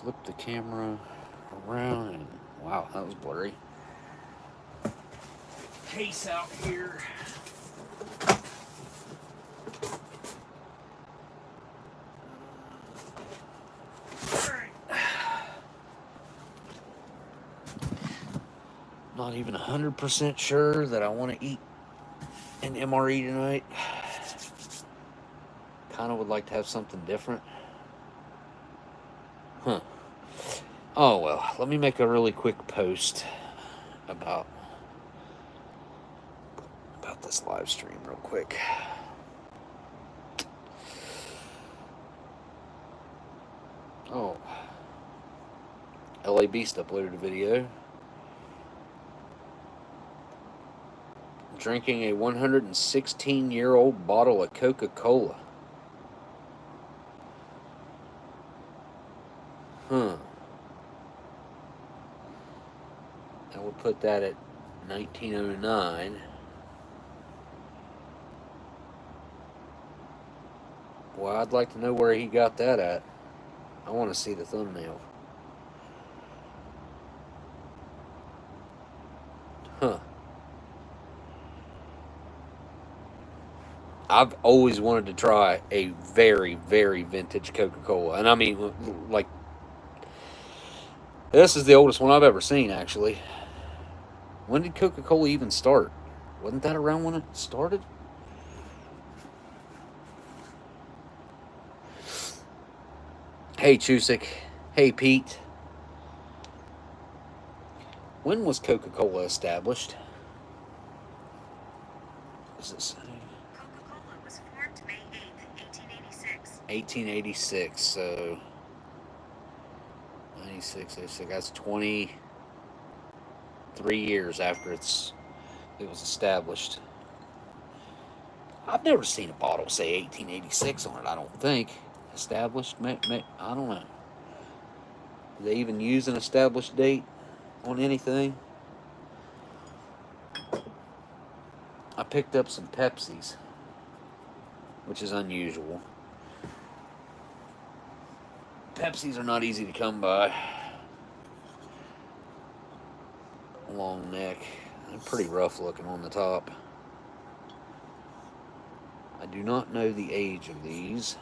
flip the camera around and wow, that was blurry. Case out here. Not even 100% sure that I want to eat an MRE tonight. Kind of would like to have something different. Oh well, let me make a really quick post about this live stream real quick. Oh, LA Beast uploaded a video drinking a 116-year-old bottle of Coca-Cola. I would put that at 1909. Well, I'd like to know where he got that at. I want to see the thumbnail. I've always wanted to try a very, very vintage Coca-Cola. And I mean, like, this is the oldest one I've ever seen, actually. When did Coca-Cola even start? Wasn't that around when it started? Hey, Chusik. Hey, Pete. When was Coca-Cola established? Is it saying? Coca-Cola was formed May 8th, 1886. 1886, so 96, 86. That's 23 years after it was established. I've never seen a bottle say 1886 on it, I don't think. Established? I don't know. Do they even use an established date on anything? I picked up some Pepsis, which is unusual. Pepsis are not easy to come by. Long neck. They're pretty rough looking on the top. I do not know the age of these.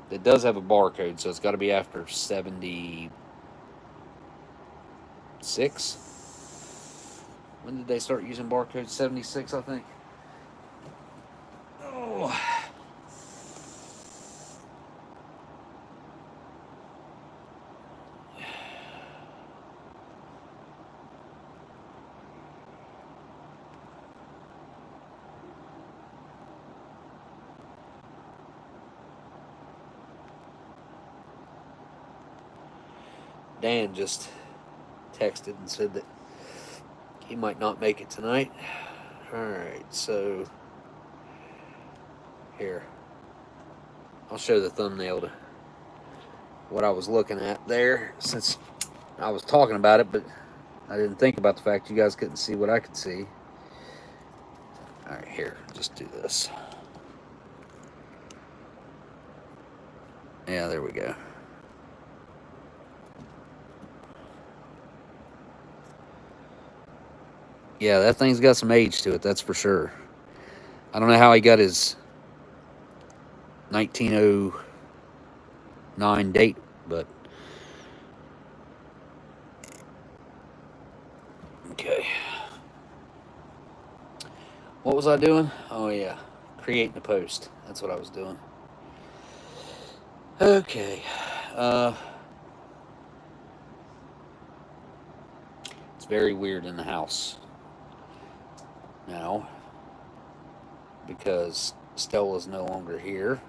It does have a barcode, so it's got to be after 76. When did they start using barcodes? 76, I think. Oh. Dan just texted and said that he might not make it tonight. Alright, so here. I'll show the thumbnail to what I was looking at there, since I was talking about it, but I didn't think about the fact you guys couldn't see what I could see. Alright, here, just do this. Yeah, there we go. Yeah, that thing's got some age to it, that's for sure. I don't know how he got his 1909 date, but okay. What was I doing? Oh yeah, creating a post. That's what I was doing. Okay. It's very weird in the house now because Stella's no longer here.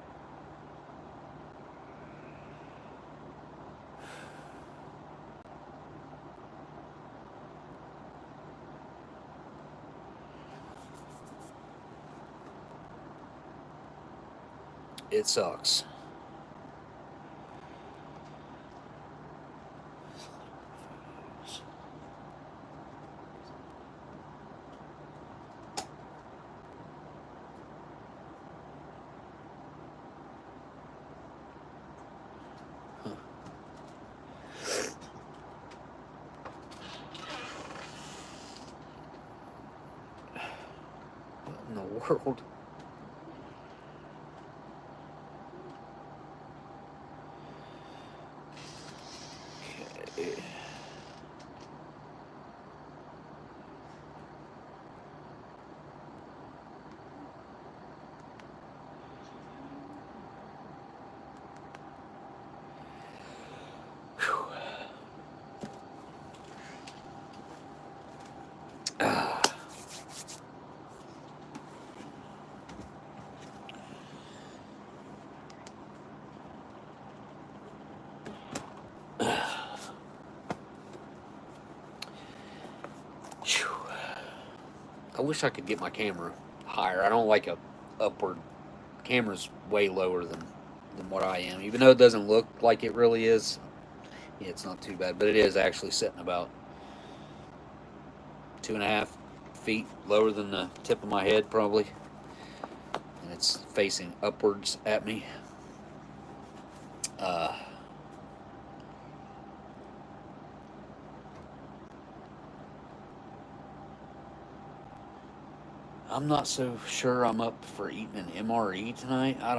It sucks. world? Okay. I wish I could get my camera higher. I don't like a upward. Camera's way lower than what I am, even though it doesn't look like it really is. Yeah, it's not too bad, but it is actually sitting about 2.5 feet lower than the tip of my head, probably, and it's facing upwards at me. I'm not so sure I'm up for eating an MRE tonight. I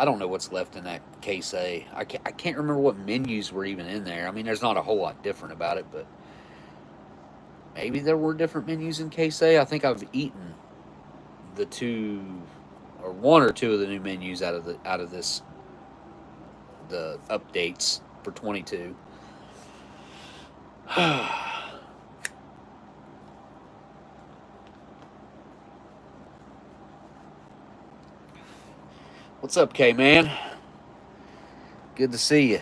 don't know what's left in that case A. I can't remember what menus were even in there. I mean, there's not a whole lot different about it, but maybe there were different menus in case A. I think I've eaten the two or one or two of the new menus out of this the updates for 22. What's up, K-Man? Good to see you.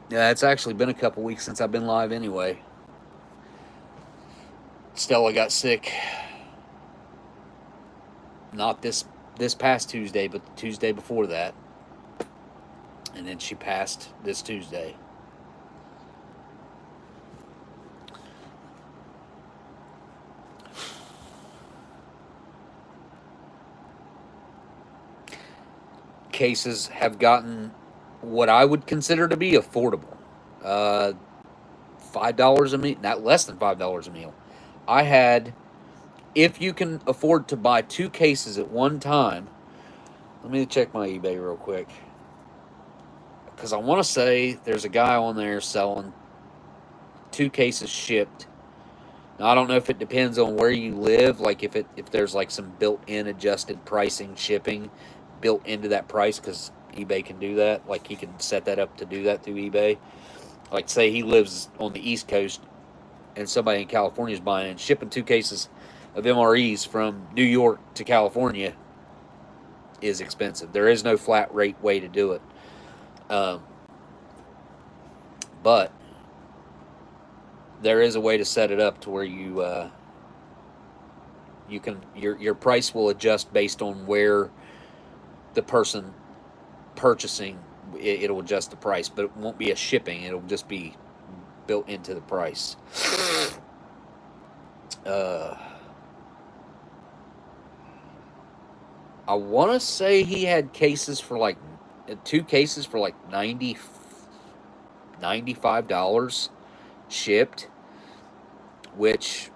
Yeah, it's actually been a couple weeks since I've been live anyway. Stella got sick. Not this past Tuesday, but the Tuesday before that. And then she passed this Tuesday. Cases have gotten what I would consider to be affordable. $5 a meal, not less than $5 a meal. I had, if you can afford to buy 2 cases at one time, let me check my eBay real quick. Because I want to say there's a guy on there selling 2 cases shipped. Now, I don't know if it depends on where you live, like if there's like some built-in adjusted pricing shipping built into that price, because eBay can do that. Like he can set that up to do that through eBay. Like say he lives on the East Coast and somebody in California is buying and shipping 2 cases of MREs from New York to California is expensive. There is no flat rate way to do it. But there is a way to set it up to where you can your price will adjust based on where the person purchasing it'll adjust the price, but it won't be a shipping. It'll just be built into the price. I want to say he had cases for like 2 cases for like $95 shipped, which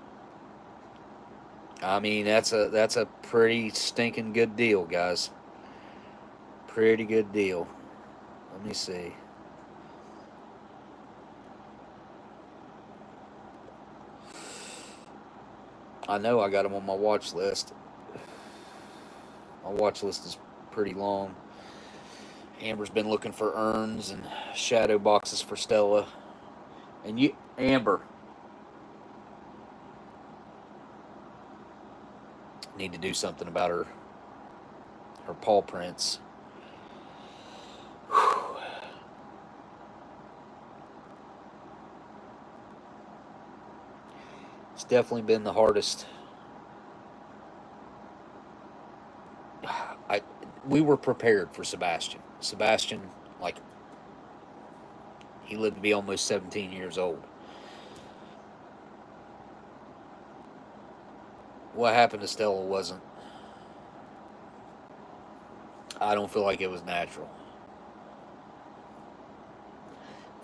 I mean that's a pretty stinking good deal, guys. Pretty good deal. Let me see. I know I got them on my watch list. My watch list is pretty long. Amber's been looking for urns and shadow boxes for Stella. And you, Amber, need to do something about her paw prints. Whew. It's definitely been the hardest. We were prepared for Sebastian. Sebastian, like, he lived to be almost 17 years old. What happened to Stella wasn't. I don't feel like it was natural.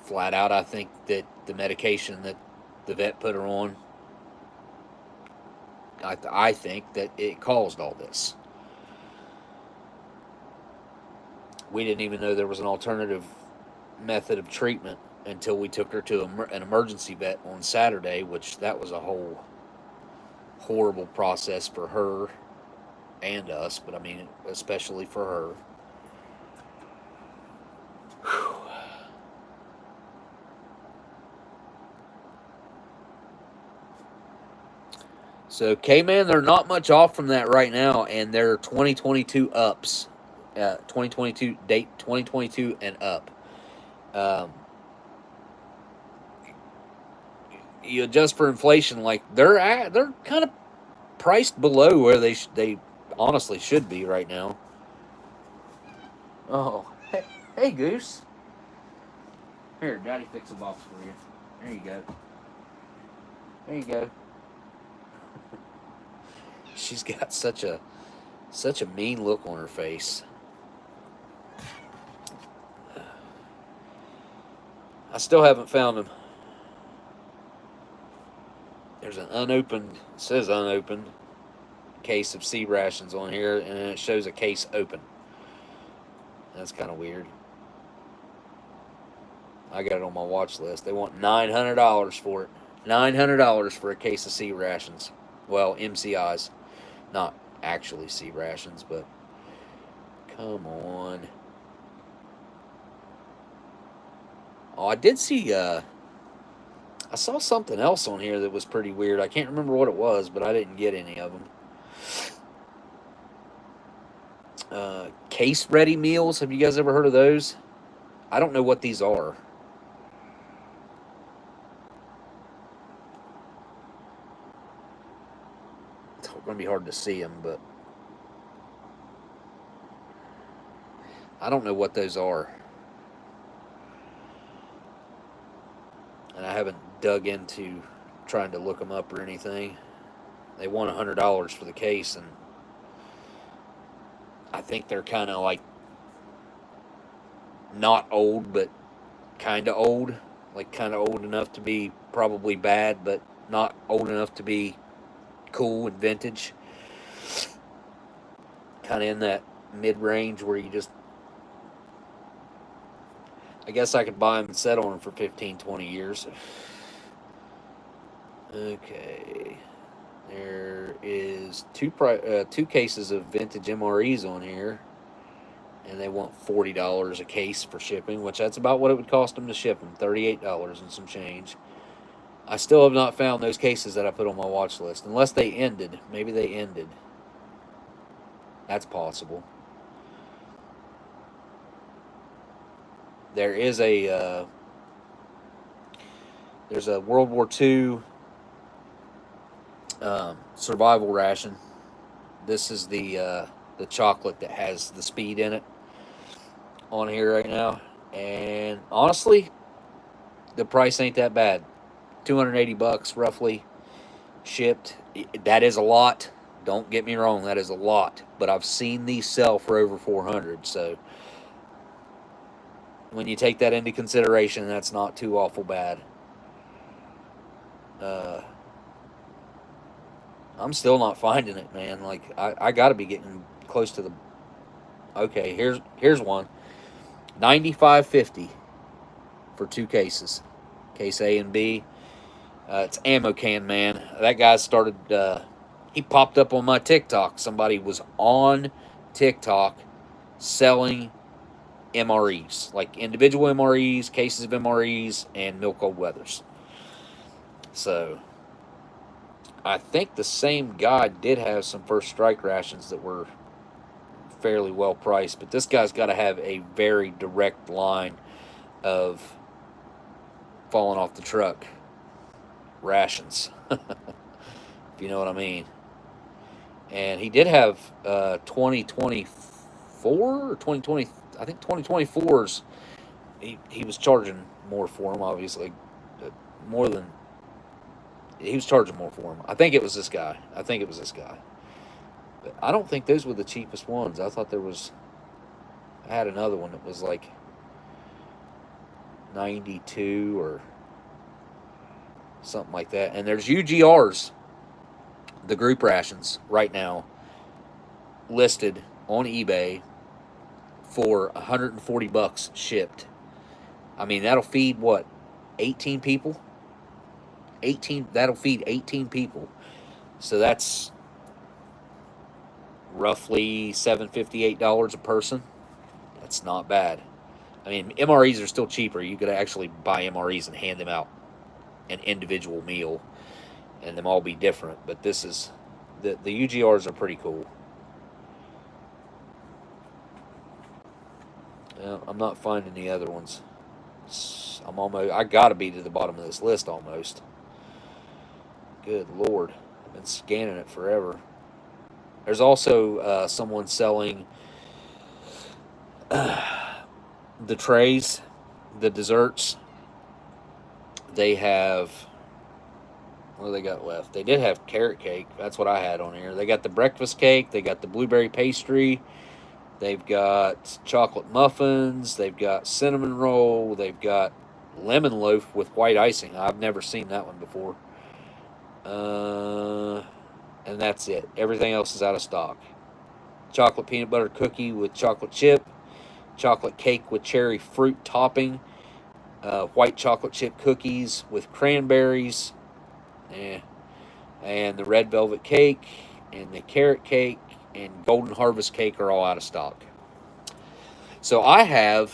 Flat out, I think that the medication that the vet put her on I think that it caused all this. We didn't even know there was an alternative method of treatment until we took her to an emergency vet on Saturday, which that was a whole horrible process for her and us, but I mean, especially for her. Whew. So, K-Man, they're not much off from that right now, and they're 2022 ups. 2022 date 2022 and up. Um, you adjust for inflation, like they're kind of priced below where they honestly should be right now. Oh, hey Goose. Here, Daddy fix a box for you. There you go. There you go. She's got such a mean look on her face. I still haven't found him. There's an unopened, it says unopened, case of sea rations on here, and it shows a case open. That's kind of weird. I got it on my watch list. They want $900 for it. $900 for a case of sea rations. Well, MCIs. Not actually sea rations, but come on. Oh, I did see, I saw something else on here that was pretty weird. I can't remember what it was, but I didn't get any of them. Case-ready meals. Have you guys ever heard of those? I don't know what these are. It's going to be hard to see them, but I don't know what those are. And I haven't dug into trying to look them up or anything. They want $100 for the case, and I think they're kind of like not old, but kind of old. Like kind of old enough to be probably bad, but not old enough to be cool and vintage. Kind of in that mid-range where you just... I guess I could buy them and set on them for 15, 20 years. Okay. There is two cases of vintage MREs on here, and they want $40 a case for shipping, which that's about what it would cost them to ship them, $38 and some change. I still have not found those cases that I put on my watch list, unless they ended. Maybe they ended. That's possible. There is a there's a World War II survival ration. This is the chocolate that has the speed in it on here right now, and honestly, the price ain't that bad. $280 roughly shipped. That is a lot. Don't get me wrong, that is a lot. But I've seen these sell for over 400. So when you take that into consideration, that's not too awful bad. I'm still not finding it, man. Like I got to be getting close to the. Okay, here's one. $95.50 for two cases, case A and B. It's Ammo Can Man. That guy started. He popped up on my TikTok. Somebody was on TikTok selling MREs, like individual MREs, cases of MREs, and milk old weathers. So I think the same guy did have some first strike rations that were fairly well priced, but this guy's got to have a very direct line of falling off the truck rations, if you know what I mean. And he did have 2024 or 2020, I think 2024's. He was charging more for them, obviously, more than he was charging more for them. I think it was this guy. But I don't think those were the cheapest ones. I thought I had another one that was like 92 or something like that. And there's UGRs the group rations right now listed on eBay for $140 shipped. I mean, that'll feed what, 18 people? 18, that'll feed 18 people. So that's roughly $758 a person. That's not bad. I mean, MREs are still cheaper. You could actually buy MREs and hand them out an individual meal and them all be different. But this is, the UGRs are pretty cool. Well, I'm not finding the other ones. I gotta be to the bottom of this list almost. Good Lord. I've been scanning it forever. There's also someone selling the trays, the desserts. They have, what do they got left? They did have carrot cake. That's what I had on here. They got the breakfast cake. They got the blueberry pastry. They've got chocolate muffins. They've got cinnamon roll. They've got lemon loaf with white icing. I've never seen that one before. And that's it. Everything else is out of stock. Chocolate peanut butter cookie with chocolate chip. Chocolate cake with cherry fruit topping. White chocolate chip cookies with cranberries. And the red velvet cake and the carrot cake and golden harvest cake are all out of stock. So I have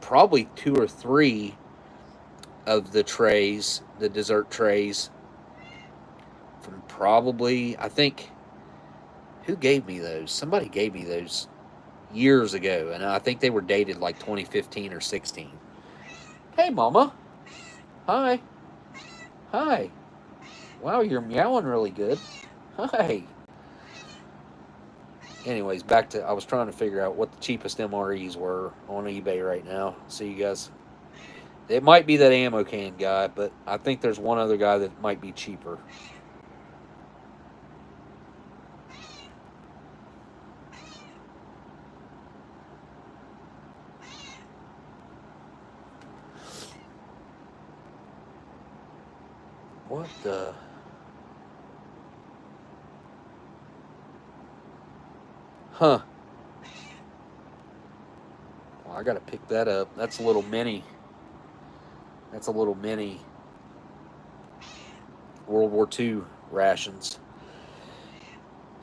probably 2 or 3 of the trays, the dessert trays, from probably, I think, who gave me those? Somebody gave me those years ago, and I think they were dated like 2015 or 16. Hey, Mama. Hi. Hi. Wow, you're meowing really good. Hi. Anyways, back to, I was trying to figure out what the cheapest MREs were on eBay right now. So you guys, it might be that ammo can guy, but I think there's one other guy that might be cheaper. What the? Huh. Well, I gotta pick that up. That's a little mini. That's a little mini World War II rations.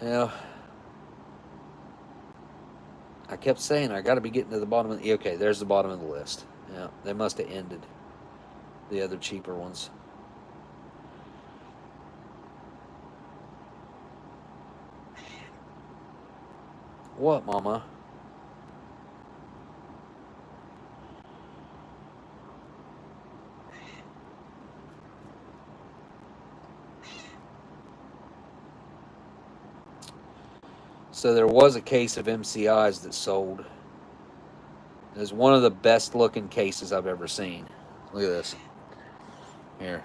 Yeah. I kept saying I gotta be getting to the bottom of the, okay, there's the bottom of the list. Yeah, they must have ended the other cheaper ones. What, Mama? So there was a case of MCIs that sold. It was one of the best looking cases I've ever seen. Look at this. Here.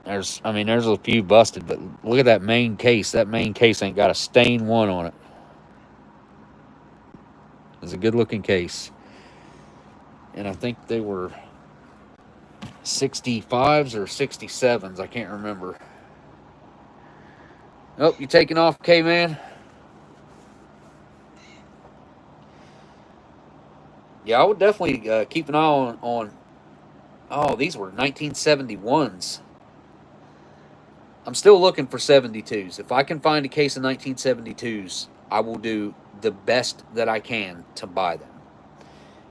There's a few busted, but look at that main case. That main case ain't got a stain one on it. It's a good looking case. And I think they were 65s or 67s. I can't remember. Oh, you taking off, K-Man? Yeah, I would definitely keep an eye on. Oh, these were 1971s. I'm still looking for 72s. If I can find a case of 1972s, I will do the best that I can to buy them.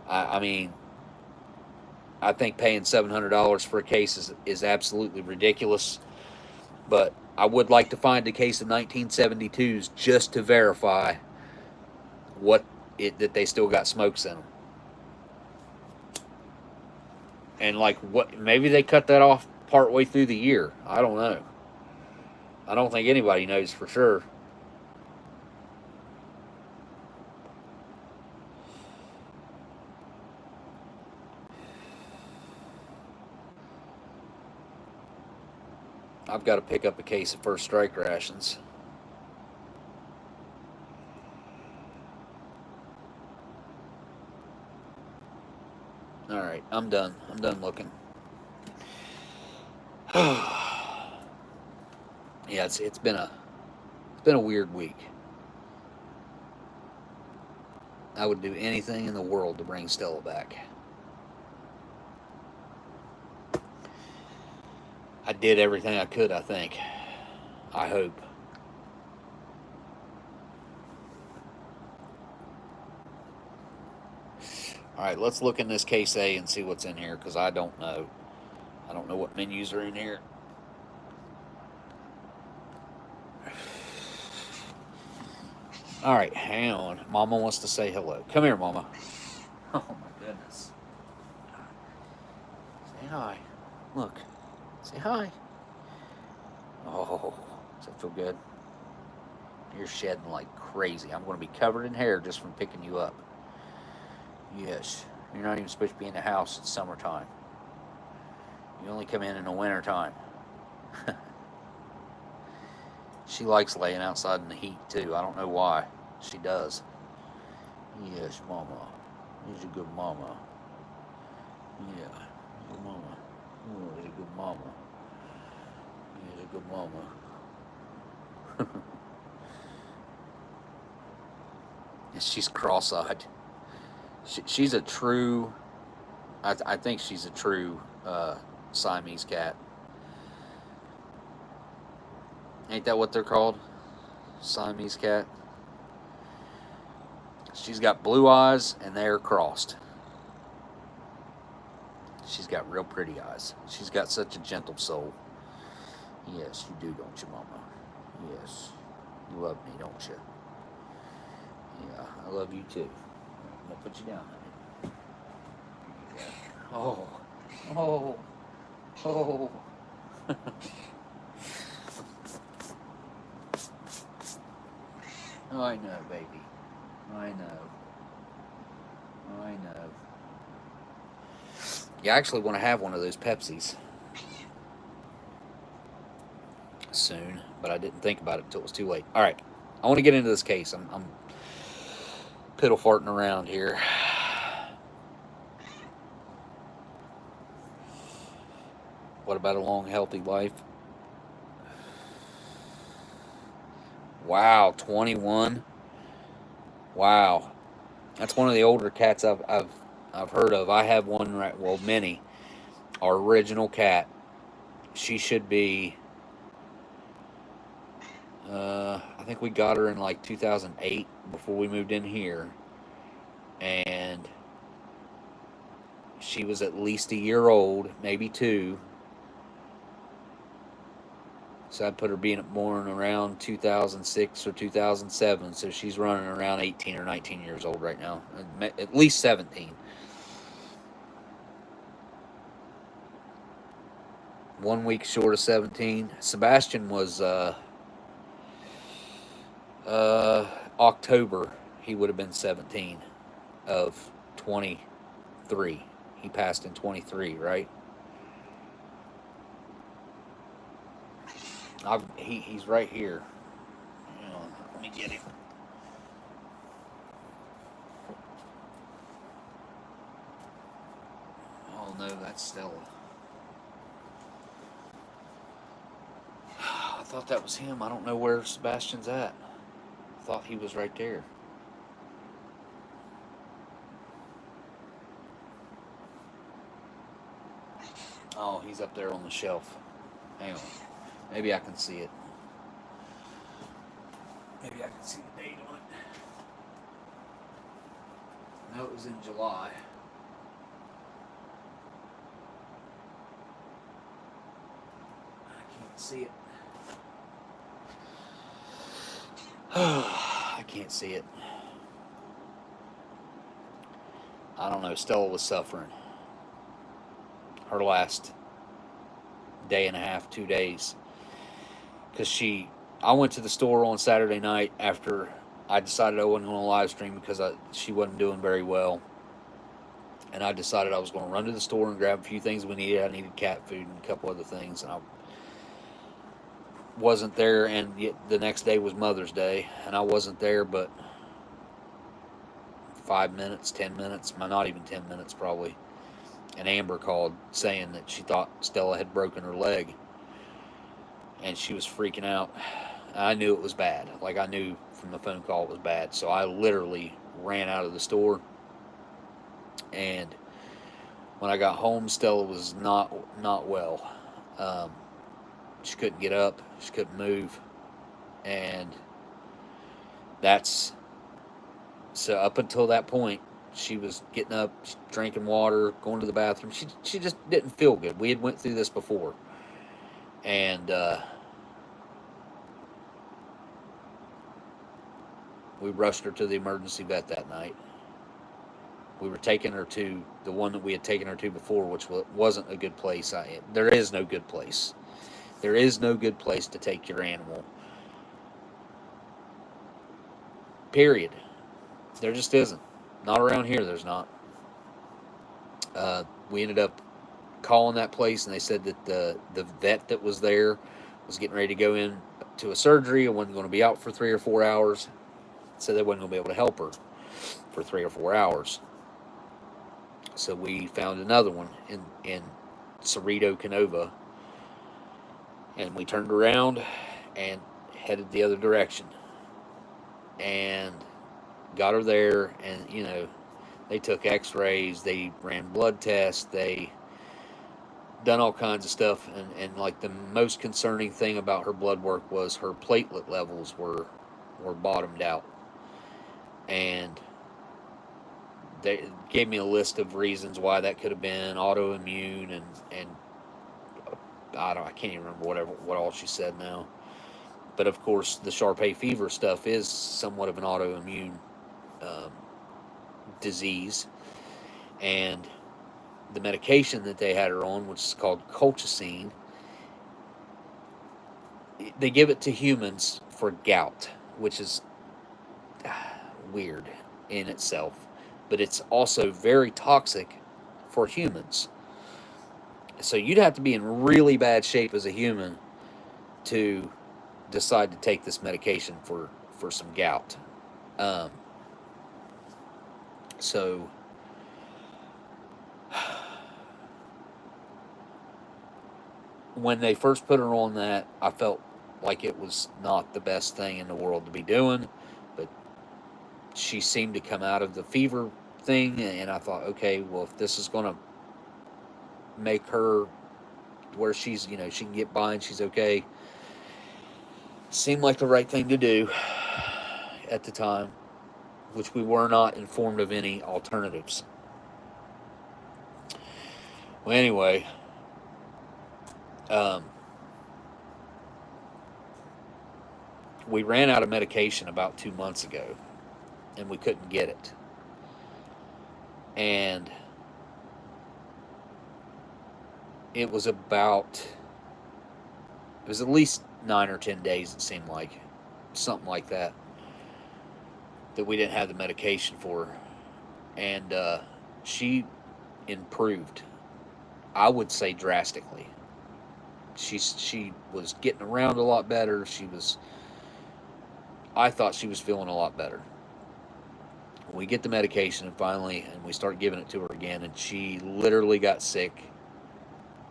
I mean, I think paying $700 for a case is absolutely ridiculous. But I would like to find a case of 1972s just to verify that they still got smokes in them. And like, what? Maybe they cut that off partway through the year. I don't know. I don't think anybody knows for sure. I've got to pick up a case of First Strike rations. All right, I'm done. I'm done looking. Yeah, it's been a weird week. I would do anything in the world to bring Stella back. I did everything I could, I think. I hope. All right, let's look in this case A and see what's in here, because I don't know. I don't know what menus are in here. All right, hang on. Mama wants to say hello. Come here, Mama. Oh, my goodness. Say hi. Look. Say hi. Oh, does that feel good? You're shedding like crazy. I'm going to be covered in hair just from picking you up. Yes. You're not even supposed to be in the house. It's summertime. You only come in the winter time. She likes laying outside in the heat, too. I don't know why. She does. Yes, Mama. She's a good mama. Yeah, good mama. Oh, she's a good mama. She's a good mama. She's cross-eyed. She's a true... I think she's a true Siamese cat. Ain't that what they're called? Siamese cat? She's got blue eyes, and they're crossed. She's got real pretty eyes. She's got such a gentle soul. Yes, you do, don't you, Mama? Yes. You love me, don't you? Yeah, I love you, too. I'm going to put you down, honey. Oh. Oh. Oh. I know, baby. I know. I know. Yeah, I actually want to have one of those Pepsis soon, but I didn't think about it until it was too late. All right, I want to get into this case. I'm piddle farting around here. What about a long, healthy life? Wow, 21. Wow, that's one of the older cats I've heard of. I have one right. Well, Minnie, our original cat. She should be. I think we got her in like 2008 before we moved in here, and she was at least a year old, maybe 2. So I'd put her being born around 2006 or 2007. So she's running around 18 or 19 years old right now, at least 17. 1 week short of 17. Sebastian was October. He would have been 17 of 23. He passed in 23, right? He's right here. Hang on, let me get him. Oh no, that's Stella. I thought that was him. I don't know where Sebastian's at. I thought he was right there. Oh, he's up there on the shelf. Hang on. Maybe I can see it. Maybe I can see the date on it. No, it was in July. I can't see it. I can't see it. I don't know. Stella was suffering. Her last day and a half, 2 days. Because I went to the store on Saturday night after I decided I wasn't going to live stream because she wasn't doing very well. And I decided I was going to run to the store and grab a few things we needed. I needed cat food and a couple other things. And wasn't there, and the next day was Mother's Day, and I wasn't there, but 5 minutes, 10 minutes, not even 10 minutes probably. And Amber called saying that she thought Stella had broken her leg, and she was freaking out. I knew it was bad. Like, I knew from the phone call it was bad. So I literally ran out of the store, and when I got home, Stella was not well. She couldn't get up. She couldn't move. And so up until that point, she was getting up, drinking water, going to the bathroom. She just didn't feel good. We had went through this before. And we rushed her to the emergency vet that night. We were taking her to the one that we had taken her to before, which wasn't a good place. There is no good place. There is no good place to take your animal. Period. There just isn't. Not around here, there's not. We ended up calling that place, and they said that the vet that was there was getting ready to go in to a surgery and wasn't going to be out for 3 or 4 hours. So they wasn't going to be able to help her for 3 or 4 hours. So we found another one in Cerrito, Canova, and we turned around and headed the other direction and got her there. And they took x-rays, they ran blood tests, they done all kinds of stuff, and like the most concerning thing about her blood work was her platelet levels were bottomed out. And they gave me a list of reasons why that could have been autoimmune, and I can't even remember what all she said now. But of course, the Shar-Pei fever stuff is somewhat of an autoimmune disease, and the medication that they had her on, which is called colchicine, they give it to humans for gout, which is weird in itself, but it's also very toxic for humans. So you'd have to be in really bad shape as a human to decide to take this medication for some gout. So when they first put her on that, I felt like it was not the best thing in the world to be doing, but she seemed to come out of the fever thing, and I thought, okay, well, if this is going to make her where she's, she can get by and she's okay, seemed like the right thing to do at the time, which we were not informed of any alternatives. Well, anyway, we ran out of medication about 2 months ago, and we couldn't get it. And it was at least 9 or 10 days, it seemed like, something like that we didn't have the medication for her. And she improved, I would say, drastically. She was getting around a lot better. I thought she was feeling a lot better. We get the medication and we start giving it to her again, and she literally got sick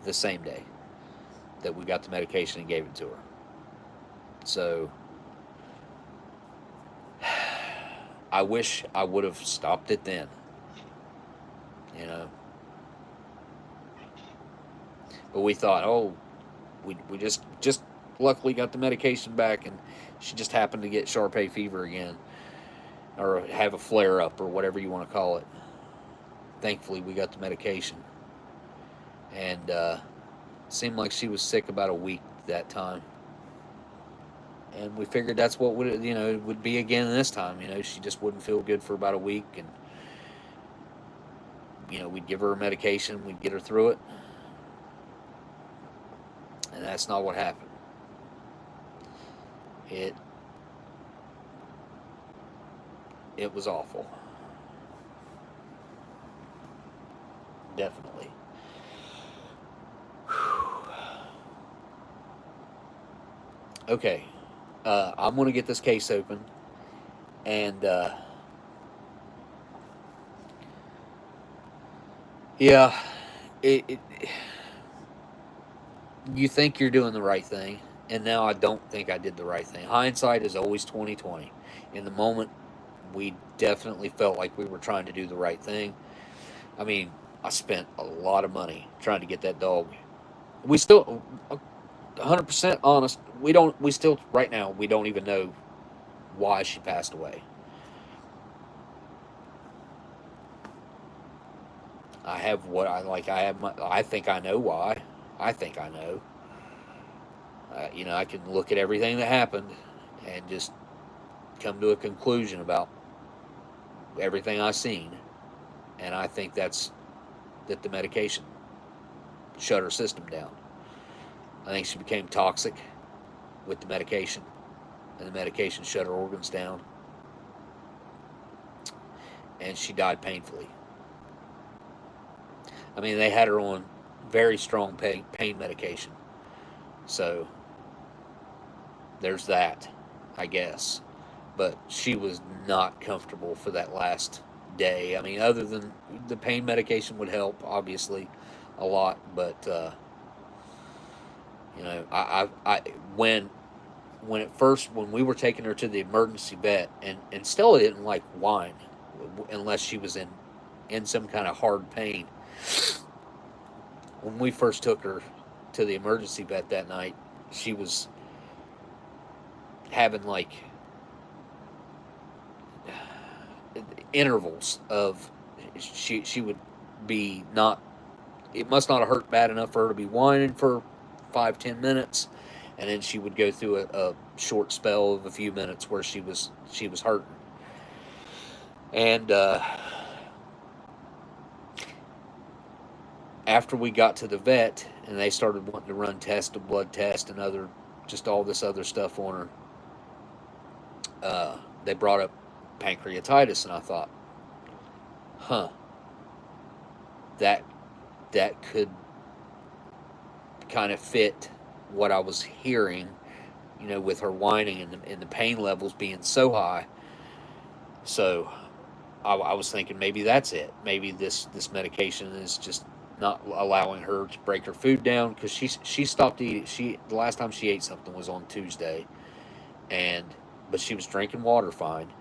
the same day that we got the medication and gave it to her. So I wish I would have stopped it then, But we thought, we just luckily got the medication back, and she just happened to get Shar-Pei fever again, or have a flare-up, or whatever you want to call it. Thankfully, we got the medication. And seemed like she was sick about a week that time. And we figured that's what it would be again this time. She just wouldn't feel good for about a week, and we'd give her a medication, we'd get her through it. And that's not what happened. It was awful. Definitely. okay, I'm going to get this case open, and yeah, it you think you're doing the right thing, and now I don't think I did the right thing. Hindsight is always 2020. In the moment, we definitely felt like we were trying to do the right thing. I mean, I spent a lot of money trying to get that dog. We still, 100% honest, we still, right now, we don't even know why she passed away. I have what I like. I think I know why. I think I know. I can look at everything that happened and just come to a conclusion about everything I've seen, and I think that the medication shut her system down. I think she became toxic with the medication, and the medication shut her organs down, and she died painfully. I mean, they had her on very strong pain medication, so there's that, I guess. But she was not comfortable for that last day. I mean, other than the pain medication would help, obviously, a lot. But I when we were taking her to the emergency vet, and Stella didn't like wine unless she was in some kind of hard pain. When we first took her to the emergency vet that night, she was having like intervals of she would be not, it must not have hurt bad enough for her to be whining for 5-10 minutes, and then she would go through a short spell of a few minutes where she was hurting. And after we got to the vet and they started wanting to run tests, a blood test and other, just all this other stuff on her, they brought up pancreatitis, and I thought, that could kind of fit what I was hearing, with her whining and the pain levels being so high. So I was thinking maybe that's it. Maybe this medication is just not allowing her to break her food down, because she stopped eating. The last time she ate something was on Tuesday, but she was drinking water fine.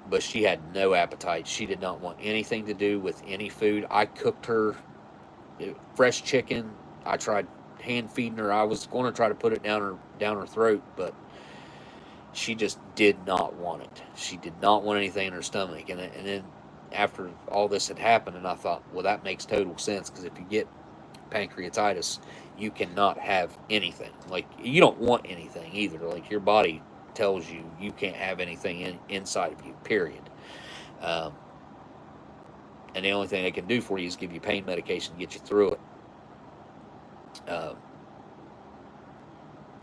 But she had no appetite. She did not want anything to do with any food. I cooked her fresh chicken. I tried hand feeding her. I was going to try to put it down her throat, but she just did not want it. She did not want anything in her stomach. And then after all this had happened, and I thought, well, that makes total sense, because if you get pancreatitis, you cannot have anything. Like, you don't want anything either. Like, your body tells you can't have anything inside of you, period. And the only thing they can do for you is give you pain medication to get you through it.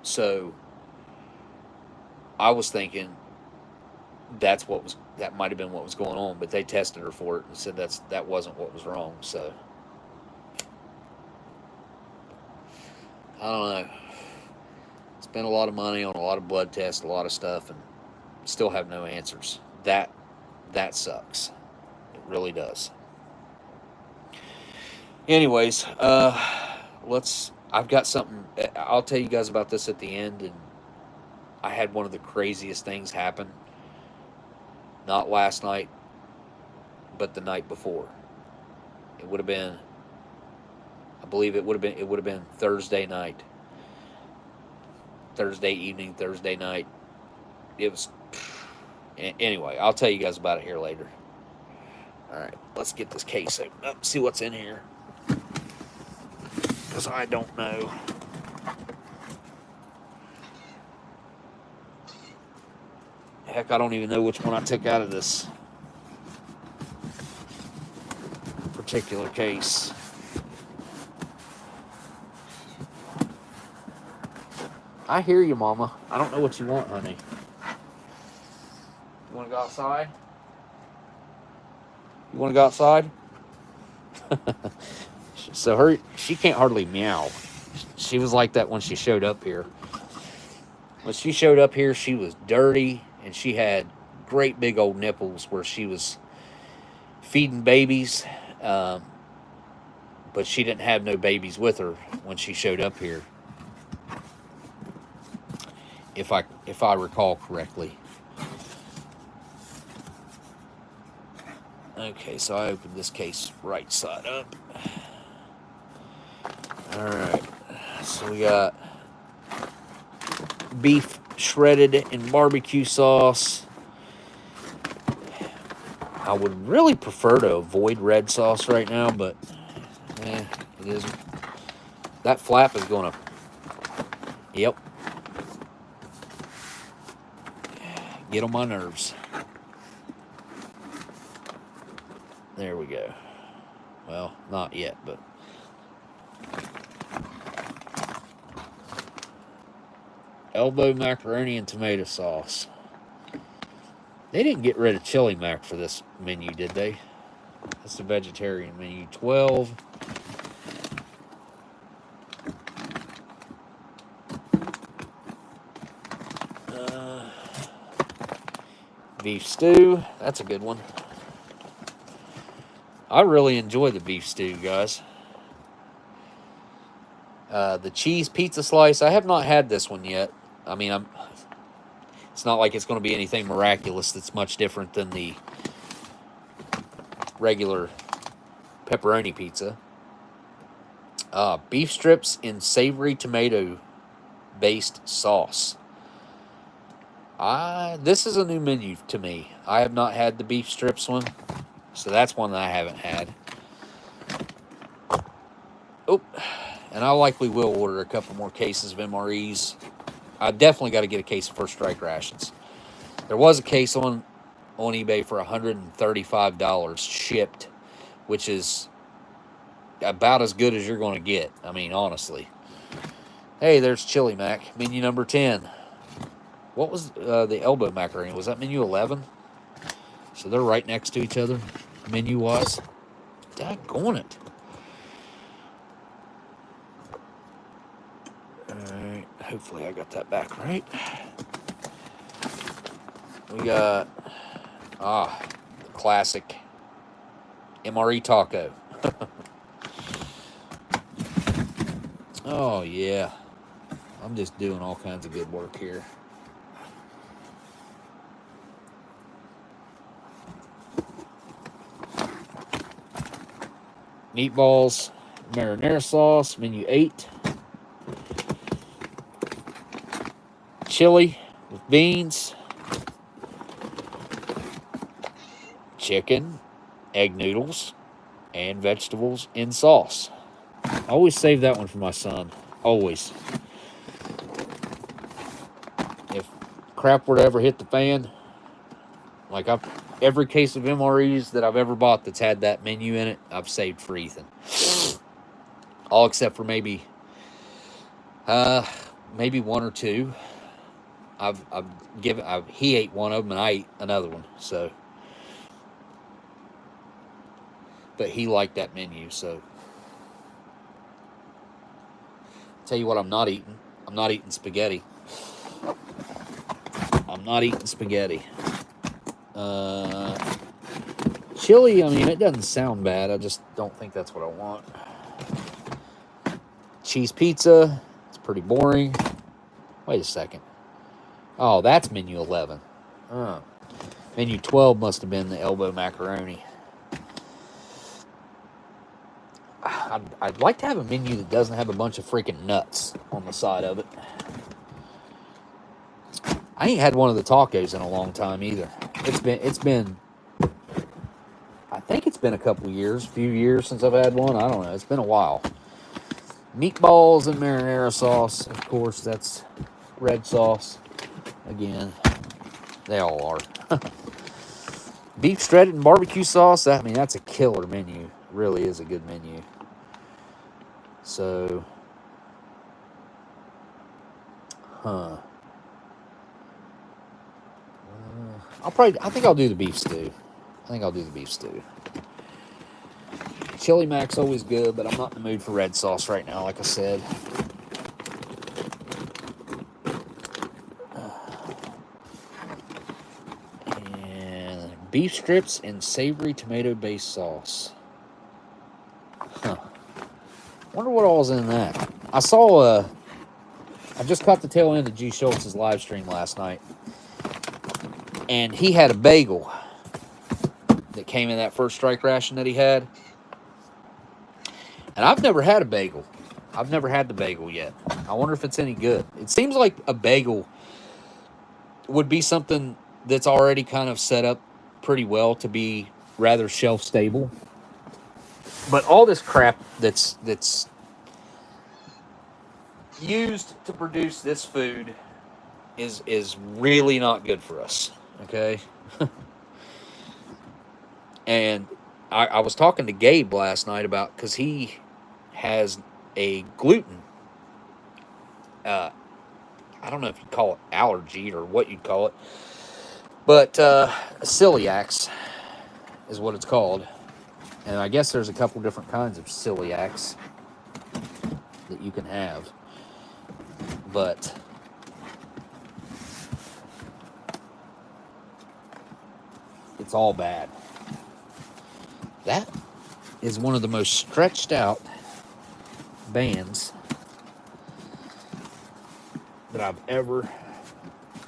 So I was thinking that might have been what was going on, but they tested her for it and said that wasn't what was wrong. So I don't know. Spent a lot of money on a lot of blood tests, a lot of stuff, and still have no answers. That sucks. It really does. Anyways, I've got something. I'll tell you guys about this at the end. And I had one of the craziest things happen. Not last night, but the night before. It would have been, I believe it would have been Thursday night. Thursday evening, Thursday night. It was, anyway, I'll tell you guys about it here later. All right, let's get this case open up, see what's in here, because I don't know. Heck, I don't even know which one I took out of this particular case. I hear you, Mama. I don't know what you want, honey. You want to go outside? You want to go outside? So she can't hardly meow. She was like that when she showed up here. When she showed up here, she was dirty, and she had great big old nipples where she was feeding babies, um, but she didn't have no babies with her when she showed up here, if I recall correctly. Okay, so I opened this case right side up. All right, so we got beef shredded in barbecue sauce. I would really prefer to avoid red sauce right now, but it is. That flap is going to. Yep. Get on my nerves. There we go. Well, not yet, but. Elbow macaroni and tomato sauce. They didn't get rid of chili mac for this menu, did they? That's the vegetarian menu. 12. Beef stew. That's a good one. I really enjoy the beef stew, guys. The cheese pizza slice. I have not had this one yet. I mean, it's not like it's going to be anything miraculous that's much different than the regular pepperoni pizza. Beef strips in savory tomato-based sauce. This is a new menu to me. I have not had the beef strips one, so that's one that I haven't had. Oh, and I likely will order a couple more cases of MREs. I definitely got to get a case of First Strike rations. There was a case on eBay for $135 shipped, which is about as good as you're going to get. I mean, honestly. Hey, there's Chili Mac, menu number 10. What was the elbow macaroni? Was that menu 11? So they're right next to each other, menu-wise. Daggone it. Alright, hopefully I got that back right. We got, the classic MRE taco. Oh, yeah. I'm just doing all kinds of good work here. Meatballs, marinara sauce, menu 8. Chili with beans. Chicken, egg noodles, and vegetables in sauce. I always save that one for my son. Always. If crap were to ever hit the fan, like every case of MREs that I've ever bought that's had that menu in it, I've saved for Ethan. All except for maybe one or two. He ate one of them and I ate another one. So, but he liked that menu. So, tell you what, I'm not eating. I'm not eating spaghetti. I'm not eating spaghetti. Chili, I mean, it doesn't sound bad. I just don't think that's what I want. Cheese pizza. It's pretty boring. Wait a second. Oh, that's menu 11. Oh. Menu 12 must have been the elbow macaroni. I'd like to have a menu that doesn't have a bunch of freaking nuts on the side of it. I ain't had one of the tacos in a long time either. It's been I think it's been a few years since I've had one. I don't know. It's been a while. Meatballs and marinara sauce. Of course, that's red sauce. Again, they all are. Beef shredded and barbecue sauce. I mean, that's a killer menu. It really is a good menu. So, I think I'll do the beef stew. Chili Mac's always good, but I'm not in the mood for red sauce right now, like I said. Beef strips and savory tomato-based sauce. Huh. Wonder what all's in that. I saw I just caught the tail end of G. Schultz's live stream last night. And he had a bagel that came in that first strike ration that he had. And I've never had a bagel. I've never had the bagel yet. I wonder if it's any good. It seems like a bagel would be something that's already kind of set up pretty well to be rather shelf stable. But all this crap that's used to produce this food is really not good for us. Okay? And I was talking to Gabe last night about, because he has a gluten, I don't know if you'd call it allergy or what you'd call it, but celiacs is what it's called. And I guess there's a couple different kinds of celiacs that you can have. But it's all bad. That is one of the most stretched out bands that I've ever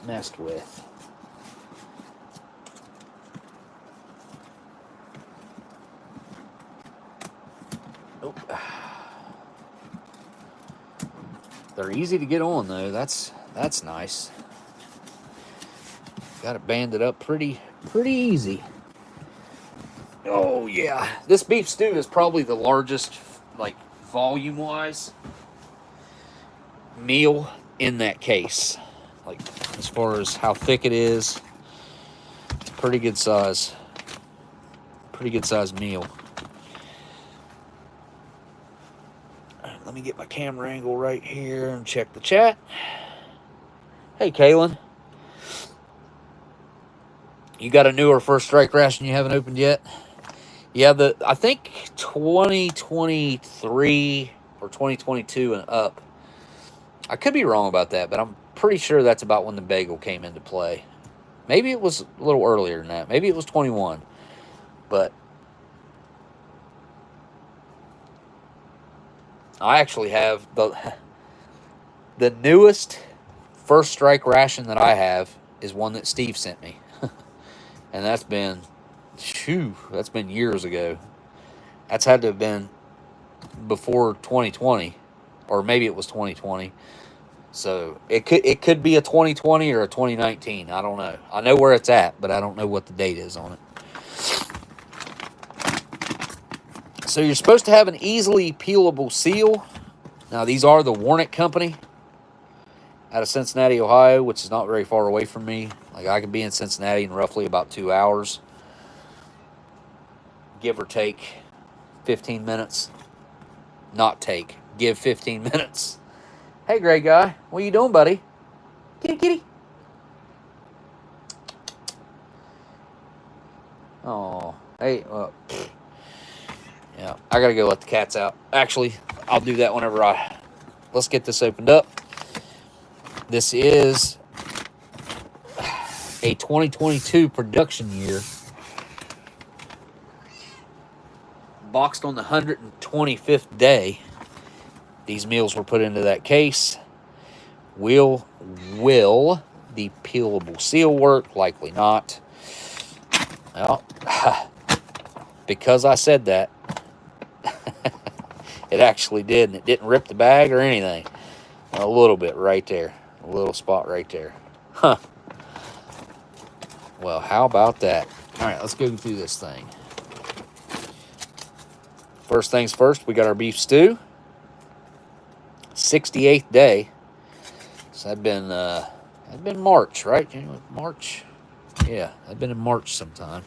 messed with. Oh. They're easy to get on though. That's nice. Got it banded up pretty easy. Oh yeah, this beef stew is probably the largest, like volume-wise, meal in that case. Like as far as how thick it is, pretty good size. Pretty good size meal. Let me get my camera angle right here and check the chat. Hey, Kaylin. You got a newer first strike ration you haven't opened yet? Yeah, I think 2023 or 2022 and up. I could be wrong about that, but I'm pretty sure that's about when the bagel came into play. Maybe it was a little earlier than that. Maybe it was 21. But I actually have the newest first strike ration that I have is one that Steve sent me. And that's been years ago. That's had to have been before 2020, or maybe it was 2020. So it could be a 2020 or a 2019. I don't know. I know where it's at, but I don't know what the date is on it. So you're supposed to have an easily peelable seal. Now these are the Warnick Company out of Cincinnati, Ohio, which is not very far away from me. Like I could be in Cincinnati in roughly about 2 hours. Give or take 15 minutes. Give 15 minutes. Hey, gray guy. What you doing, buddy? Kitty, kitty. Oh, hey. Yeah, I got to go let the cats out. Actually, I'll do that whenever let's get this opened up. This is a 2022 production year. Boxed on the 125th day. These meals were put into that case. Will the peelable seal work? Likely not. Well, because I said that, it actually did, and it didn't rip the bag or anything. A little bit right there. A little spot right there. Huh. Well, how about that? All right, let's go through this thing. First things first, we got our beef stew. 68th day. So that'd been March, right? March? Yeah, that'd been in March sometime.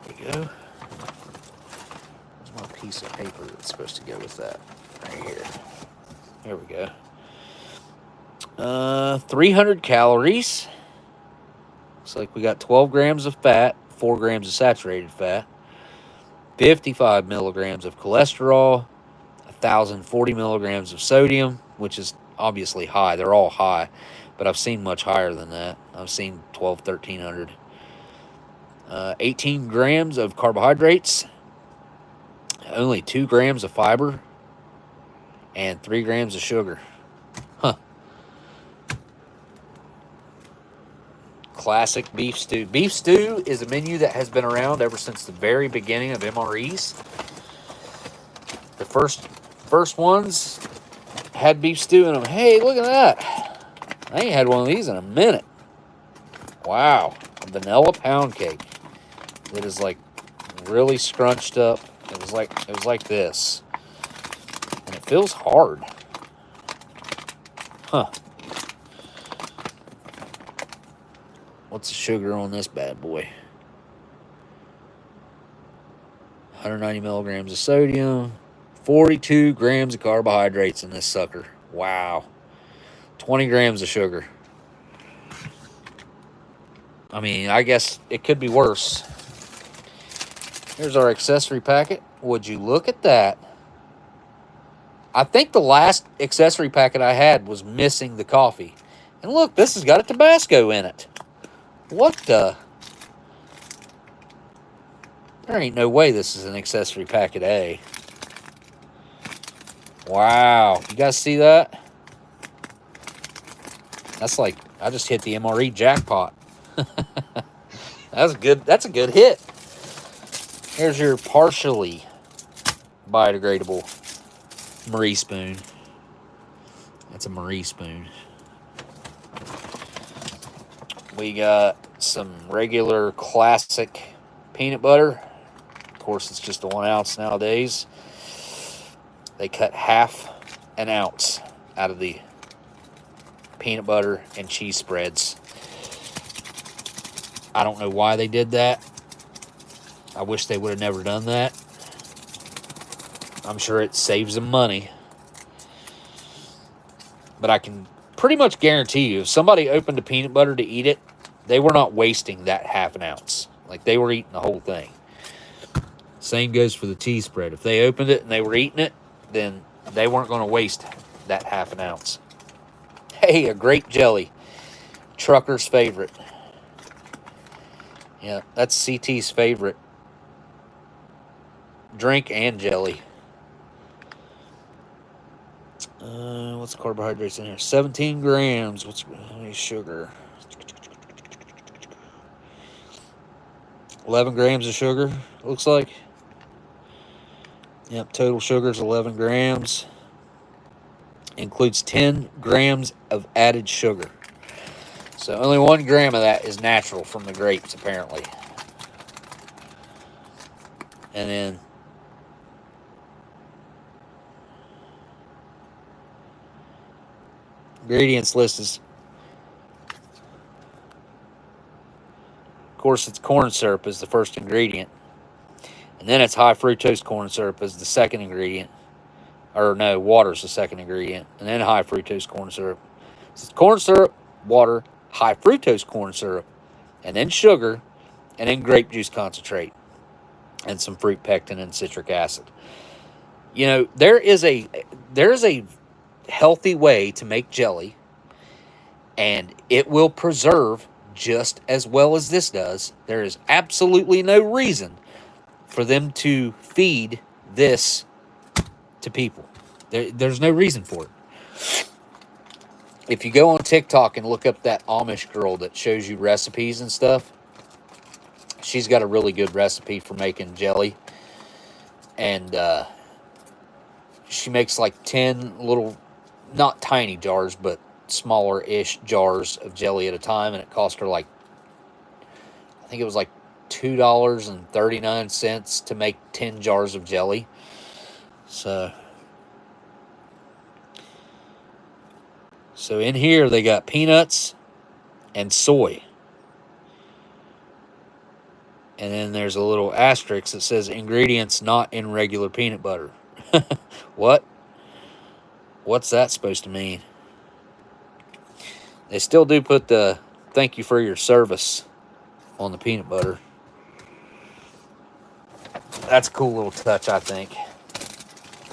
There we go. There's my piece of paper that's supposed to go with that. Right here. There we go. 300 calories. Looks like we got 12 grams of fat, 4 grams of saturated fat, 55 milligrams of cholesterol, 1,040 milligrams of sodium, which is obviously high. They're all high. but I've seen much higher than that. I've seen 12, 1300. 18 grams of carbohydrates, only 2 grams of fiber, and 3 grams of sugar. Huh. Classic beef stew. Beef stew is a menu that has been around ever since the very beginning of MREs. The first ones had beef stew in them. Hey, look at that. I ain't had one of these in a minute. Wow. A vanilla pound cake. It is like really scrunched up. It was like this. And it feels hard. Huh. What's the sugar on this bad boy? 190 milligrams of sodium. 42 grams of carbohydrates in this sucker. Wow. 20 grams of sugar. I mean, I guess it could be worse. Here's our accessory packet. Would you look at that? I think the last accessory packet I had was missing the coffee. And look, this has got a Tabasco in it. What the? There ain't no way this is an accessory packet A. Wow. You guys see that? That's like, I just hit the MRE jackpot. That's a good hit. Here's your partially biodegradable MRE spoon. That's a MRE spoon. We got some regular classic peanut butter. Of course, it's just a 1 ounce nowadays. They cut half an ounce out of the peanut butter and cheese spreads. I don't know why they did that. I wish they would have never done that. I'm sure it saves them money. But I can pretty much guarantee you, if somebody opened a peanut butter to eat it, they were not wasting that half an ounce. Like, they were eating the whole thing. Same goes for the cheese spread. If they opened it and they were eating it, then they weren't going to waste that half an ounce. Hey, a grape jelly. Trucker's favorite. Yeah, that's CT's favorite drink and jelly. What's the carbohydrates in here? 17 grams. What's sugar? 11 grams of sugar, looks like. Yep, total sugar is 11 grams. Includes 10 grams of added sugar. So only 1 gram of that is natural from the grapes, apparently. And then ingredients list is, of course, it's corn syrup is the first ingredient. And then it's high fructose corn syrup as the second ingredient. Or no, water's the second ingredient. And then high fructose corn syrup. So it's corn syrup, water, high fructose corn syrup, and then sugar, and then grape juice concentrate, and some fruit pectin and citric acid. You know, there is a healthy way to make jelly, and it will preserve just as well as this does. There is absolutely no reason for them to feed this to people. There's no reason for it. If you go on TikTok and look up that Amish girl that shows you recipes and stuff, she's got a really good recipe for making jelly. And she makes like 10 little, not tiny jars, but smaller-ish jars of jelly at a time. And it cost her like, I think it was like $2.39 to make 10 jars of jelly. So in here they got peanuts and soy. And then there's a little asterisk that says ingredients not in regular peanut butter. What? What's that supposed to mean? They still do put the thank you for your service on the peanut butter. That's a cool little touch, I think.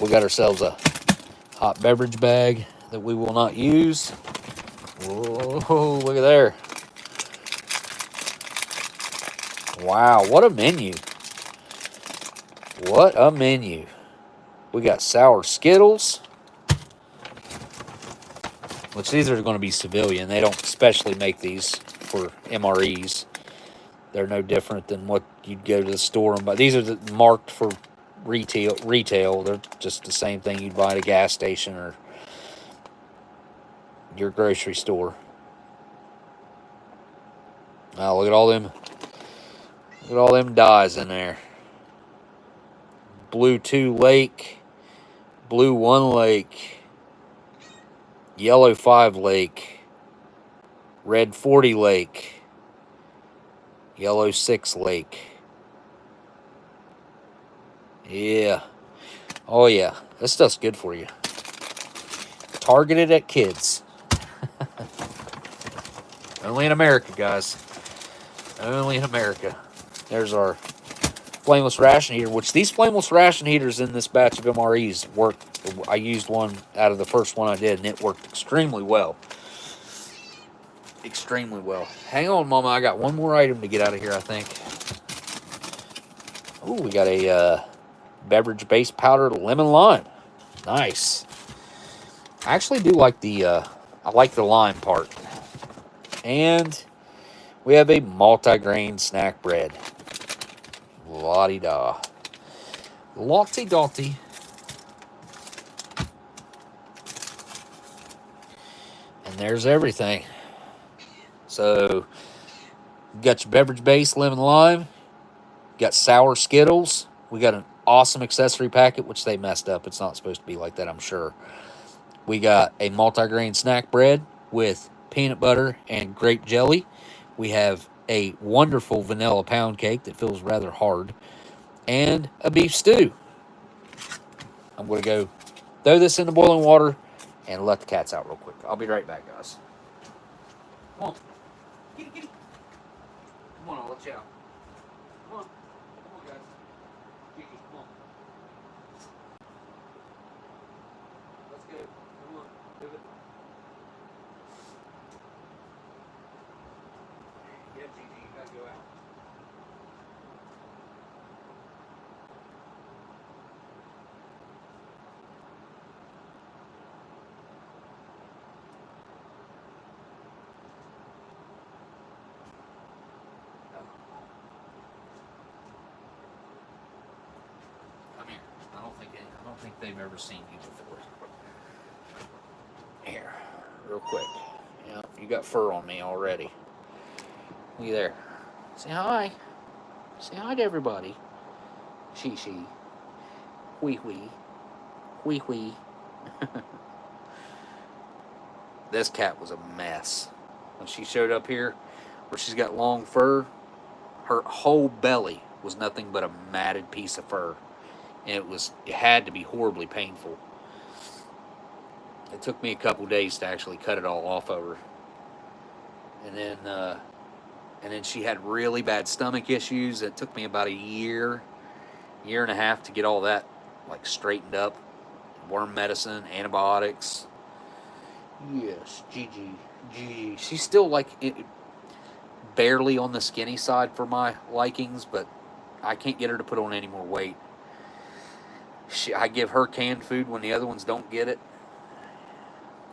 We got ourselves a hot beverage bag that we will not use. Whoa, look at there. Wow, what a menu. What a menu. We got sour Skittles, which these are going to be civilian. They don't specially make these for MREs. They're no different than what you'd go to the store and buy. These are marked for retail. They're just the same thing you'd buy at a gas station or your grocery store. Now look at all them. Look at all them dyes in there. Blue 2 Lake, Blue 1 Lake, Yellow 5 Lake, Red 40 Lake, Yellow 6 Lake. Yeah. Oh yeah. This stuff's good for you. Targeted at kids. Only in America, guys. Only in America. There's our flameless ration heater, which these flameless ration heaters in this batch of MREs worked. I used one out of the first one I did, and it worked extremely well. Extremely well. Hang on, Mama. I got one more item to get out of here, I think. Oh, we got a beverage base powder lemon lime. Nice. I actually do like the I like the lime part. And we have a multi-grain snack bread. La-di-da. Lotty-dotty. And there's everything. So, you got your beverage base, lemon lime. You got sour Skittles. We got an awesome accessory packet, which they messed up. It's not supposed to be like that, I'm sure. We got a multi-grain snack bread with peanut butter and grape jelly. We have a wonderful vanilla pound cake that feels rather hard. And a beef stew. I'm going to go throw this in the boiling water and let the cats out real quick. I'll be right back, guys. Come on. Kitty, kitty. Come on, I'll let you out. Come on. Come on, guys. Kitty, come on. Let's go. Come on. Move it. Yeah, Gigi, you gotta go out. Come here. I don't think they've ever seen you before. Here, real quick. Yeah, you got fur on me already. Look there. Say hi. Say hi to everybody. She. Wee. This cat was a mess. When she showed up here, where she's got long fur, her whole belly was nothing but a matted piece of fur. And it had to be horribly painful. It took me a couple days to actually cut it all off of her. And then she had really bad stomach issues. It took me about a year and a half to get all that like straightened up. Worm medicine, antibiotics. Yes, Gigi. She's still like barely on the skinny side for my likings, but I can't get her to put on any more weight. I give her canned food when the other ones don't get it.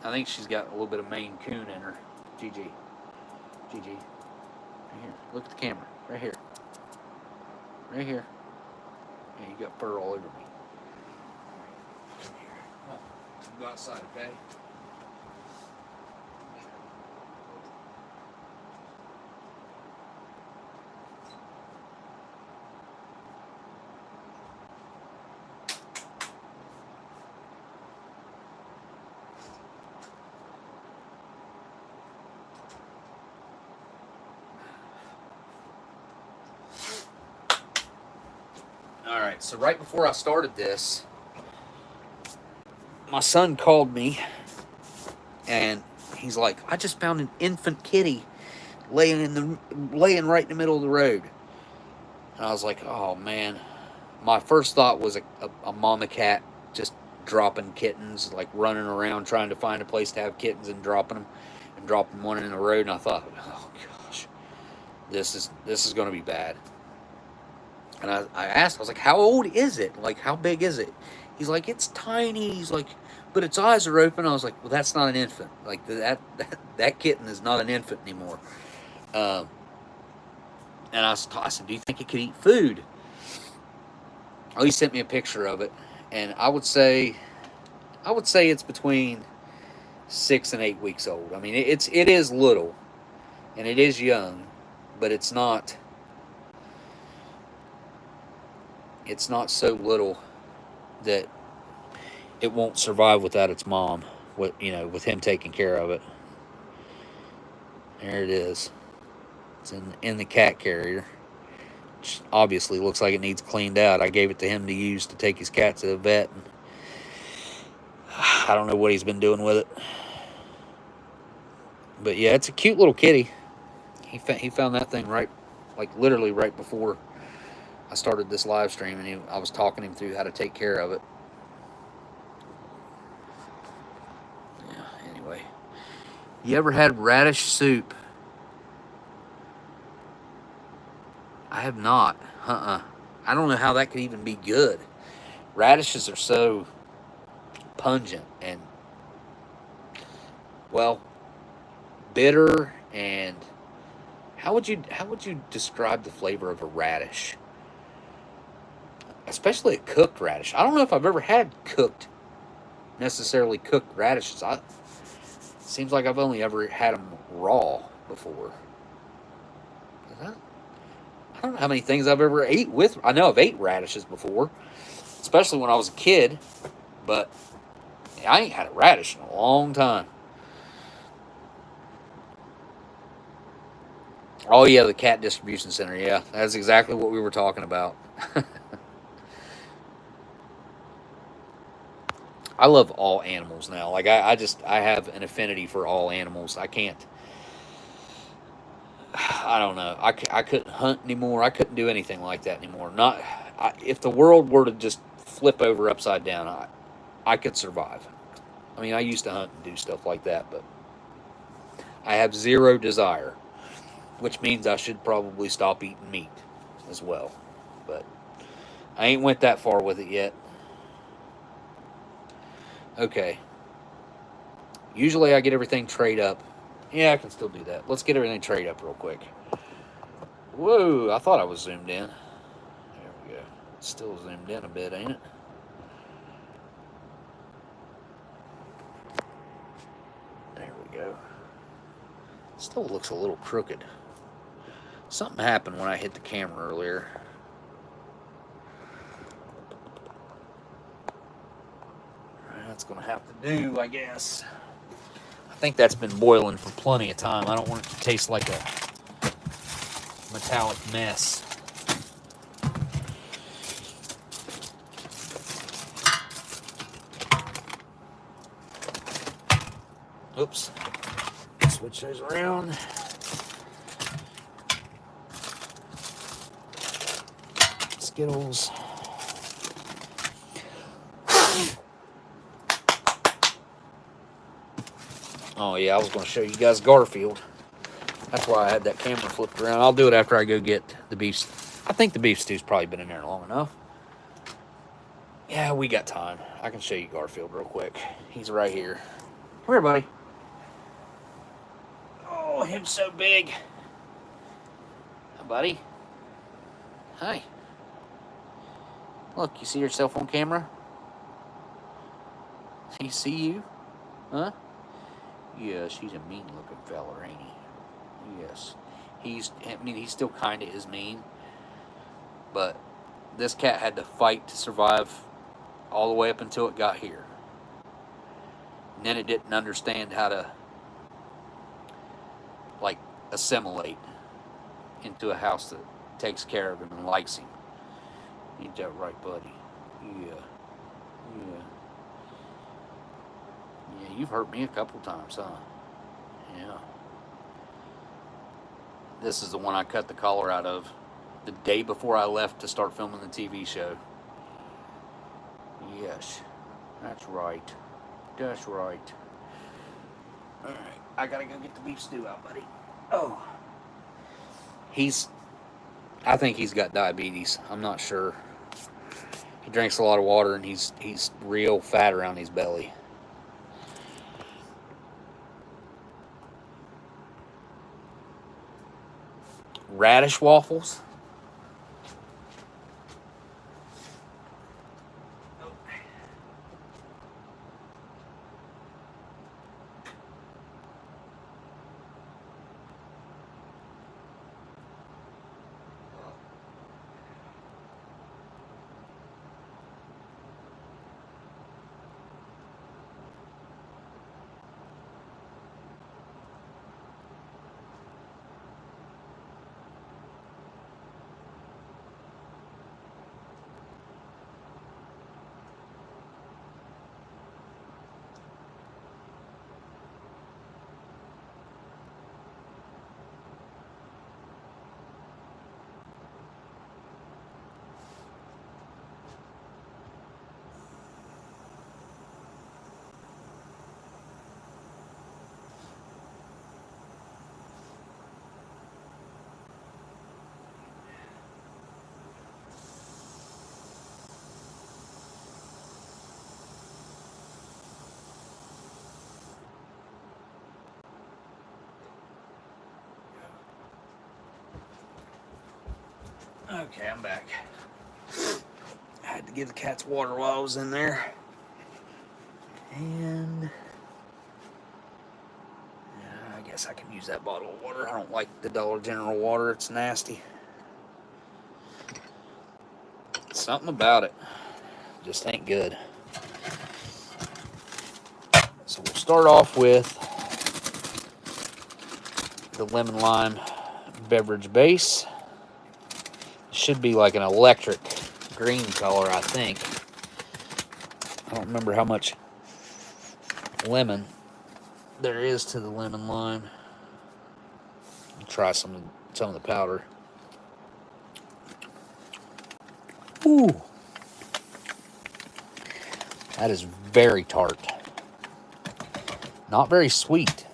I think she's got a little bit of Maine Coon in her. Gigi. Right here. Look at the camera. Right here. Yeah, you got fur all over me. Come here. Come on. Go outside, okay? Alright, so right before I started this, my son called me, and he's like, I just found an infant kitty laying right in the middle of the road. And I was like, oh man. My first thought was a mama cat just dropping kittens, like running around trying to find a place to have kittens and dropping them. and dropping one in the road, and I thought, oh gosh, this is going to be bad. And I asked, I was like, how old is it? Like, how big is it? He's like, it's tiny. He's like, but its eyes are open. I was like, well, that's not an infant. Like, that kitten is not an infant anymore. And I said, do you think it could eat food? Oh, he sent me a picture of it, and I would say it's between 6 and 8 weeks old. I mean, it is little, and it is young, but it's not so little that it won't survive without its mom. With him taking care of it. There it is. It's in the cat carrier. Which obviously looks like it needs cleaned out. I gave it to him to use to take his cat to the vet. And I don't know what he's been doing with it. But yeah, it's a cute little kitty. He found that thing literally right before I started this live stream, and I was talking him through how to take care of it. Yeah, anyway. You ever had radish soup? I have not. I don't know how that could even be good. Radishes are so pungent and, well, bitter. And how would you describe the flavor of a radish? Especially a cooked radish. I don't know if I've ever had necessarily cooked radishes. It seems like I've only ever had them raw before. I don't know how many things I've ever ate with. I know I've ate radishes before, especially when I was a kid, but I ain't had a radish in a long time. Oh yeah, the cat distribution center. Yeah, that's exactly what we were talking about. I love all animals now. Like I have an affinity for all animals. I don't know. I couldn't hunt anymore. I couldn't do anything like that anymore. If the world were to just flip over upside down, I could survive. I mean, I used to hunt and do stuff like that, but I have zero desire, which means I should probably stop eating meat as well. But I ain't went that far with it yet. Okay. Usually I get everything trade up. Yeah, I can still do that. Let's get everything trade up real quick. Whoa, I thought I was zoomed in. There we go. Still zoomed in a bit, ain't it? There we go. Still looks a little crooked. Something happened when I hit the camera earlier. That's going to have to do, I guess. I think that's been boiling for plenty of time. I don't want it to taste like a metallic mess. Oops. Switch those around. Skittles. Oh yeah, I was going to show you guys Garfield. That's why I had that camera flipped around. I'll do it after I go get the beef. I think the beef stew's probably been in there long enough. Yeah, we got time. I can show you Garfield real quick. He's right here. Come here, buddy. Oh, him's so big. Hi, buddy. Hi. Look, you see yourself on camera? He see you? Huh? Yes, he's a mean-looking fella, ain't he? Yes. He's still kind of is mean. But this cat had to fight to survive all the way up until it got here. And then it didn't understand how to, like, assimilate into a house that takes care of him and likes him. Ain't that right, buddy? Yeah. Yeah. Yeah, you've hurt me a couple times, huh? Yeah. This is the one I cut the collar out of the day before I left to start filming the TV show. Yes. That's right. That's right. Alright. I gotta go get the beef stew out, buddy. Oh. I think he's got diabetes. I'm not sure. He drinks a lot of water and he's real fat around his belly. Radish waffles. Okay, I'm back. I had to give the cats water while I was in there. And I guess I can use that bottle of water. I don't like the Dollar General water. It's nasty. Something about it just ain't good. So we'll start off with the lemon lime beverage base. Should be like an electric green color, I think. I don't remember how much lemon there is to the lemon lime. I'll try some of the powder. Ooh, that is very tart. Not very sweet.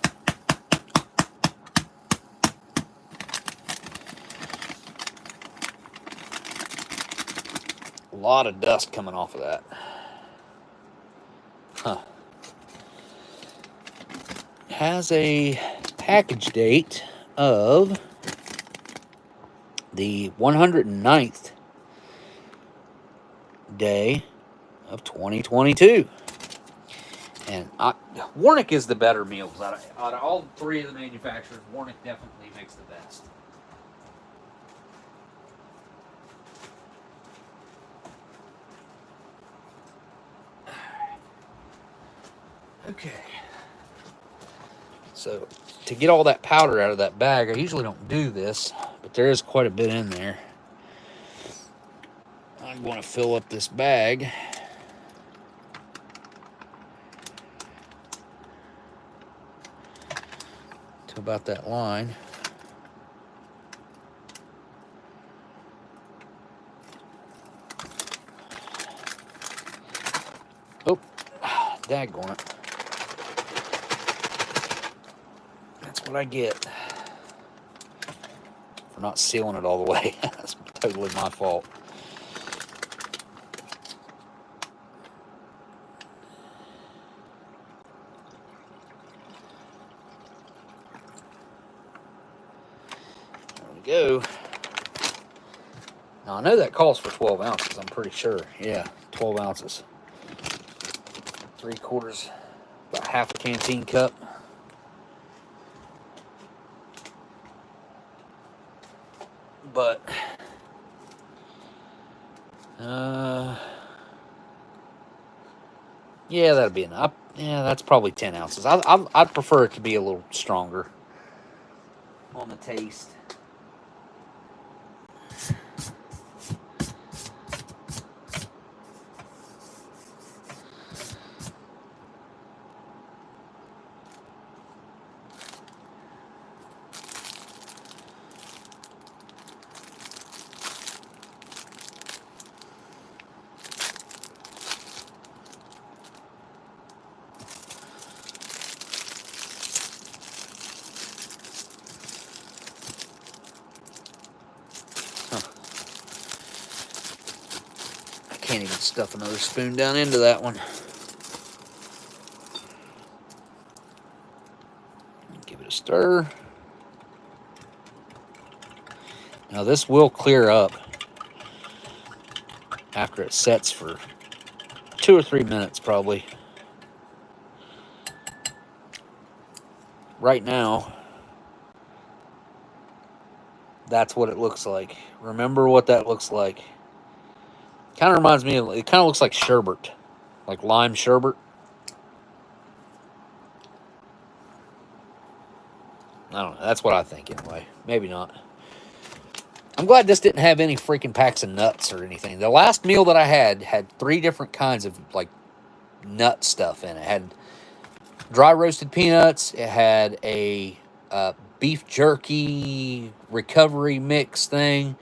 A lot of dust coming off of that. Huh. Has a package date of the 109th day of 2022. And Warnick is the better meals. Out of all three of the manufacturers, Warnick definitely makes the best. Okay. So, to get all that powder out of that bag, I usually don't do this, but there is quite a bit in there. I'm going to fill up this bag. To about that line. Oh, daggone it. That's what I get for not sealing it all the way. That's totally my fault. Go. Now I know that calls for 12 ounces, I'm pretty sure. Yeah, 12 ounces. 3/4, about half a canteen cup. But, yeah, that'd be enough. Yeah, that's probably 10 ounces. I'd prefer it to be a little stronger on the taste. can't even stuff another spoon down into that one. Give it a stir. Now this will clear up after it sets for 2 or 3 minutes probably. Right now, that's what it looks like. Remember what that looks like. Kind of reminds me of, it kind of looks like sherbet, like lime sherbet. I don't know. That's what I think anyway. Maybe not. I'm glad this didn't have any freaking packs of nuts or anything. The last meal that I had 3 different kinds of like nut stuff in it. It had dry roasted peanuts. It had a beef jerky recovery mix thing.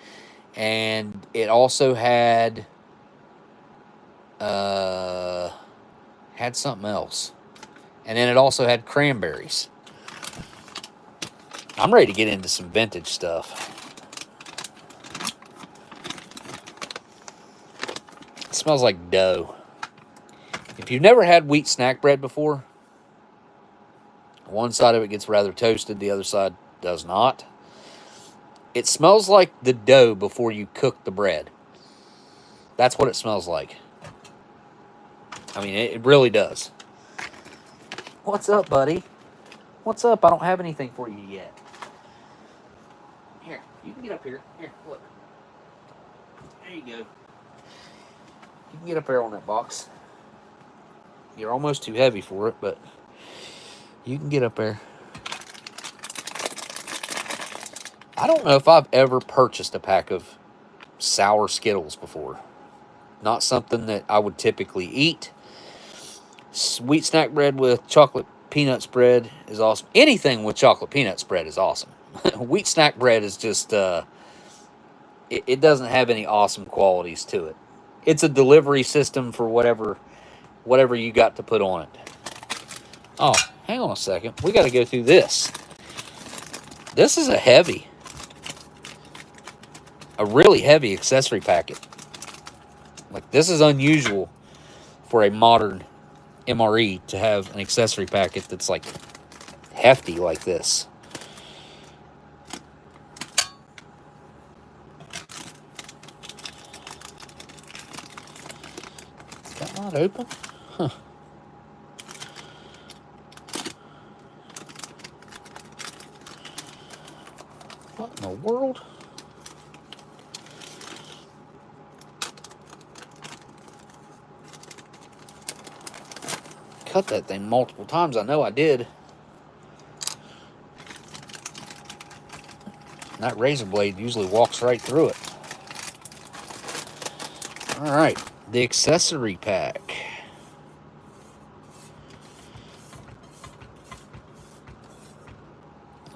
And it also had something else. And then it also had cranberries. I'm ready to get into some vintage stuff. It smells like dough. If you've never had wheat snack bread before, one side of it gets rather toasted, the other side does not. It smells like the dough before you cook the bread. That's what it smells like. I mean, it really does. What's up, buddy? What's up? I don't have anything for you yet. Here, you can get up here. Here, look. There you go. You can get up there on that box. You're almost too heavy for it, but you can get up there. I don't know if I've ever purchased a pack of sour Skittles before. Not something that I would typically eat. Sweet snack bread with chocolate peanut spread is awesome. Anything with chocolate peanut spread is awesome. Wheat snack bread is just, it doesn't have any awesome qualities to it. It's a delivery system for whatever you got to put on it. Oh, hang on a second. We got to go through this. This is a really heavy accessory packet. Like, this is unusual for a modern MRE to have an accessory packet that's like hefty like this. Is that not open? Huh. What in the world? Cut that thing multiple times. I know I did. And that razor blade usually walks right through it. All right, the accessory pack.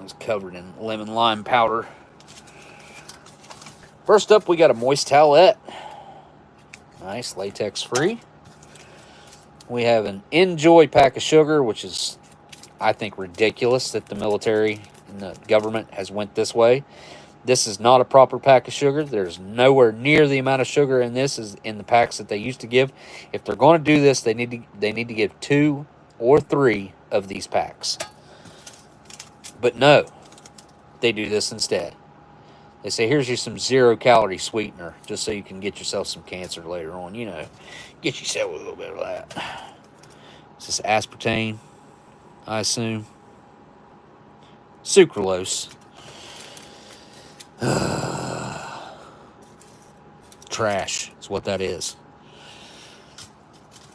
It's covered in lemon lime powder. First up, we got a moist towelette. Nice, latex free. We have an Enjoy pack of sugar, which is, I think, ridiculous that the military and the government has went this way. This is not a proper pack of sugar. There's nowhere near the amount of sugar in this as in the packs that they used to give. If they're going to do this, they need to give 2 or 3 of these packs. But no, they do this instead. They say, here's you some 0-calorie sweetener, just so you can get yourself some cancer later on. You know, get yourself a little bit of that. Is this aspartame, I assume? Sucralose. Trash is what that is.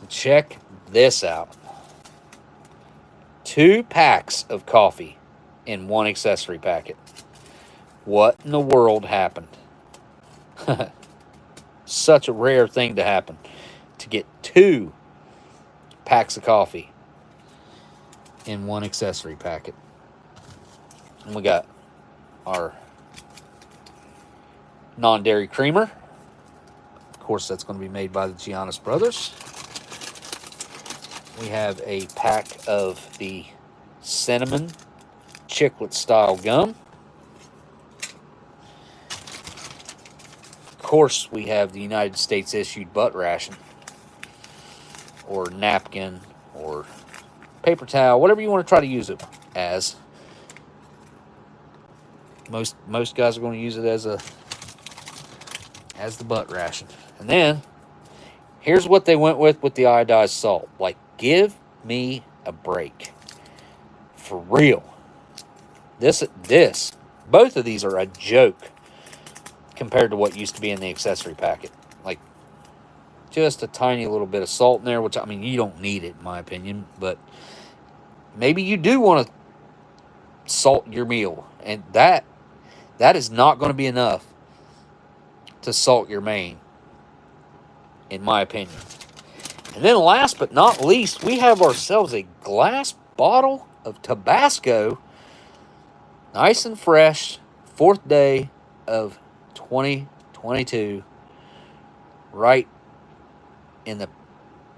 Check this out. 2 packs of coffee in 1 accessory packet. What in the world happened? Such a rare thing to happen. To get 2 packs of coffee in 1 accessory packet. And we got our non-dairy creamer. Of course, that's going to be made by the Giannis brothers. We have a pack of the cinnamon chiclet style gum. Of course, we have the United States issued butt ration, or napkin, or paper towel, whatever you want to try to use it as. Most guys are going to use it as the butt ration. And then here's what they went with the iodized salt. Like, give me a break. For real. This, both of these are a joke compared to what used to be in the accessory packet. Like, just a tiny little bit of salt in there, which, I mean, you don't need it, in my opinion, but maybe you do want to salt your meal, and that is not going to be enough to salt your main, in my opinion. And then last but not least, we have ourselves a glass bottle of Tabasco, nice and fresh, 4th day of 2022, right in the,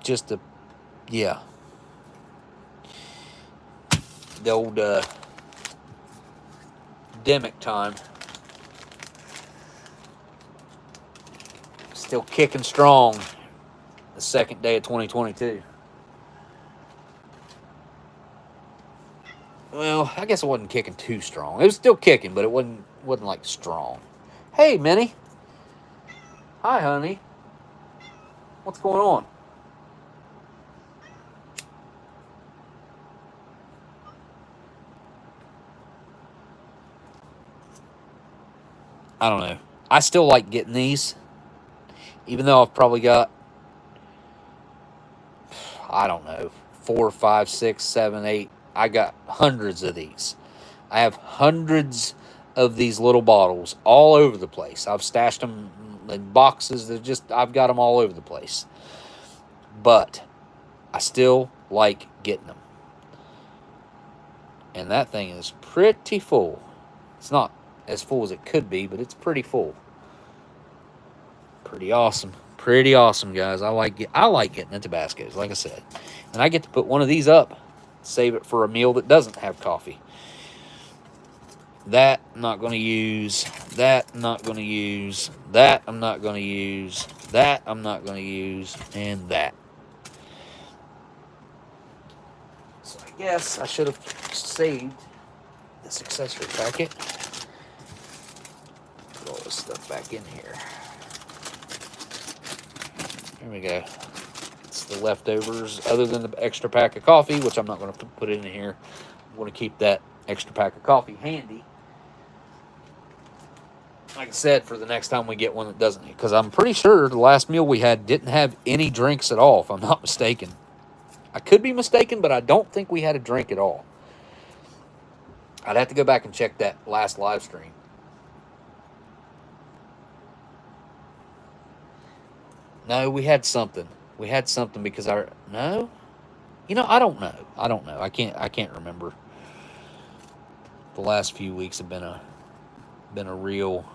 the old demic time. Still kicking strong, the 2nd day of 2022. Well, I guess it wasn't kicking too strong. It was still kicking, but it wasn't like strong. Hey, Minnie. Hi, honey. What's going on? I don't know. I still like getting these, even though I've probably got, I don't know, 4, 5, 6, 7, 8. I got hundreds of these. I have hundreds of these little bottles all over the place. I've stashed them in boxes. I've got them all over the place. But I still like getting them. And that thing is pretty full. It's not as full as it could be, but it's pretty full. Pretty awesome. Pretty awesome, guys. I like getting the Tabascos, like I said. And I get to put one of these up, save it for a meal that doesn't have coffee. That I'm not going to use. That I'm not going to use. That I'm not going to use. That I'm not going to use. And that. So I guess I should have saved this accessory packet. Put all this stuff back in here. There we go. It's the leftovers, other than the extra pack of coffee, which I'm not going to put in here. I'm going to keep that extra pack of coffee handy, like I said, for the next time we get one that doesn't. Because I'm pretty sure the last meal we had didn't have any drinks at all, if I'm not mistaken. I could be mistaken, but I don't think we had a drink at all. I'd have to go back and check that last live stream. No, we had something. We had something because no? You know, I don't know. I can't remember. The last few weeks have been a real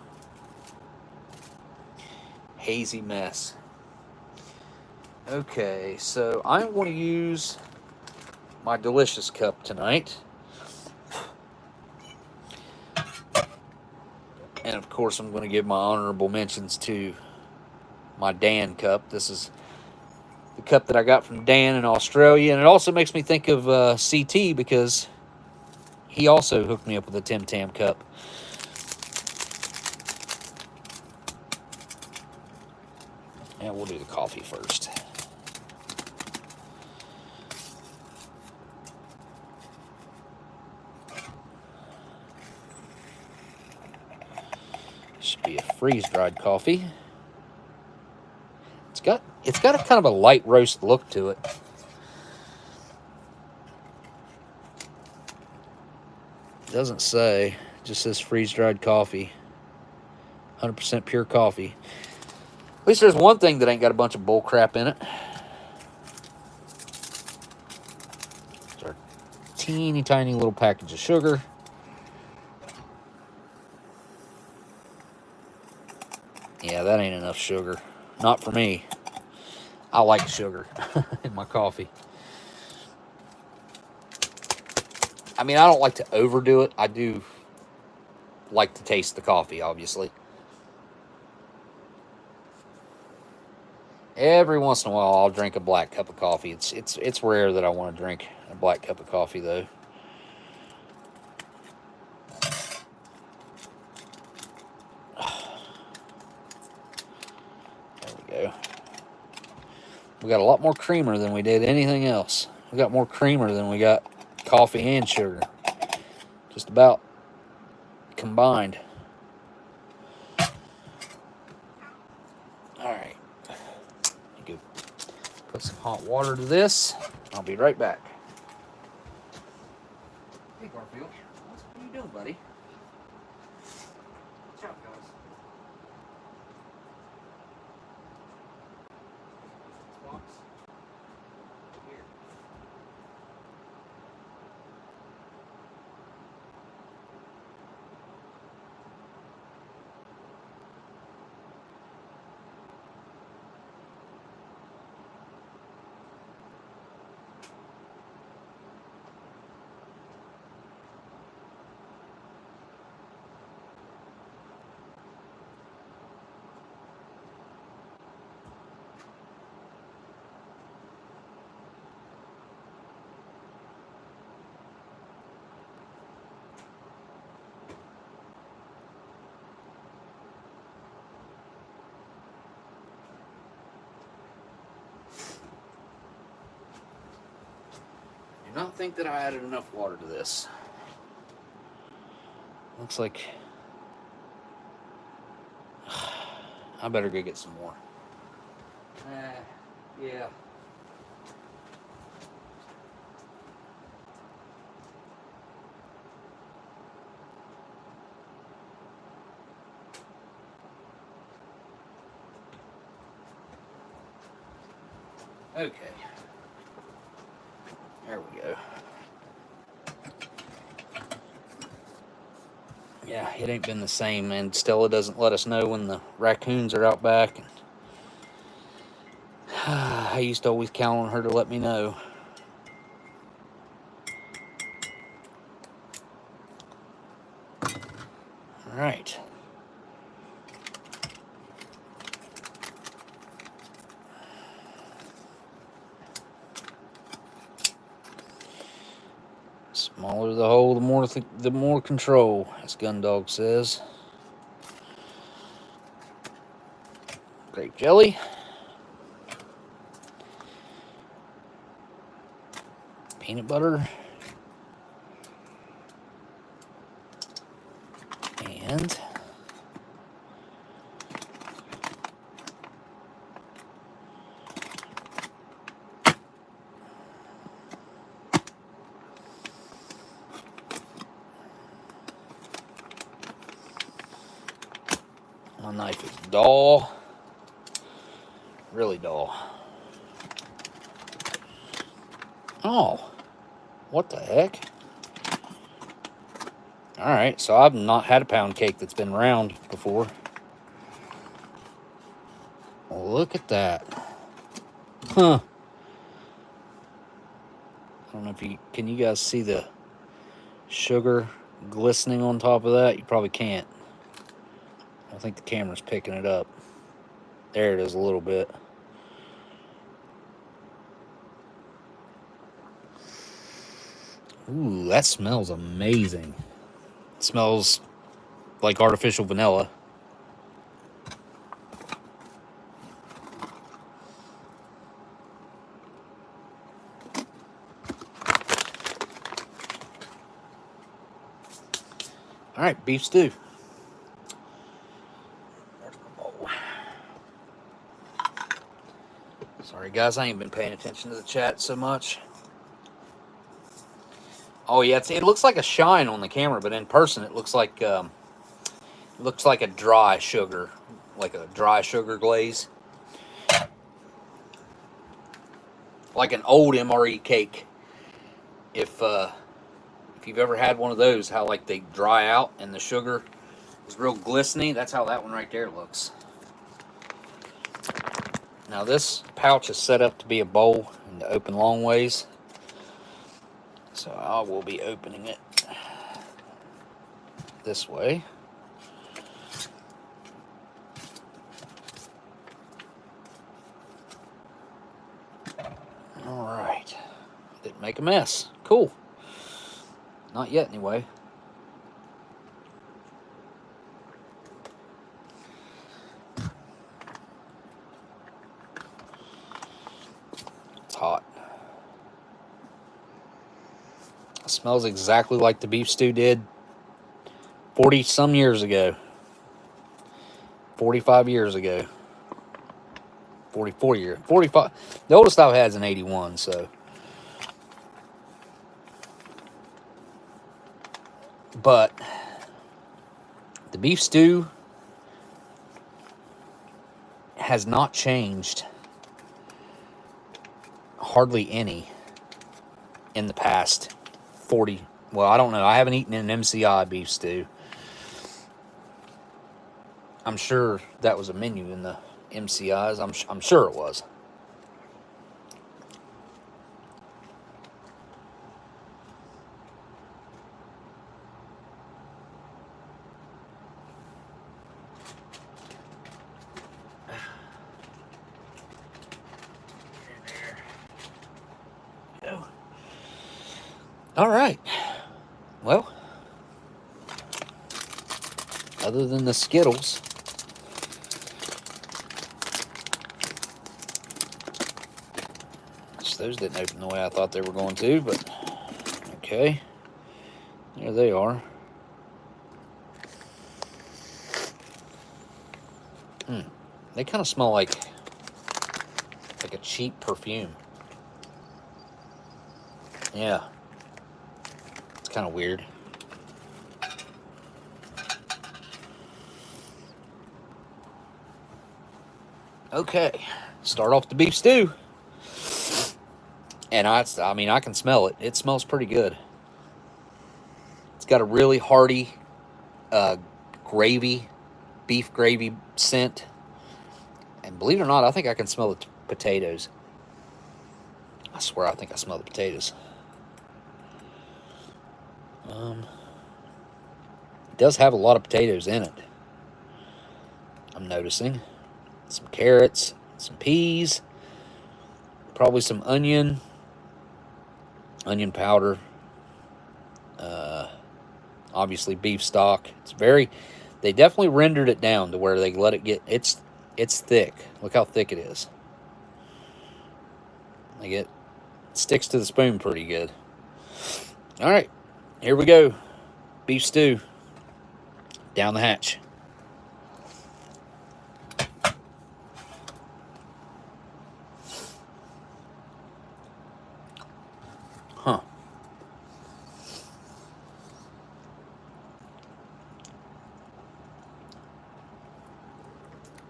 hazy mess. Okay, so I'm going to use my delicious cup tonight. And of course, I'm going to give my honorable mentions to my Dan cup. This is the cup that I got from Dan in Australia. And it also makes me think of CT, because he also hooked me up with a Tim Tam cup. And we'll do the coffee first. Should be a freeze-dried coffee. It's got a kind of a light roast look to it. It doesn't say, it just says freeze-dried coffee. 100% pure coffee. At least there's one thing that ain't got a bunch of bull crap in it. It's our teeny tiny little package of sugar. Yeah, that ain't enough sugar. Not for me. I like sugar in my coffee. I mean, I don't like to overdo it. I do like to taste the coffee, obviously. Every once in a while, I'll drink a black cup of coffee. It's rare that I want to drink a black cup of coffee, though. There we go. We got a lot more creamer than we did anything else. We got more creamer than we got coffee and sugar. Just about combined. All right. You go put some hot water to this. I'll be right back. Hey, Garfield. What are you doing, buddy? Watch out, guys. This box. Here. I do not think that I added enough water to this. Looks like I better go get some more. Yeah. Okay. There we go. Yeah, it ain't been the same, and Stella doesn't let us know when the raccoons are out back. I used to always count on her to let me know. All right. Smaller the hole, the more control, as Gundog says. Grape jelly. Peanut butter. And my knife is dull. Really dull. Oh, what the heck? Alright, so I've not had a pound cake that's been round before. Look at that. Huh. I don't know if can you guys see the sugar glistening on top of that? You probably can't. I think the camera's picking it up. There it is a little bit. Ooh, that smells amazing. It smells like artificial vanilla. All right, beef stew. There's my bowl. Sorry, guys, I ain't been paying attention to the chat so much. Oh yeah, it looks like a shine on the camera, but in person it looks like a dry sugar, like a dry sugar glaze, like an old MRE cake. If you've ever had one of those, how like they dry out and the sugar is real glistening, that's how that one right there looks. Now this pouch is set up to be a bowl and to open long ways, so I will be opening it this way. make a mess. Cool. Not yet, anyway. It's hot. It smells exactly like the beef stew did 40 some years ago. 45 years ago. 44 years. 45. The oldest I've had is an 81, so. But the beef stew has not changed hardly any in the past 40. Well, I don't know. I haven't eaten an MCI beef stew. I'm sure that was a menu in the MCIs. I'm sure it was. All right. Well, other than the Skittles, those didn't open the way I thought they were going to, but okay. There they are. They kind of smell like a cheap perfume. Yeah. It's kind of weird. Okay. Start off the beef stew. And I mean, I can smell it. It smells pretty good. It's got a really hearty gravy, beef gravy scent. And believe it or not, I think I can smell the potatoes. I swear I think I smell the potatoes. It does have a lot of potatoes in it. I'm noticing. Some carrots, some peas, probably some onion powder, obviously beef stock. They definitely rendered it down to where they let it get, it's thick. Look how thick it is. Like it sticks to the spoon pretty good. All right, here we go. Beef stew. Down the hatch. Huh.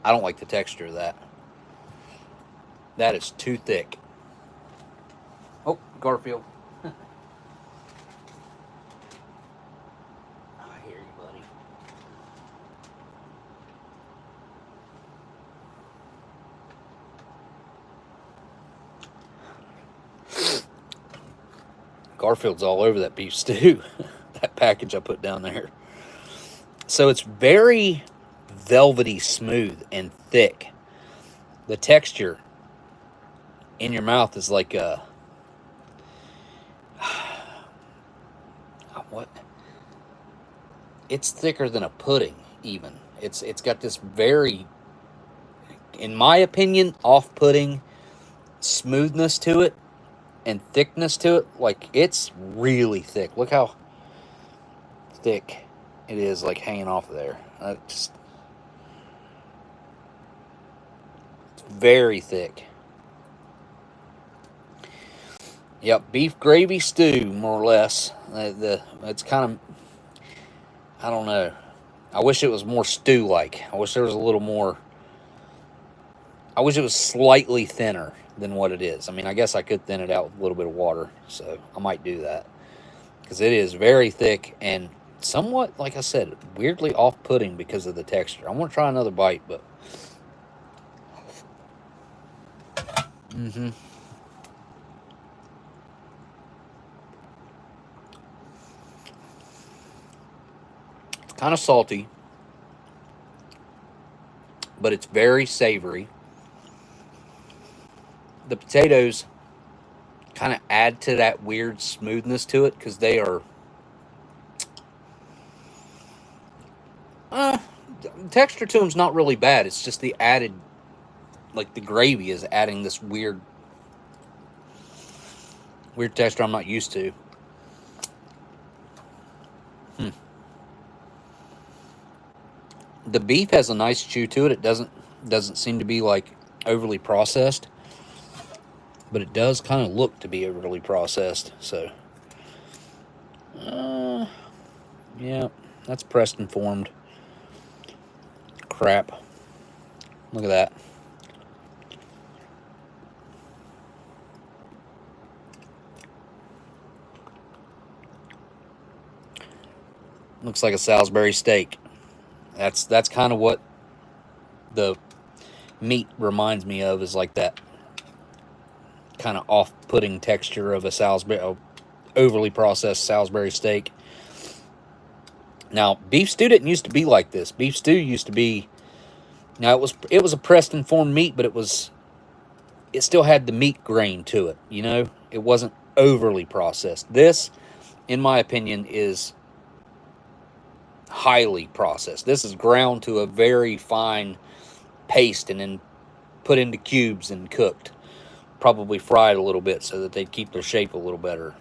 I don't like the texture of that. That is too thick. Oh, Garfield. I hear you, buddy. Garfield's all over that beef stew. That package I put down there. So it's very velvety smooth and thick. The texture in your mouth is like a what? It's thicker than a pudding even. It's got this very, in my opinion, off-putting smoothness to it and thickness to it. Like, it's really thick. Look how thick it is, like hanging off of there. It's very thick. Yep, beef gravy stew, more or less. It's kind of, I don't know. I wish it was more stew-like. I wish there was a little more. I wish it was slightly thinner than what it is. I mean, I guess I could thin it out with a little bit of water, so I might do that. Because it is very thick and somewhat, like I said, weirdly off-putting because of the texture. I want to try another bite, but... Kind of salty, but it's very savory. The potatoes kind of add to that weird smoothness to it, because they are texture to them's not really bad. It's just the added, like the gravy is adding this weird texture I'm not used to. The beef has a nice chew to it. It doesn't seem to be like overly processed, but it does kind of look to be overly processed. So, yeah, that's pressed and formed crap. Look at that. Looks like a Salisbury steak. That's kind of what the meat reminds me of, is like that kind of off-putting texture of a overly processed Salisbury steak. Now, beef stew didn't used to be like this. Beef stew used to be, now it was a pressed and formed meat, but it still had the meat grain to it, you know? It wasn't overly processed. This, in my opinion, is highly processed. This is ground to a very fine paste and then put into cubes and cooked. Probably fried a little bit so that they'd keep their shape a little better.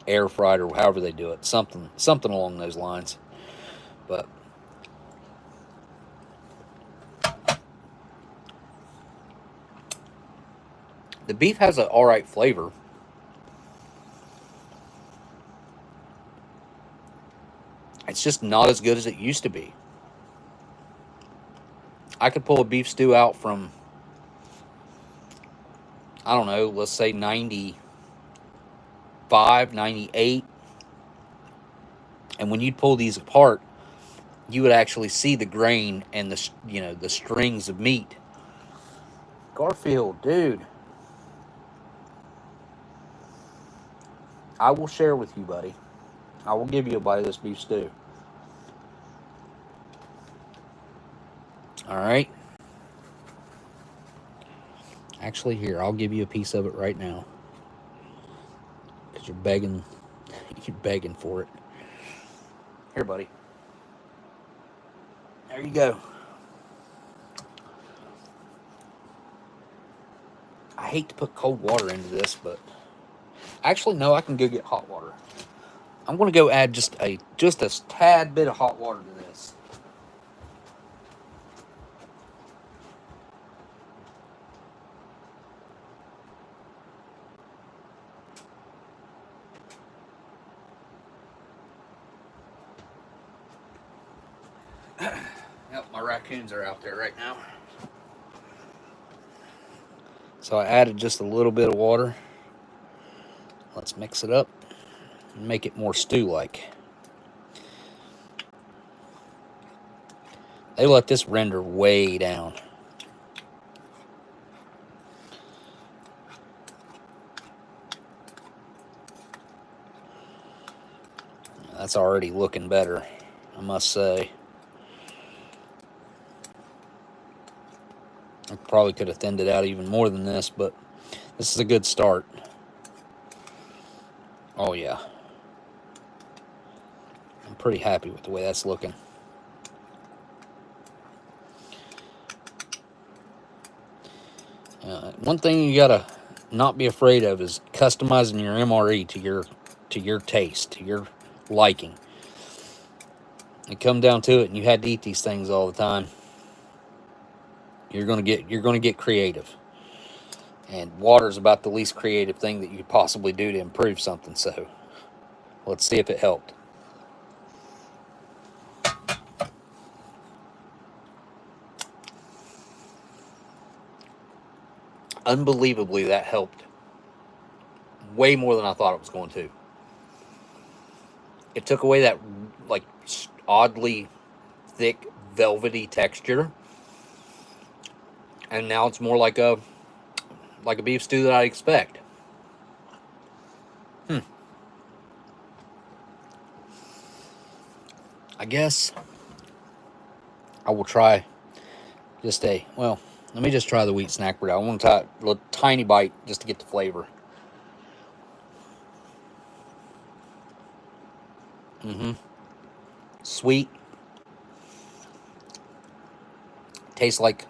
Air fried, or however they do it. Something along those lines. But the beef has an alright flavor. It's just not as good as it used to be. I could pull a beef stew out from, I don't know, let's say 95, 98. And when you'd pull these apart, you would actually see the grain and the strings of meat. Garfield, dude. I will share with you, buddy. I will give you a bite of this beef stew. Alright. Actually, here, I'll give you a piece of it right now. Because you're begging for it. Here, buddy. There you go. I hate to put cold water into this, but actually, no, I can go get hot water. I'm going to go add just a tad bit of hot water to this. Yep, my raccoons are out there right now. So I added just a little bit of water. Let's mix it up and make it more stew-like. They let this render way down. That's already looking better, I must say. I probably could have thinned it out even more than this, but this is a good start. Oh yeah. I'm pretty happy with the way that's looking. One thing you gotta not be afraid of is customizing your MRE to your taste, to your liking. You come down to it and you had to eat these things all the time. You're gonna get creative. And water is about the least creative thing that you could possibly do to improve something, so let's see if it helped. Unbelievably, that helped way more than I thought it was going to. It took away that like oddly thick, velvety texture, and now it's more like a beef stew that I expect. I guess I will try just let me just try the wheat snack bread. I want to try a little tiny bite just to get the flavor. Sweet. Tastes like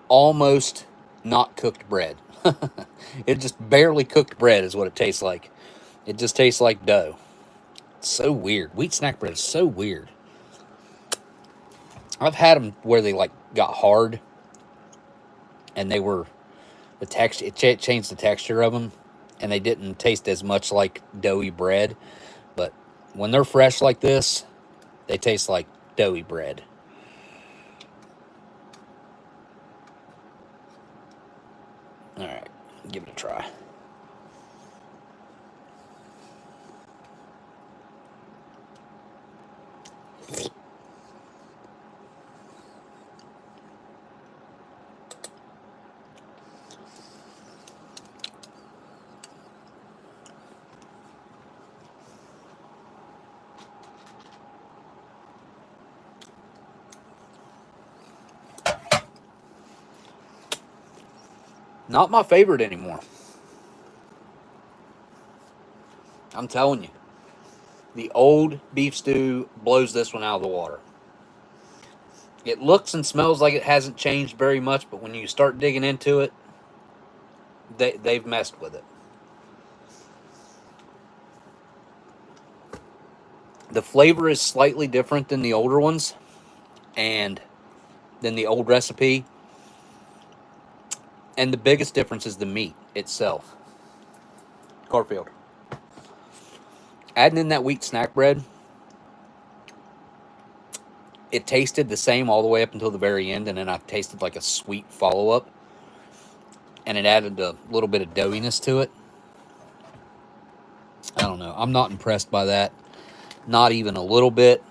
almost not cooked bread. It just barely cooked bread is what it tastes like. It just tastes like dough. It's so weird. Wheat snack bread is so weird. I've had them where they like got hard, and they were the texture. It changed the texture of them, and they didn't taste as much like doughy bread. But when they're fresh like this, they taste like doughy bread. All right, give it a try. Not my favorite anymore. I'm telling you. The old beef stew blows this one out of the water. It looks and smells like it hasn't changed very much, but when you start digging into it, they've messed with it. The flavor is slightly different than the older ones, and than the old recipe. And the biggest difference is the meat itself. Garfield. Adding in that wheat snack bread, it tasted the same all the way up until the very end, and then I tasted like a sweet follow-up, and it added a little bit of doughiness to it. I don't know. I'm not impressed by that. Not even a little bit.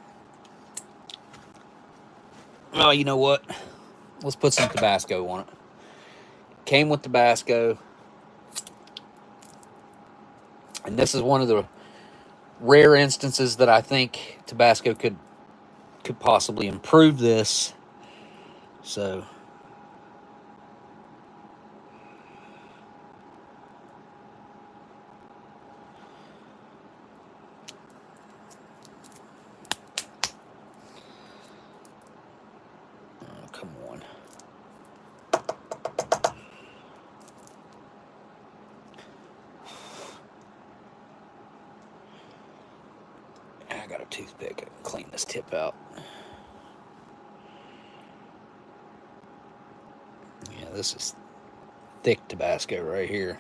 Oh, you know what? Let's put some Tabasco on it. Came with Tabasco. And this is one of the rare instances that I think Tabasco could possibly improve this. So oh, come on. I got a toothpick. I can clean this tip out. Yeah, this is thick Tabasco right here.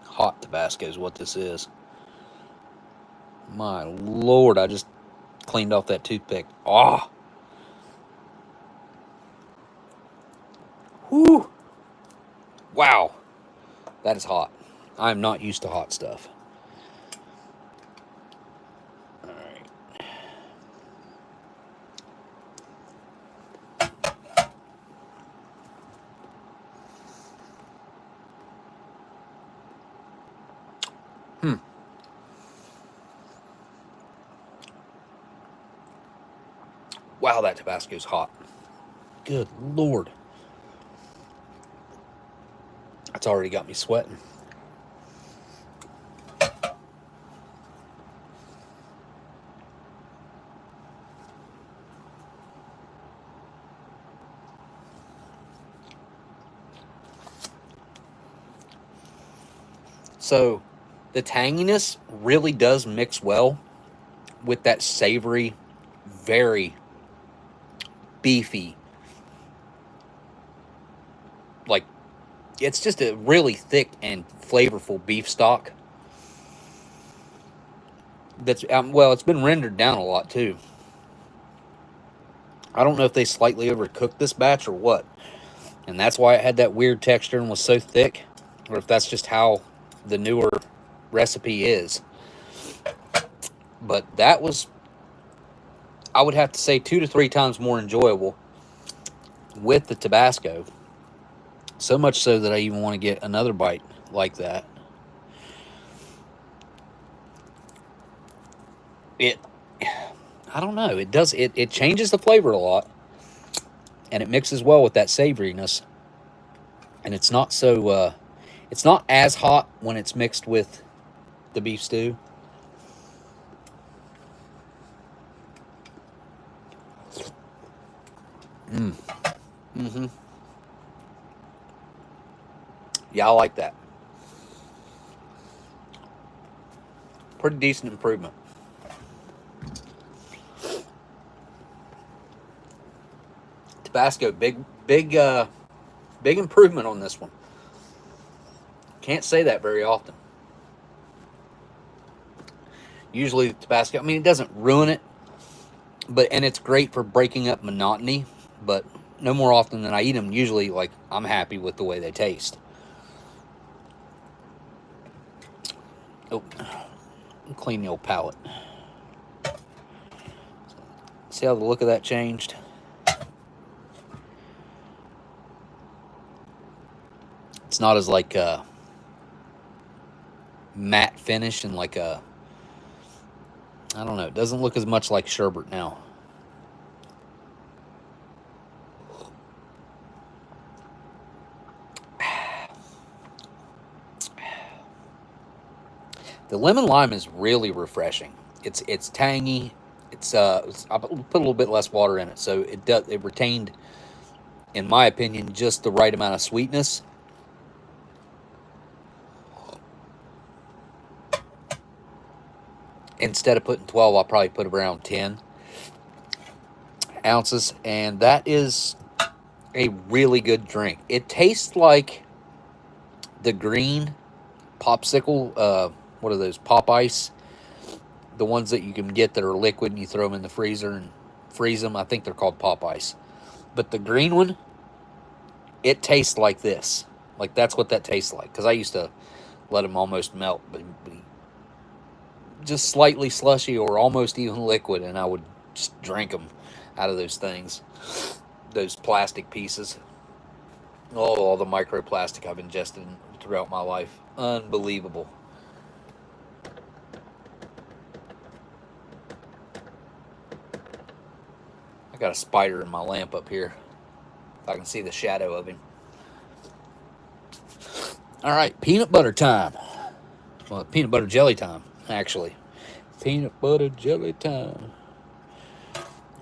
Hot Tabasco is what this is. My Lord, I just cleaned off that toothpick. Ah! Whew! Wow! That is hot. I am not used to hot stuff. Wow, that Tabasco's hot. Good Lord. That's already got me sweating. So, the tanginess really does mix well with that savory, very beefy, like, it's just a really thick and flavorful beef stock. That's, well, it's been rendered down a lot, too. I don't know if they slightly overcooked this batch or what, and that's why it had that weird texture and was so thick, or if that's just how the newer recipe is. But that was, I would have to say, 2 to 3 times more enjoyable with the Tabasco. So much so that I even want to get another bite like that. I don't know. It changes the flavor a lot, and it mixes well with that savoriness. And it's not so, it's not as hot when it's mixed with the beef stew. Yeah, I like that. Pretty decent improvement. Tabasco, big improvement on this one. Can't say that very often. Usually Tabasco, I mean, it doesn't ruin it, and it's great for breaking up monotony, but no more often than I eat them. Usually, like, I'm happy with the way they taste. Oh, clean the old palate. See how the look of that changed? It's not as like a matte finish and like a, I don't know, it doesn't look as much like sherbet now. The lemon lime is really refreshing. It's tangy. I put a little bit less water in it, so it retained, in my opinion, just the right amount of sweetness. Instead of putting 12, I'll probably put around 10 ounces, and that is a really good drink. It tastes like the green popsicle. What are those? Pop ice. The ones that you can get that are liquid and you throw them in the freezer and freeze them. I think they're called pop ice. But the green one, it tastes like this. Like, that's what that tastes like. Because I used to let them almost melt, but just slightly slushy or almost even liquid, and I would just drink them out of those things. Those plastic pieces. Oh, all the microplastic I've ingested throughout my life. Unbelievable. I got a spider in my lamp up here. If I can see the shadow of him. All right, peanut butter time. Well, peanut butter jelly time, actually. Peanut butter jelly time.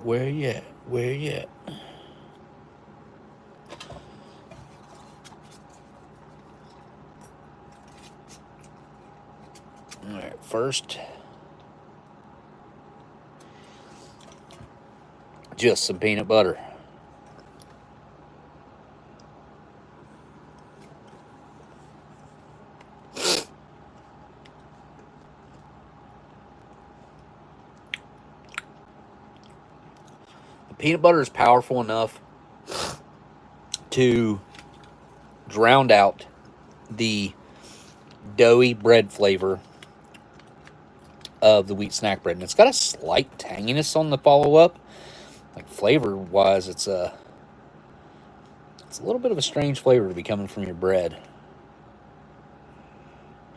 Where you at? Where you at? All right, first, just some peanut butter. The peanut butter is powerful enough to drown out the doughy bread flavor of the wheat snack bread. And it's got a slight tanginess on the follow-up. Like, flavor-wise, it's a little bit of a strange flavor to be coming from your bread.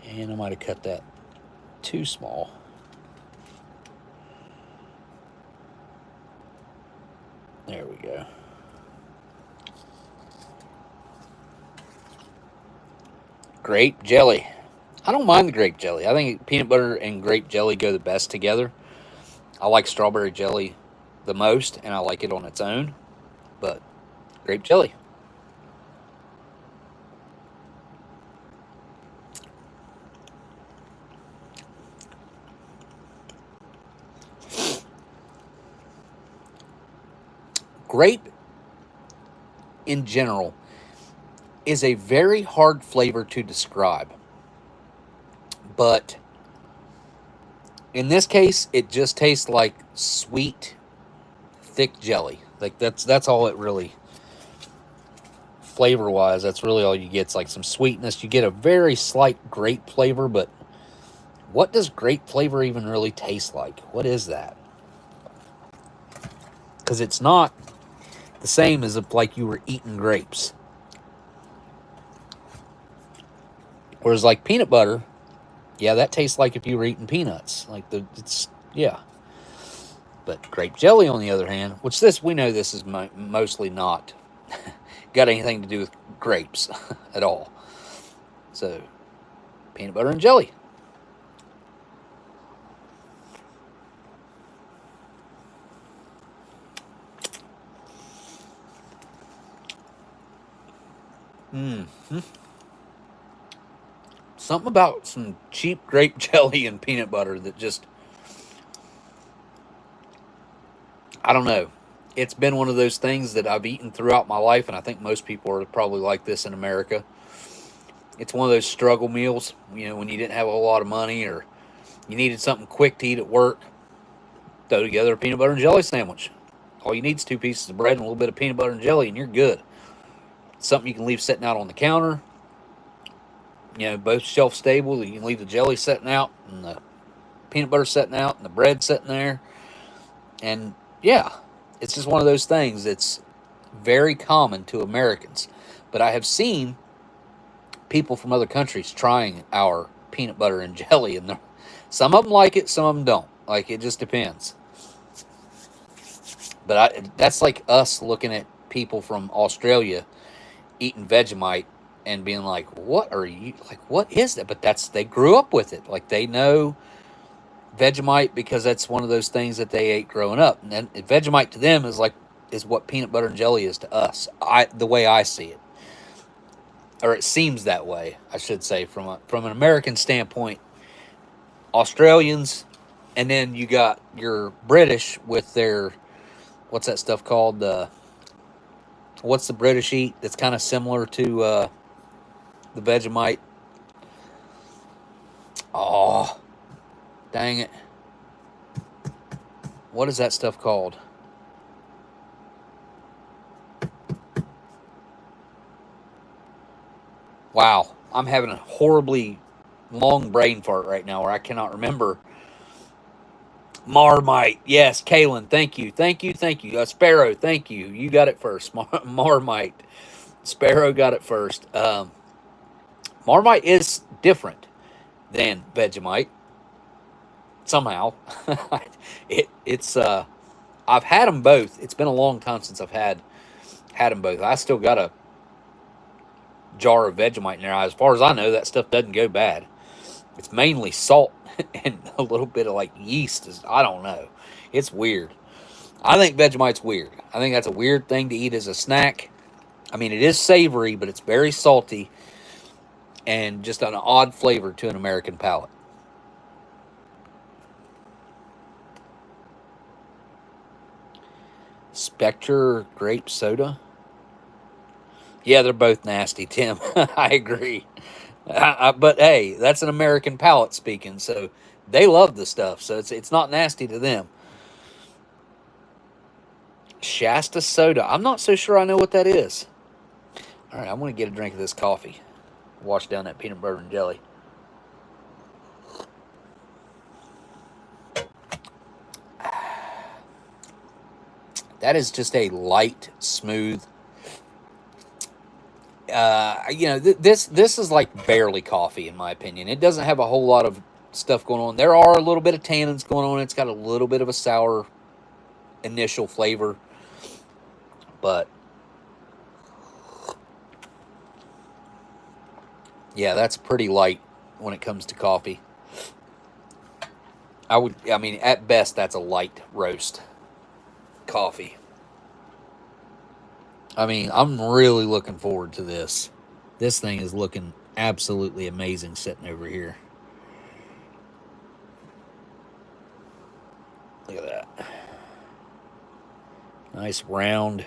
And I might have cut that too small. There we go. Grape jelly. I don't mind the grape jelly. I think peanut butter and grape jelly go the best together. I like strawberry jelly the most, and I like it on its own. But grape jelly. Grape, in general, is a very hard flavor to describe. But in this case, it just tastes like sweet, thick jelly. Like, that's all it really, flavor-wise, that's really all you get. It's like some sweetness. You get a very slight grape flavor, but what does grape flavor even really taste like? What is that? Because it's not the same as if, like, you were eating grapes. Whereas, like, peanut butter, yeah, that tastes like if you were eating peanuts. Like, yeah. But grape jelly, on the other hand, which we know this is mostly not got anything to do with grapes at all. So, peanut butter and jelly. Something about some cheap grape jelly and peanut butter that just, I don't know. It's been one of those things that I've eaten throughout my life, and I think most people are probably like this in America. It's one of those struggle meals, when you didn't have a whole lot of money or you needed something quick to eat at work. Throw together a peanut butter and jelly sandwich. All you need is 2 pieces of bread and a little bit of peanut butter and jelly, and you're good. It's something you can leave sitting out on the counter. Both shelf stable. You can leave the jelly sitting out and the peanut butter sitting out and the bread sitting there. And yeah, it's just one of those things that's very common to Americans. But I have seen people from other countries trying our peanut butter and jelly, and some of them like it, some of them don't. Like, it just depends. But that's like us looking at people from Australia eating Vegemite and being like, what are you, like, what is that? But they grew up with it. Like, they know Vegemite because that's one of those things that they ate growing up. And then Vegemite to them is what peanut butter and jelly is to us. The way I see it. Or it seems that way, I should say, from an American standpoint. Australians, and then you got your British with their, what's that stuff called? What's the British eat that's kind of similar to the Vegemite? Oh, dang it. What is that stuff called? Wow, I'm having a horribly long brain fart right now where I cannot remember. Marmite. Yes, Kalen, thank you. Sparrow, thank you. You got it first. Marmite. Sparrow got it first. Marmite is different than Vegemite. Somehow. It's I've had them both. It's been a long time since I've had them both. I still got a jar of Vegemite in there. As far as I know, that stuff doesn't go bad. It's mainly salt and a little bit of like yeast. I don't know. It's weird. I think Vegemite's weird. I think that's a weird thing to eat as a snack. I mean, it is savory, but it's very salty and just an odd flavor to an American palate. Spectre grape soda. Yeah, they're both nasty, Tim. I agree. But hey, that's an American palate speaking, so they love the stuff, so it's not nasty to them. Shasta soda. I'm not so sure I know what that is. All right, I'm going to get a drink of this coffee. Wash down that peanut butter and jelly. That is just a light, smooth. This is like barely coffee in my opinion. It doesn't have a whole lot of stuff going on. There are a little bit of tannins going on. It's got a little bit of a sour initial flavor, but yeah, that's pretty light when it comes to coffee. I mean, at best, that's a light roast coffee. I mean, I'm really looking forward to this. This thing is looking absolutely amazing sitting over here. Look at that. Nice round.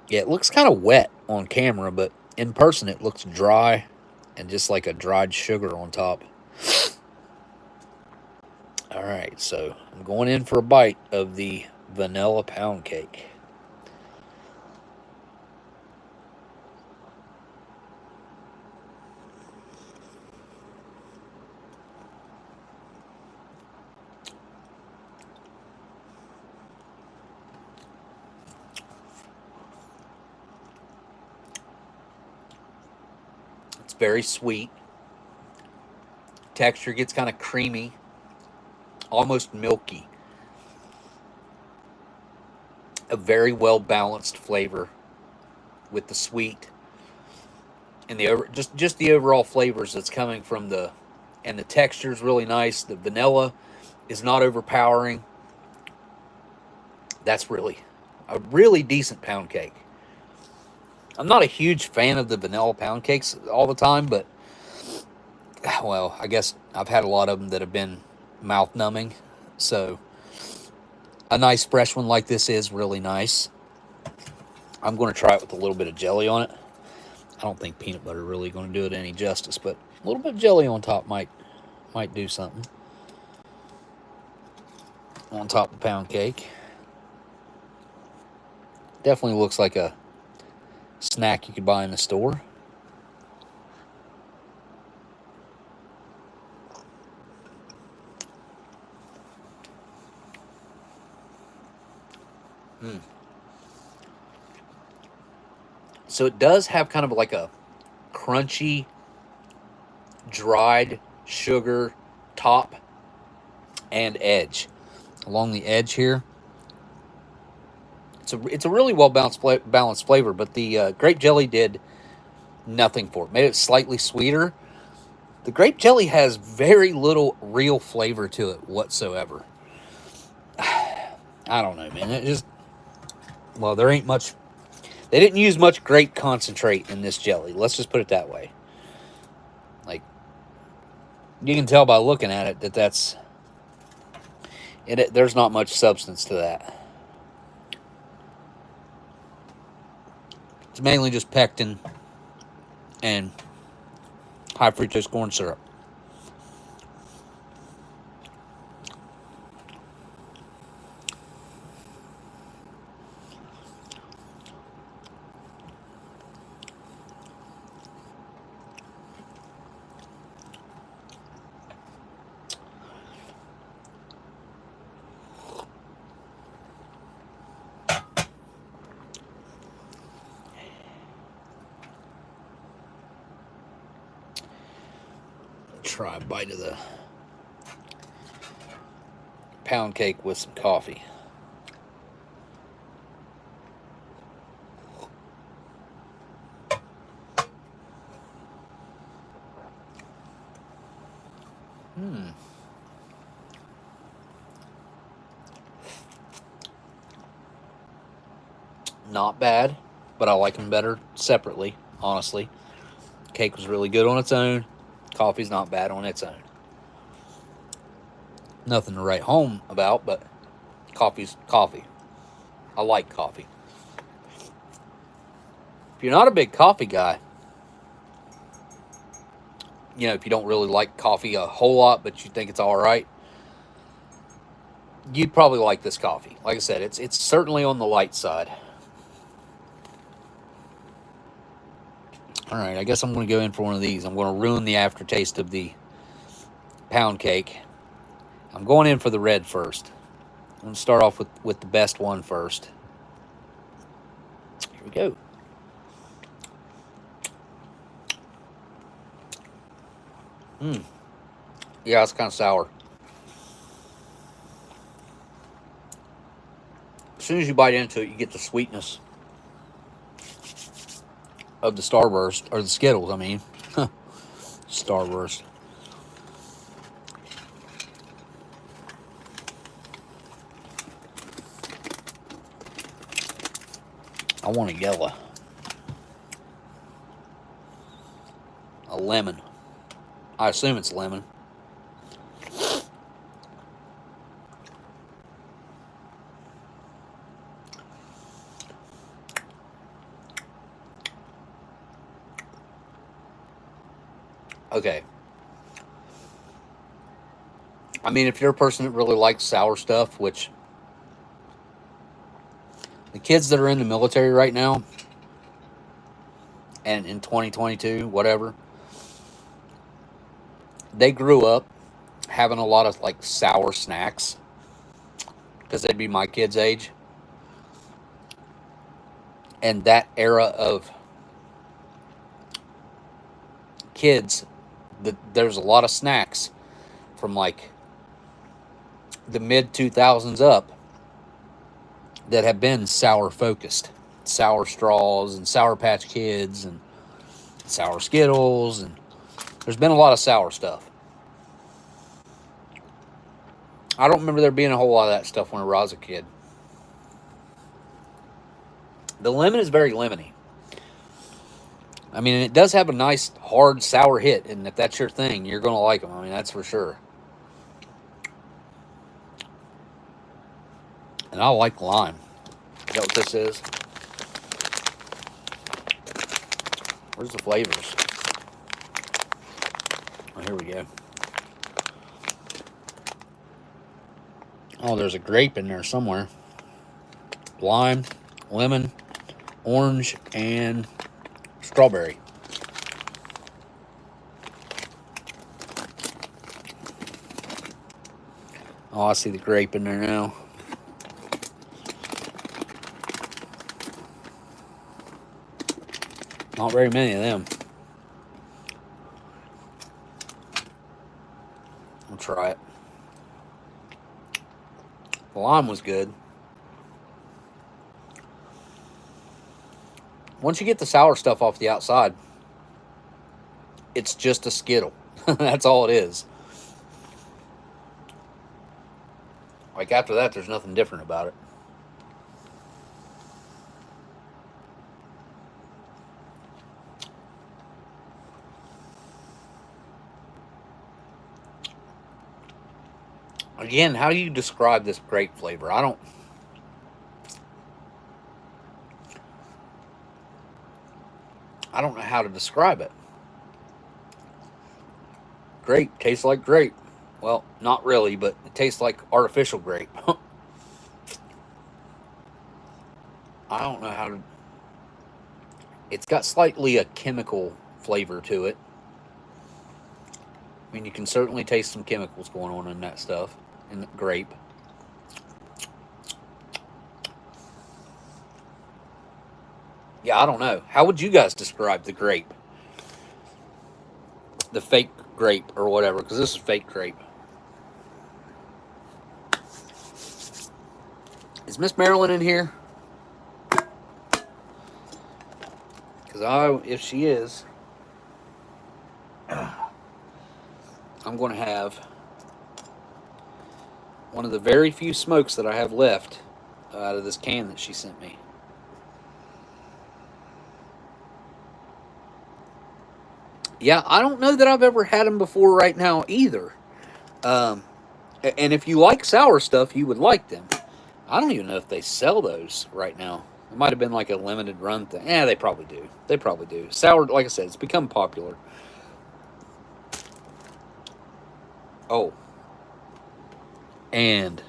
Yeah, it looks kind of wet on camera, but in person it looks dry and just like a dried sugar on top. All right, so I'm going in for a bite of the vanilla pound cake. It's very sweet. Texture gets kind of creamy, almost milky. a very well balanced flavor with the sweet and the just the overall flavors that's coming from the, and the texture is really nice. The vanilla is not overpowering. That's really a really decent pound cake. I'm not a huge fan of the vanilla pound cakes all the time, but well, I guess I've had a lot of them that have been mouth numbing. So a nice fresh one like this is really nice. I'm going to try it with a little bit of jelly on it. I don't think peanut butter really going to do it any justice, but a little bit of jelly on top might do something. On top of the pound cake. Definitely looks like a snack you could buy in the store. So it does have kind of like a crunchy, dried sugar top and edge. Along the edge here. It's a really well balanced flavor, but the grape jelly did nothing for it. Made it slightly sweeter. The grape jelly has very little real flavor to it whatsoever. I don't know, man. It just, well, there ain't much. They didn't use much grape concentrate in this jelly. Let's just put it that way. Like, you can tell by looking at it that that's it. There's not much substance to that. It's mainly just pectin and high fructose corn syrup. Try a bite of the pound cake with some coffee. Not bad, but I like them better separately, honestly. Cake was really good on its own. Coffee's not bad on its own. Nothing to write home about, but coffee's coffee. I like coffee. If you're not a big coffee guy, you know, if you don't really like coffee a whole lot, but you think it's all right, you'd probably like this coffee. Like I said, it's certainly on the light side. All right, I guess I'm going to go in for one of these. I'm going to ruin the aftertaste of the pound cake. I'm going in for the red first. I'm going to start off with the best one first. Here we go. Yeah, it's kind of sour. As soon as you bite into it, you get the sweetness of the Starburst, or the Skittles, I mean. Starburst. I want a yellow. A lemon. I assume it's lemon. Okay. I mean, if you're a person that really likes sour stuff, which the kids that are in the military right now, and in 2022, whatever, they grew up having a lot of like sour snacks because they'd be my kids' age. And that era of kids, there's a lot of snacks from like the mid 2000s up that have been sour focused. Sour Straws and Sour Patch Kids and Sour Skittles, and there's been a lot of sour stuff. I don't remember there being a whole lot of that stuff when I was a kid. The lemon is very lemony. I mean, it does have a nice, hard, sour hit, and if that's your thing, you're going to like them. I mean, that's for sure. And I like lime. Is that what this is? Where's the flavors? Oh, here we go. Oh, there's a grape in there somewhere. Lime, lemon, orange, and strawberry. Oh, I see the grape in there now. Not very many of them. I'll try it. The lime was good. Once you get the sour stuff off the outside, it's just a Skittle. That's all it is. Like after that, there's nothing different about it. Again, how do you describe this grape flavor? I don't know how to describe it. Grape tastes like grape. Well, not really, but it tastes like artificial grape. I don't know how to... It's got slightly a chemical flavor to it. I mean, you can certainly taste some chemicals going on in that stuff, in the grape. Yeah, I don't know. How would you guys describe the grape? The fake grape or whatever, because this is fake grape. Is Miss Marilyn in here? Because if she is, I'm going to have one of the very few smokes that I have left out of this can that she sent me. Yeah, I don't know that I've ever had them before right now either. And if you like sour stuff, you would like them. I don't even know if they sell those right now. It might have been like a limited run thing. Yeah, they probably do. They probably do. Sour, like I said, it's become popular. Oh. And.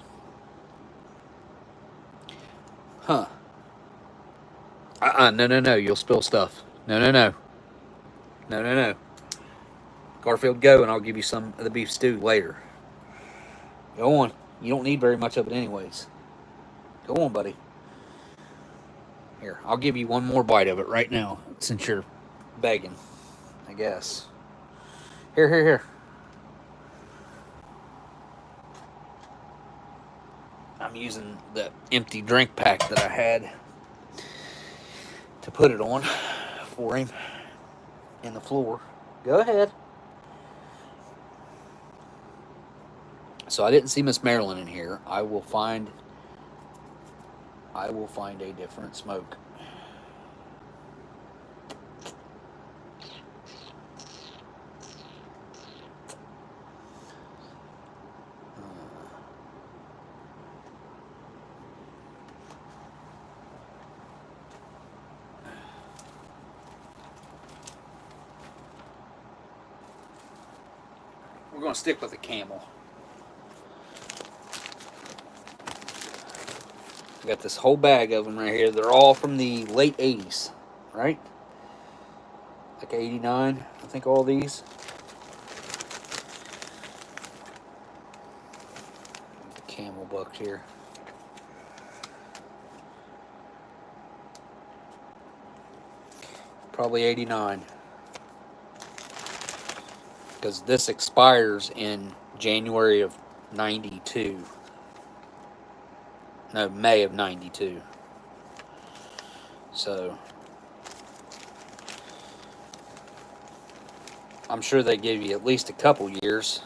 Huh. No. You'll spill stuff. No. Garfield, go, and I'll give you some of the beef stew later. Go on. You don't need very much of it anyways. Go on, buddy. Here, I'll give you one more bite of it right now, since you're begging, I guess. Here. I'm using the empty drink pack that I had to put it on for him in the floor. Go ahead. So I didn't see Miss Marilyn in here. I will find a different smoke. We're going to stick with the Camel. I got this whole bag of them right here. They're all from the late 80s, right? Like 89, I think all these. Camel bucks here. Probably 89. Because this expires in January of 92. No, May of 92. So I'm sure they gave you at least a couple years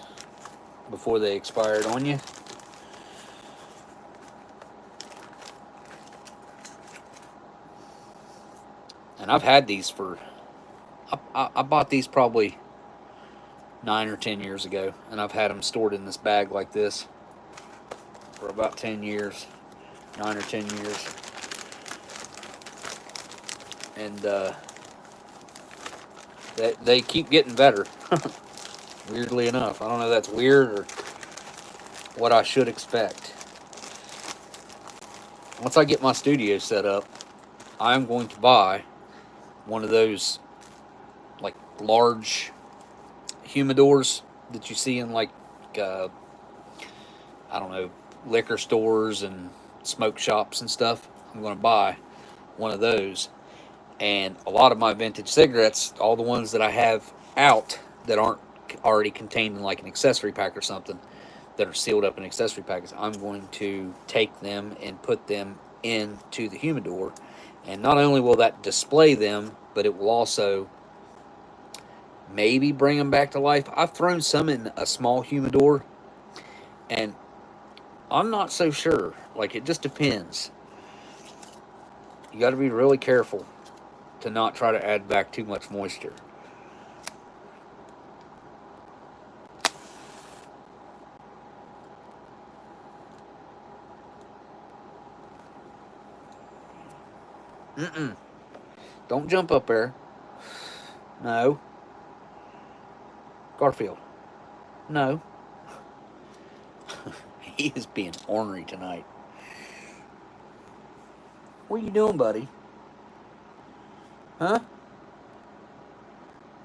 before they expired on you. And I've had these for, I bought these probably 9 or 10 years ago, and I've had them stored in this bag like this for about 10 years, 9 or 10 years. And they keep getting better, weirdly enough. I don't know if that's weird or what I should expect. Once I get my studio set up, I'm going to buy one of those like large humidors that you see in like I don't know, liquor stores and smoke shops and stuff. I'm going to buy one of those. And a lot of my vintage cigarettes, all the ones that I have out that aren't already contained in like an accessory pack or something, that are sealed up in accessory packets, I'm going to take them and put them into the humidor. And not only will that display them, but it will also maybe bring them back to life. I've thrown some in a small humidor, and I'm not so sure. Like, it just depends. You got to be really careful to not try to add back too much moisture. Don't jump up there. No. Garfield. No. He is being ornery tonight. What are you doing, buddy? Huh?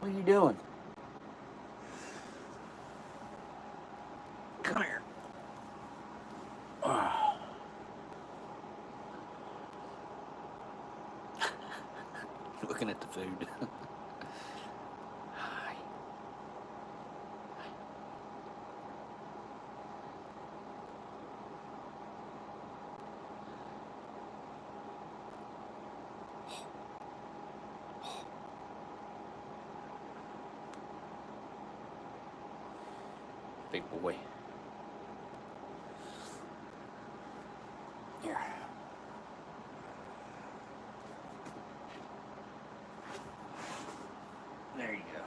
What are you doing? Come here. Looking at the food. Hi. Big boy. Here. There you go.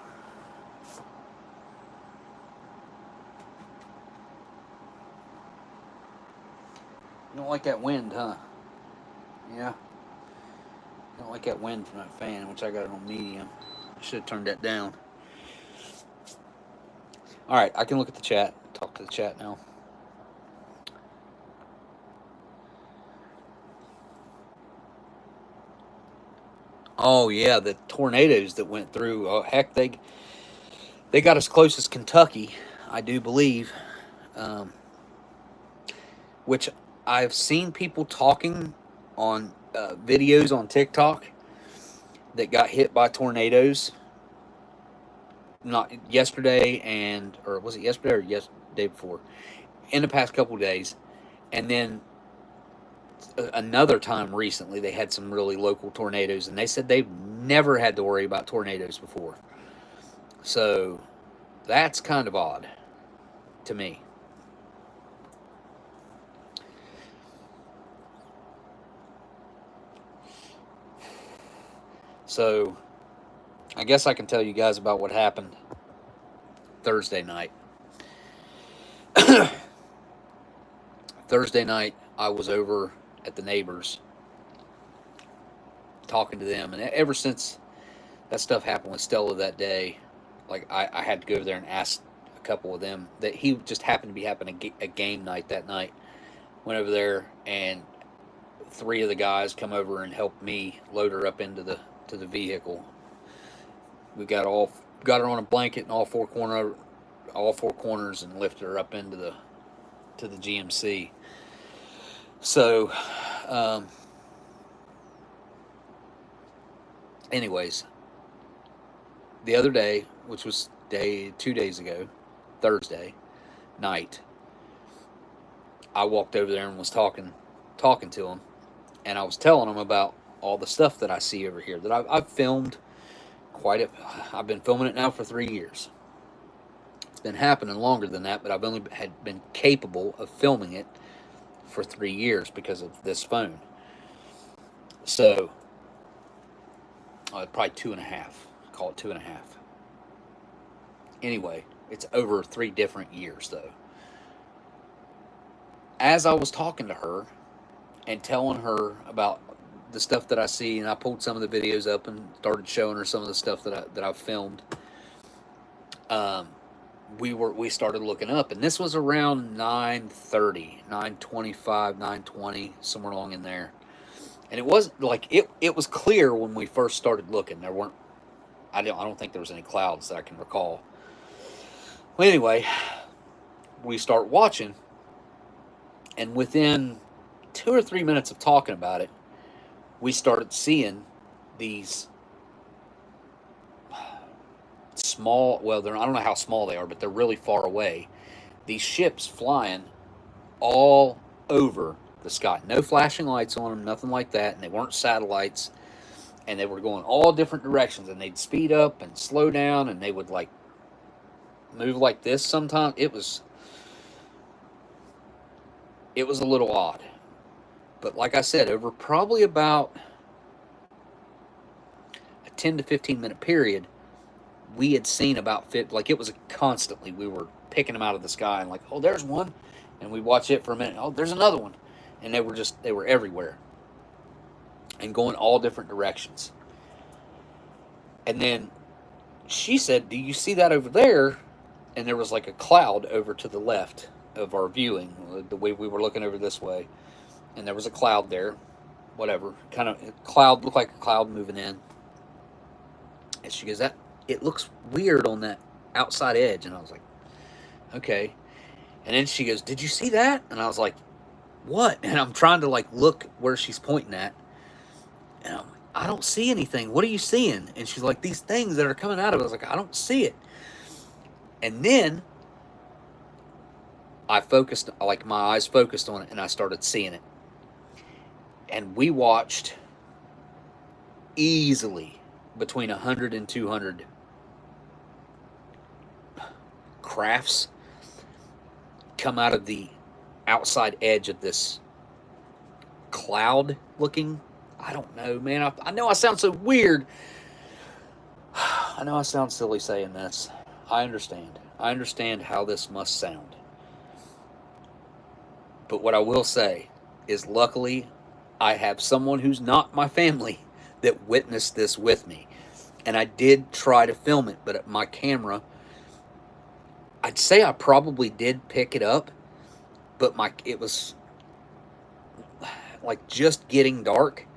You don't like that wind, huh? Yeah. You don't like that wind from that fan, which I got it on medium. Should have turned that down. All right, I can look at the chat. Talk to the chat now. Oh yeah, the tornadoes that went through. Oh heck, they got as close as Kentucky, I do believe. Which I've seen people talking on videos on TikTok that got hit by tornadoes. Not yesterday, or was it yesterday or day before? In the past couple days, and then another time recently, they had some really local tornadoes, and they said they've never had to worry about tornadoes before. So that's kind of odd to me. So I guess I can tell you guys about what happened Thursday night. Thursday night, I was over at the neighbors talking to them, and ever since that stuff happened with Stella that day, like I had to go over there and ask a couple of them that he just happened to be having a game night that night. Went over there, and 3 of the guys come over and helped me load her up into the vehicle. We got her on a blanket in all four corners and lifted her up into the GMC. So, anyways, the other day, which was 2 days ago, Thursday night, I walked over there and was talking talking to him, and I was telling him about all the stuff that I see over here that I've filmed I've been filming it now for 3 years. It's been happening longer than that, but I've only had been capable of filming it for 3 years because of this phone. So, probably 2.5. Call it 2.5. Anyway, it's over 3 different years, though. As I was talking to her and telling her about the stuff that I see, and I pulled some of the videos up and started showing her some of the stuff that I've filmed, we started looking up, and this was around 9:30, 9:25, 9:20, somewhere along in there. And it was like it was clear when we first started looking. There weren't I don't think there was any clouds that I can recall. Well, anyway, we start watching, and within 2 or 3 minutes of talking about it, we started seeing these small, well, I don't know how small they are, but they're really far away. These ships flying all over the sky. No flashing lights on them, nothing like that, and they weren't satellites, and they were going all different directions, and they'd speed up and slow down, and they would like move like this sometimes. It was a little odd. But like I said, over probably about a 10 to 15 minute period, we had seen about 50, like it was constantly, we were picking them out of the sky and like, oh, there's one. And we watch it for a minute. Oh, there's another one. And they were everywhere and going all different directions. And then she said, do you see that over there? And there was like a cloud over to the left of our viewing, the way we were looking over this way. And there was a cloud there, whatever, kind of cloud, looked like a cloud moving in. And she goes, it looks weird on that outside edge. And I was like, okay. And then she goes, did you see that? And I was like, what? And I'm trying to like look where she's pointing at. And I'm like, I don't see anything. What are you seeing? And she's like, these things that are coming out of it. I was like, I don't see it. And then I focused, like my eyes focused on it, and I started seeing it. And we watched easily between 100 and 200 crafts come out of the outside edge of this cloud looking, I don't know, man. I know I sound so weird. I know I sound silly saying this. I understand. I understand how this must sound. But what I will say is, luckily, I have someone who's not my family that witnessed this with me. And I did try to film it, but my camera, I'd say I probably did pick it up, but it was like just getting dark,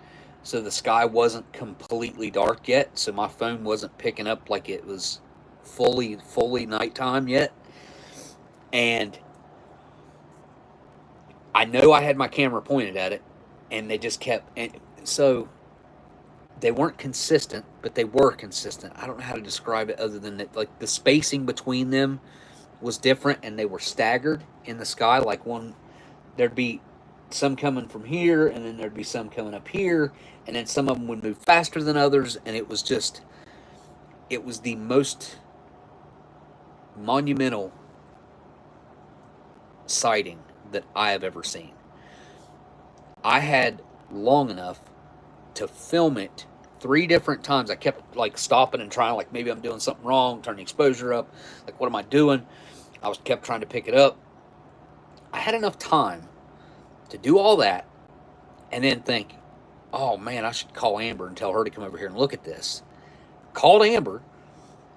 so the sky wasn't completely dark yet, so my phone wasn't picking up like it was fully nighttime yet. And I know I had my camera pointed at it, and they just kept, and so they weren't consistent, but they were consistent. I don't know how to describe it other than that, like the spacing between them was different, and they were staggered in the sky. Like there'd be some coming from here, and then there'd be some coming up here, and then some of them would move faster than others, and it was the most monumental sighting that I have ever seen. I had long enough to film it 3 different times. I kept like stopping and trying, like maybe I'm doing something wrong, turn the exposure up, like what am I doing? I kept trying to pick it up. I had enough time to do all that and then think, oh man, I should call Amber and tell her to come over here and look at this. Called Amber,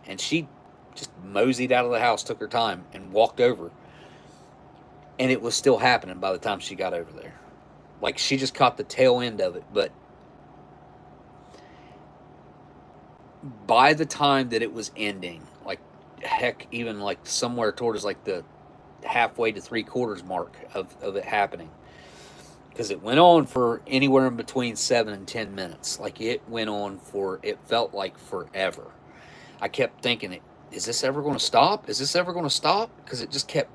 and she just moseyed out of the house, took her time, and walked over. And it was still happening by the time she got over there. Like, she just caught the tail end of it. But by the time that it was ending, like, heck, even like somewhere towards like the halfway to 3/4 mark of it happening, because it went on for anywhere in between 7 and 10 minutes. Like, it went on for, it felt like forever. I kept thinking, is this ever going to stop? Is this ever going to stop? Because it just kept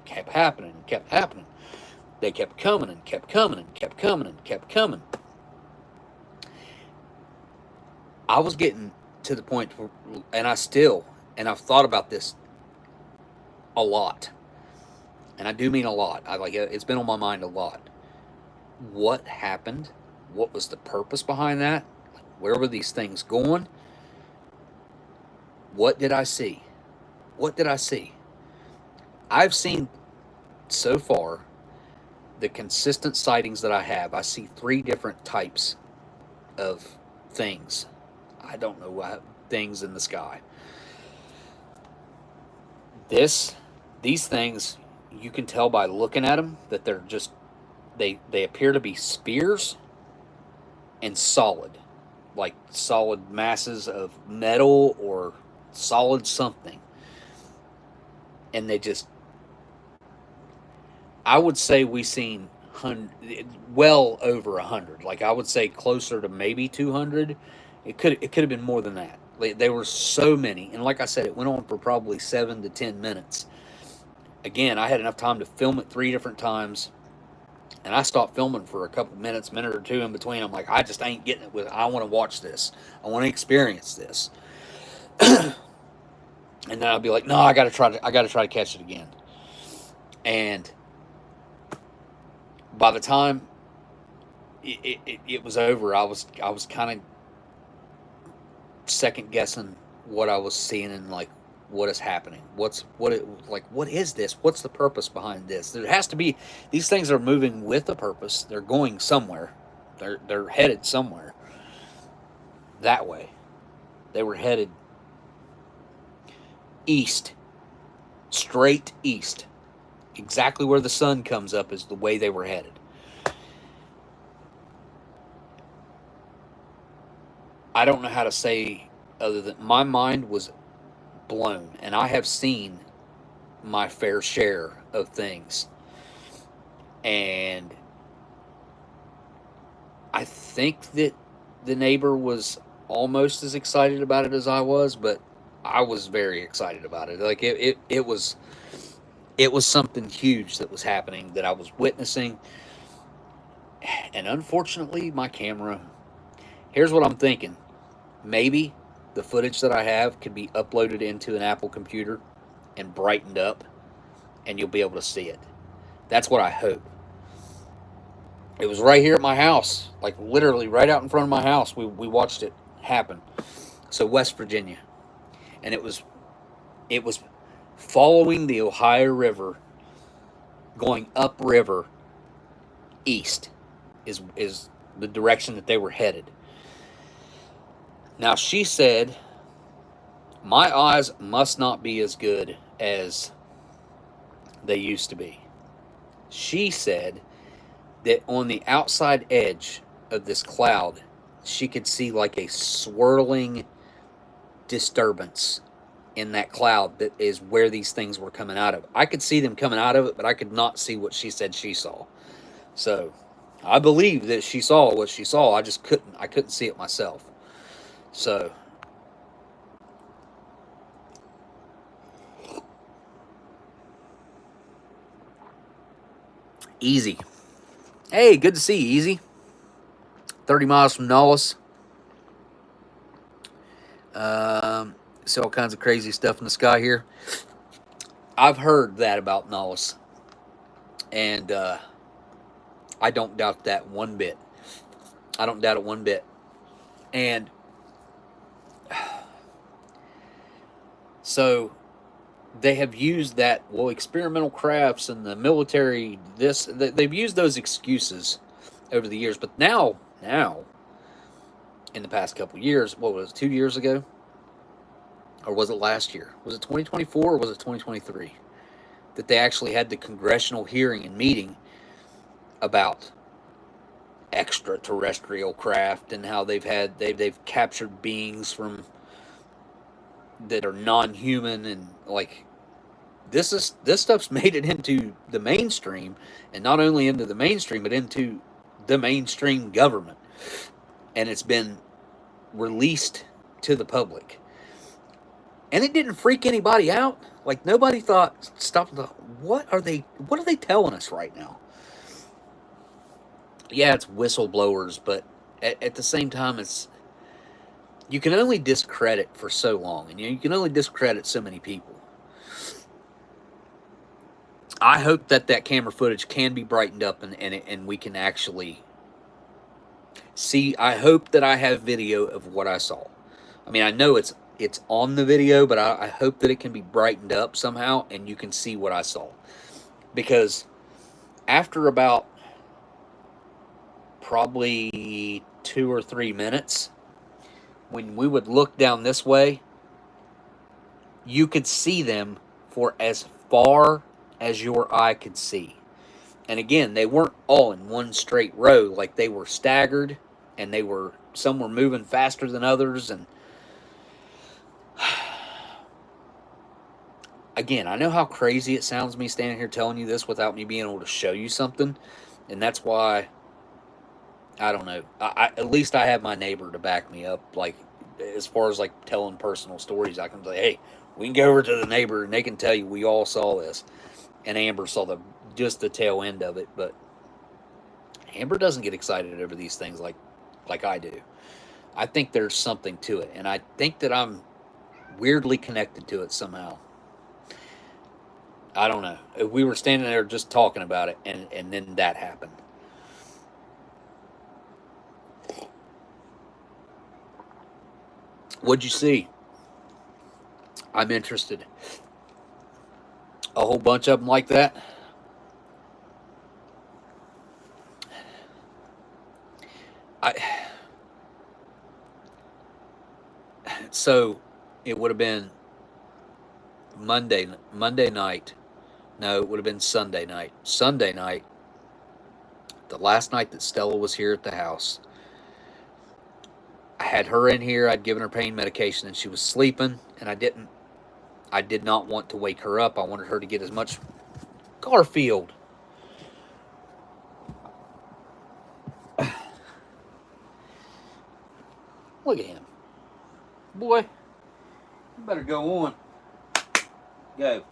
happening, kept happening. They kept coming and kept coming and kept coming and kept coming. I was getting to the point where, and I've thought about this a lot. And I do mean a lot. It's been on my mind a lot. What happened? What was the purpose behind that? Where were these things going? What did I see? What did I see? I've seen so far the consistent sightings that I have. I see 3 different types of things. I don't know what things in the sky. These things, you can tell by looking at them that they're just, they appear to be spears and solid, like solid masses of metal or solid something. And they just, I would say we seen well over 100. Like I would say closer to maybe 200. It could have been more than that. There were so many, and like I said, it went on for probably 7 to 10 minutes. Again, I had enough time to film it 3 different times, and I stopped filming for a couple minutes, minute or two in between. I'm like, I just ain't getting it with it. I want to watch this. I want to experience this. And then I'll be like, no, I gotta try to catch it again. And by the time it was over, I was kind of second guessing what I was seeing and like what is happening. What is this? What's the purpose behind this? There has to be. These things are moving with a purpose. They're going somewhere. They're headed somewhere. That way. They were headed east. Straight east. Exactly where the sun comes up is the way they were headed. I don't know how to say other than my mind was blown, and I have seen my fair share of things. And I think that the neighbor was almost as excited about it as I was, but I was very excited about it. Like it was something huge that was happening that I was witnessing. And unfortunately, my camera, here's what I'm thinking. Maybe the footage that I have could be uploaded into an Apple computer and brightened up, and you'll be able to see it. That's what I hope. It was right here at my house, like literally right out in front of my house. We watched it happen. So West Virginia. And it was following the Ohio River, going upriver east is the direction that they were headed. Now, she said, my eyes must not be as good as they used to be. She said that on the outside edge of this cloud, she could see like a swirling disturbance in that cloud that is where these things were coming out of. I could see them coming out of it, but I could not see what she said she saw. So, I believe that she saw what she saw. I just couldn't see it myself. So, Easy. Hey, good to see you, Easy. 30 miles from Nollis. See all kinds of crazy stuff in the sky here. I've heard that about Nollis. And I don't doubt that one bit. I don't doubt it one bit. And so they have used that, well, experimental crafts and the military, they've used those excuses over the years. But now, in the past couple of years, what was it, 2 years ago? Or was it last year? Was it 2024 or was it 2023? That they actually had the congressional hearing and meeting about extraterrestrial craft and how they've captured beings from that are non-human, and like this stuff's made it into the mainstream, and not only into the mainstream but into the mainstream government, and it's been released to the public, and it didn't freak anybody out. Like nobody thought, stop, what are they telling us right now? yeah, it's whistleblowers, but at the same time, you can only discredit for so long, and you can only discredit so many people. I hope that that camera footage can be brightened up, and we can actually see. I hope that I have video of what I saw. I mean, I know it's on the video, but I hope that it can be brightened up somehow, and you can see what I saw. Because after about probably 2 or 3 minutes, when we would look down this way, you could see them for as far as your eye could see. And again, they weren't all in one straight row, like they were staggered, and some were moving faster than others. And again, I know how crazy it sounds me standing here telling you this without me being able to show you something, and that's why I don't know. At least I have my neighbor to back me up. Like as far as like telling personal stories, I can say, hey, we can go over to the neighbor and they can tell you we all saw this. And Amber saw just the tail end of it, but Amber doesn't get excited over these things like I do. I think there's something to it, and I think that I'm weirdly connected to it somehow. I don't know. We were standing there just talking about it, and then that happened. What'd you see? I'm interested. A whole bunch of them like that? I So it would have been Monday night. No, it would have been Sunday night. Sunday night, the last night that Stella was here at the house. I had her in here. I'd given her pain medication, and she was sleeping, and I did not want to wake her up. I wanted her to get as much Garfield. Look at him. Boy, you better go on. Go.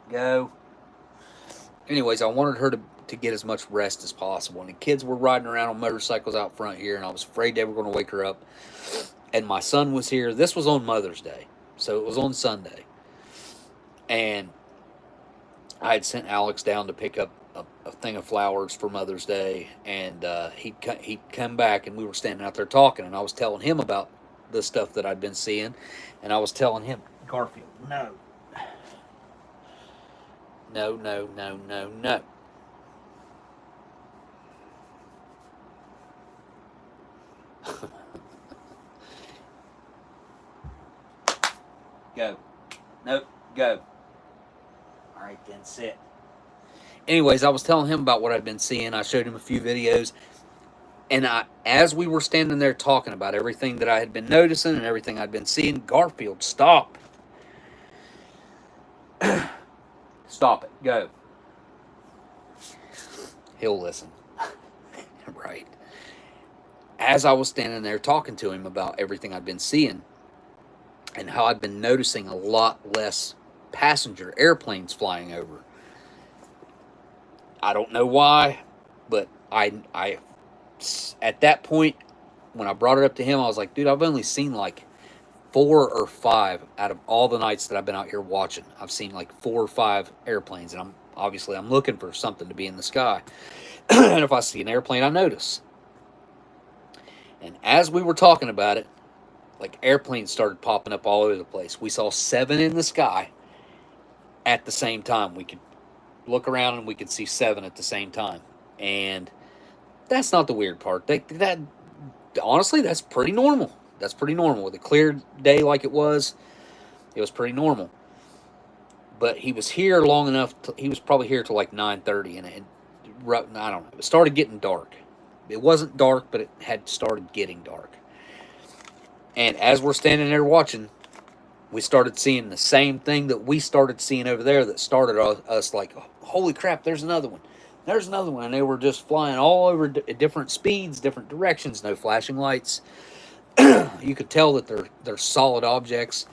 Go. Anyways, I wanted her to get as much rest as possible. And the kids were riding around on motorcycles out front here, and I was afraid they were going to wake her up. And my son was here. This was on Mother's Day, so it was on Sunday. And I had sent Alex down to pick up a thing of flowers for Mother's Day, and he'd come back, and we were standing out there talking, and I was telling him about the stuff that I'd been seeing, and I was telling him, Garfield, no. No, no, no, no, no. Go. Nope, go. All right, then sit. Anyways, I was telling him about what I'd been seeing. I showed him a few videos. And as we were standing there talking about everything that I had been noticing and everything I'd been seeing, Garfield, stop. Stop it. Go. He'll listen. Right. As I was standing there talking to him about everything I'd been seeing and how I'd been noticing a lot less passenger airplanes flying over. I don't know why, but I at that point, when I brought it up to him, I was like, dude, I've only seen like 4 or 5 out of all the nights that I've been out here watching. I've seen like 4 or 5 airplanes, and I'm looking for something to be in the sky. And if I see an airplane, I notice. And as we were talking about it, like airplanes started popping up all over the place. We saw 7 in the sky at the same time. We could look around and we could see 7 at the same time. And that's not the weird part. That honestly, that's pretty normal. That's pretty normal. With a clear day like it was pretty normal. But he was here long enough. He was probably here till like 9:30, and I don't know. It started getting dark. It wasn't dark, but it had started getting dark. And as we're standing there watching, we started seeing the same thing that we started seeing over there that started us like, holy crap, there's another one. There's another one. And they were just flying all over at different speeds, different directions, no flashing lights. You could tell that they're solid objects.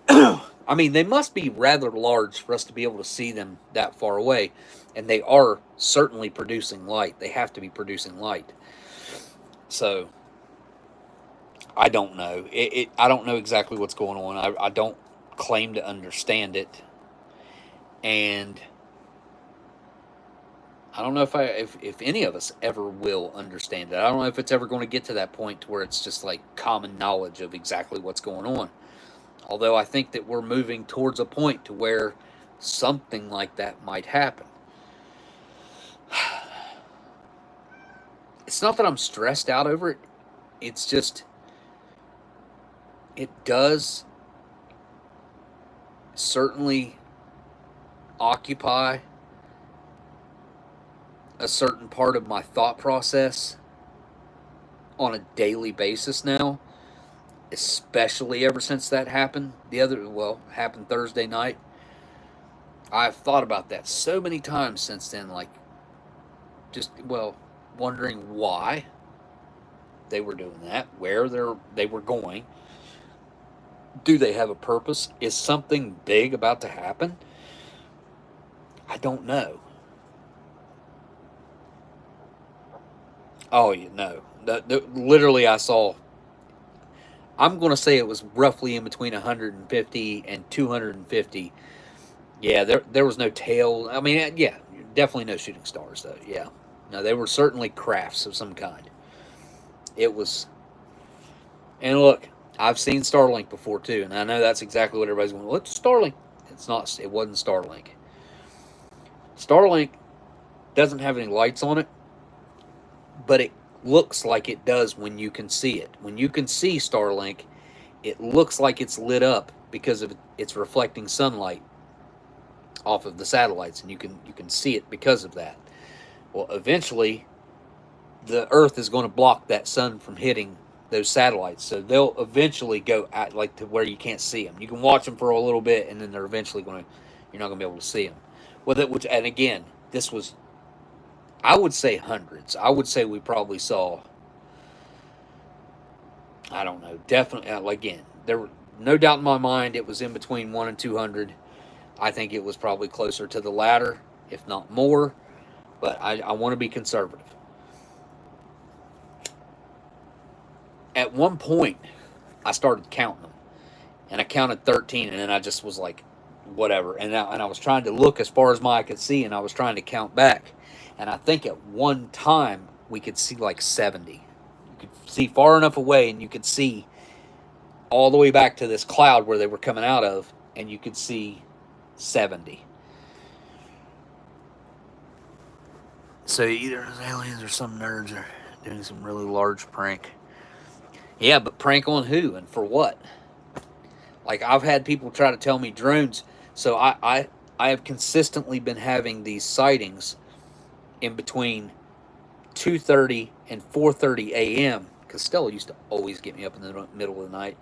I mean, they must be rather large for us to be able to see them that far away. And they are certainly producing light. They have to be producing light. So I don't know. I don't know exactly what's going on. I don't claim to understand it, and I don't know if any of us ever will understand it. I don't know if it's ever going to get to that point to where it's just like common knowledge of exactly what's going on. Although I think that we're moving towards a point to where something like that might happen. It's not that I'm stressed out over it. It's just, it does certainly occupy a certain part of my thought process on a daily basis now, especially ever since that happened. Happened Thursday night. I've thought about that so many times since then, like, wondering why they were doing that, where they were going. Do they have a purpose? Is something big about to happen? I don't know. Oh, you know. Literally, I saw, I'm going to say it was roughly in between 150 and 250. Yeah, there was no tail. I mean, yeah, definitely no shooting stars, though. Yeah. No, they were certainly crafts of some kind. It was, and look, I've seen Starlink before, too, and I know that's exactly what everybody's going, well, it's Starlink. It's not, it wasn't Starlink. Starlink doesn't have any lights on it, but it looks like it does when you can see it. When you can see Starlink, it looks like it's lit up because of it's reflecting sunlight off of the satellites, and you can see it because of that. Well, eventually, the Earth is going to block that sun from hitting those satellites, so they'll eventually go out, like, to where you can't see them. You can watch them for a little bit, and then they're eventually you're not going to be able to see them. And again, this was, I would say hundreds. I would say we probably saw, I don't know, definitely, again, there were no doubt in my mind it was in between 1 and 200. I think it was probably closer to the latter, if not more, but I want to be conservative. At one point, I started counting them, and I counted 13, and then I just was like, whatever. And I was trying to look as far as my eye could see, and I was trying to count back. And I think at one time, we could see like 70. You could see far enough away, and you could see all the way back to this cloud where they were coming out of, and you could see 70. So either aliens or some nerds are doing some really large prank. Yeah, but prank on who and for what? Like, I've had people try to tell me drones. So I have consistently been having these sightings in between 2:30 and 4:30 a.m. because Stella used to always get me up in the middle of the night,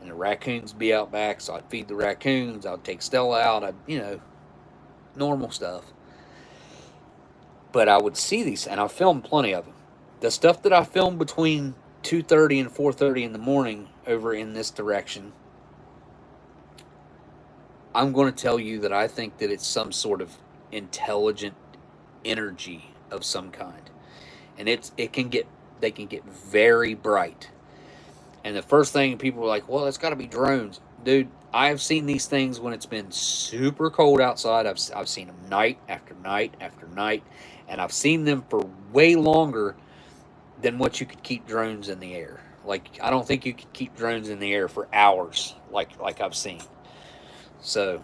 and the raccoons be out back, so I'd feed the raccoons. I'd take Stella out. Normal stuff. But I would see these, and I filmed plenty of them. The stuff that I filmed between 2:30 and 4:30 in the morning over in this direction, I'm going to tell you that I think that it's some sort of intelligent energy of some kind, and they can get very bright. And the first thing people were like, well, it's got to be drones. Dude, I've seen these things when it's been super cold outside. I've seen them night after night after night, and I've seen them for way longer than what you could keep drones in the air. Like, I don't think you could keep drones in the air for hours like I've seen. So,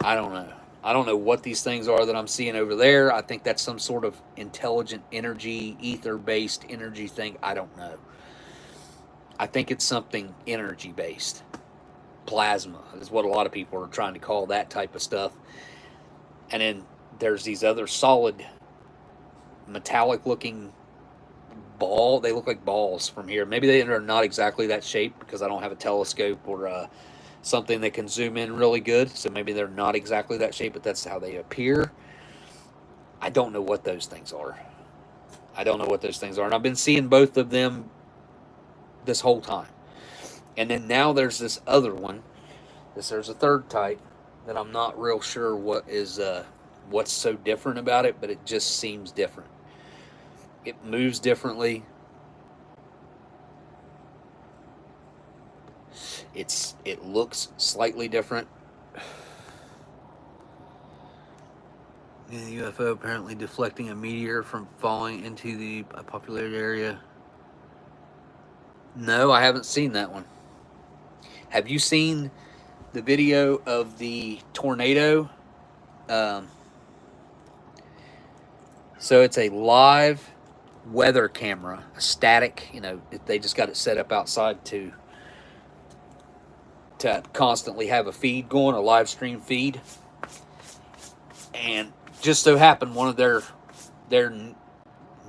I don't know. I don't know what these things are that I'm seeing over there. I think that's some sort of intelligent energy, ether-based energy thing. I don't know. I think it's something energy-based. Plasma is what a lot of people are trying to call that type of stuff. And then there's these other solid, metallic-looking ball. They look like balls from here. Maybe they are not exactly that shape because I don't have a telescope or something that can zoom in really good. So maybe they're not exactly that shape, but that's how they appear. I don't know what those things are. And I've been seeing both of them this whole time. And then now there's this other one. There's a third type that I'm not real sure what is what's so different about it, but it just seems different. It moves differently. It looks slightly different. The UFO apparently deflecting a meteor from falling into the populated area. No, I haven't seen that one. Have you seen the video of the tornado? So it's a live weather camera, a static. They just got it set up outside to constantly have a feed going, a live stream feed. And just so happened one of their